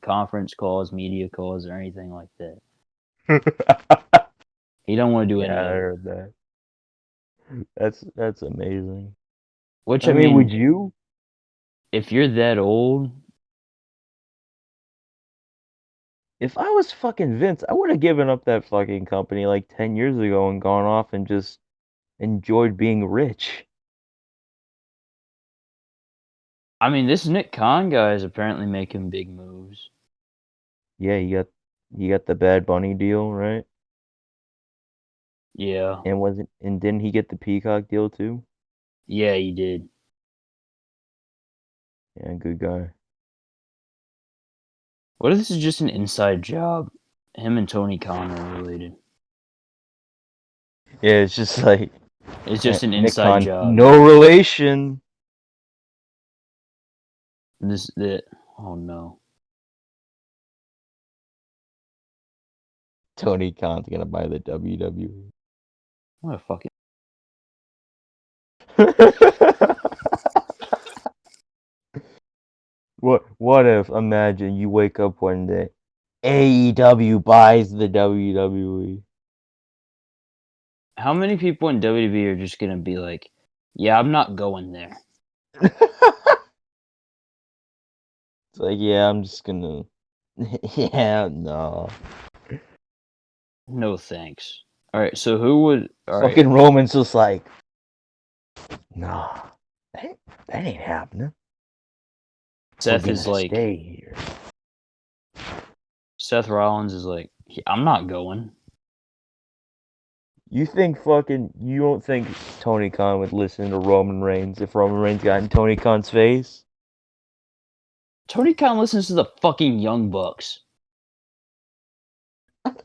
conference calls, media calls, or anything like that. He don't want to do any Yeah, I of it. heard that. That's amazing. Which I I mean, would mean, you? if you're that old, If I was fucking Vince, I would have given up that fucking company like 10 years ago and gone off and just enjoyed being rich. I mean, this Nick Khan guy is apparently making big moves. Yeah, you got the Bad Bunny deal, right? Yeah, And didn't he get the Peacock deal too? yeah, he did. Yeah, good guy. What if this is just an inside job? Him and Tony Khan are related. Yeah, it's just like It's just an Nick inside Khan, job. no relation. This that oh no. Tony Khan's gonna buy the WWE. What a fucking What if, imagine you wake up one day, AEW buys the WWE. how many people in WWE are just gonna be like, yeah, I'm not going there. It's like, yeah, I'm just gonna. Yeah, no. No thanks. Alright, so who would alright. Fucking Roman's just like, nah, that ain't happening. We're Seth is gonna like stay here. Seth Rollins is like, I'm not going. You don't think Tony Khan would listen to Roman Reigns if Roman Reigns got in Tony Khan's face? Tony Khan listens to the fucking Young Bucks.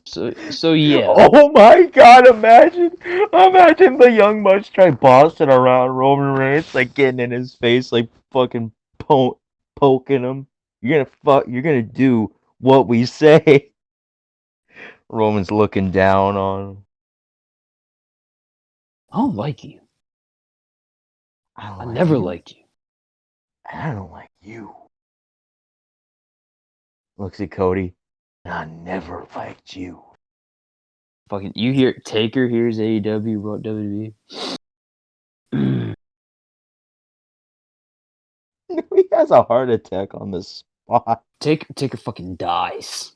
So yeah. Oh my god, imagine the young Bucks try bossing around Roman Reigns, like getting in his face like fucking poking him. You're gonna do what we say. Roman's looking down on him. I don't like you. I don't I like never you. liked you. I don't like you. Looks at Cody. I never liked you. Fucking, you hear Taker here's AEW brought WWE. He has a heart attack on the spot. Taker fucking dies.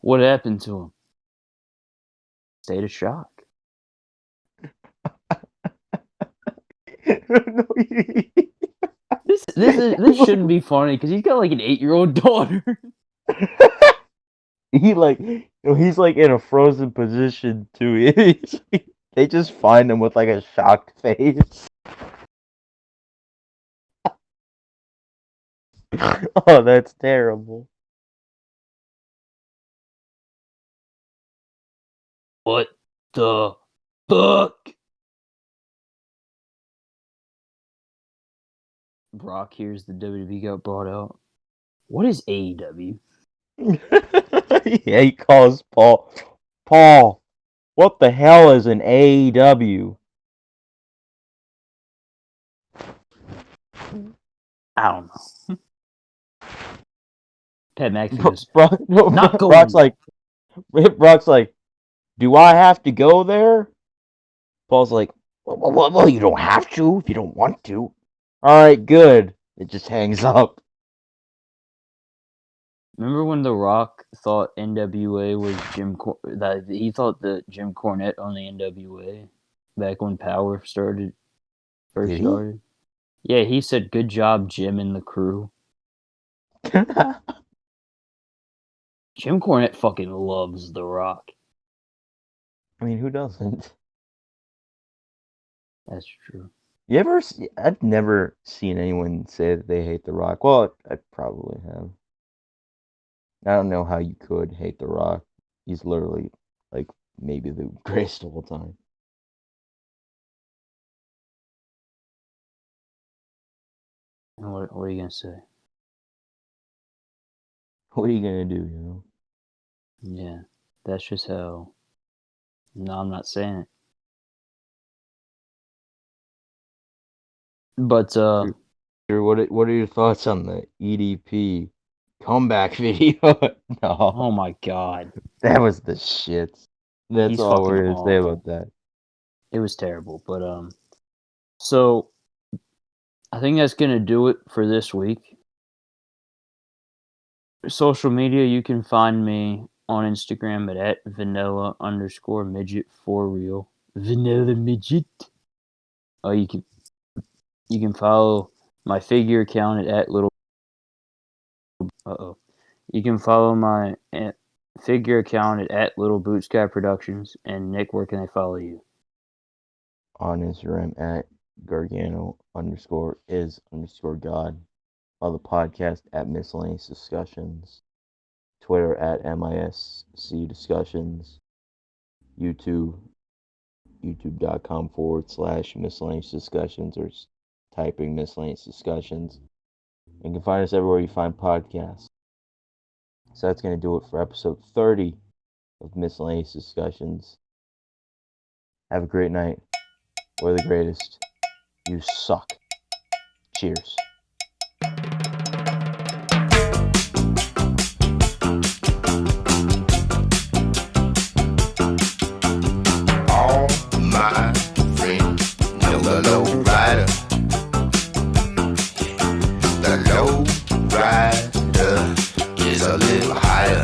What happened to him? State of shock. No, This shouldn't be funny because he's got like an 8-year-old daughter. he like he's like in a frozen position too. They just find him with like a shocked face. Oh, that's terrible. What the fuck? Brock hears the WWE got brought out. What is AEW? Yeah, he calls Paul. Paul, what the hell is an AEW? I don't know. Pat McAfee goes, not Brock's going. like, do I have to go there? Paul's like, well, you don't have to if you don't want to. All right, good. It just hangs up. Remember when The Rock thought NWA was that he thought that Jim Cornette owned the NWA back when Power first Did he? started? Yeah, he said, "Good job, Jim and the crew." Jim Cornette fucking loves The Rock. I mean, who doesn't? That's true. You ever? I've never seen anyone say that they hate The Rock. Well, I probably have. I don't know how you could hate The Rock. He's literally like maybe the greatest of all time. And what are you gonna say? What are you gonna do? You know? Yeah, that's just how. No, I'm not saying it. But Drew, what are your thoughts on the EDP comeback video? No, oh my god, that was the shit. That's he's all fucking we're gonna say about awful. that. It was terrible. But so I think that's gonna do it for this week. Social media, you can find me on Instagram at vanilla_midget for real. Vanilla midget. Oh, you can follow my figure account at little. You can follow my figure account at Little Bootstrap Productions. And Nick, where can they follow you? On Instagram at Gargano_is_God. Follow the podcast at Miscellaneous Discussions. Twitter at MISC Discussions. YouTube, youtube.com/miscellaneous discussions, or typing miscellaneous discussions. You can find us everywhere you find podcasts. So that's going to do it for episode 30 of Miscellaneous Discussions. Have a great night. We're the greatest. You suck. Cheers. All my friends know the low rider. The low rider is a little higher.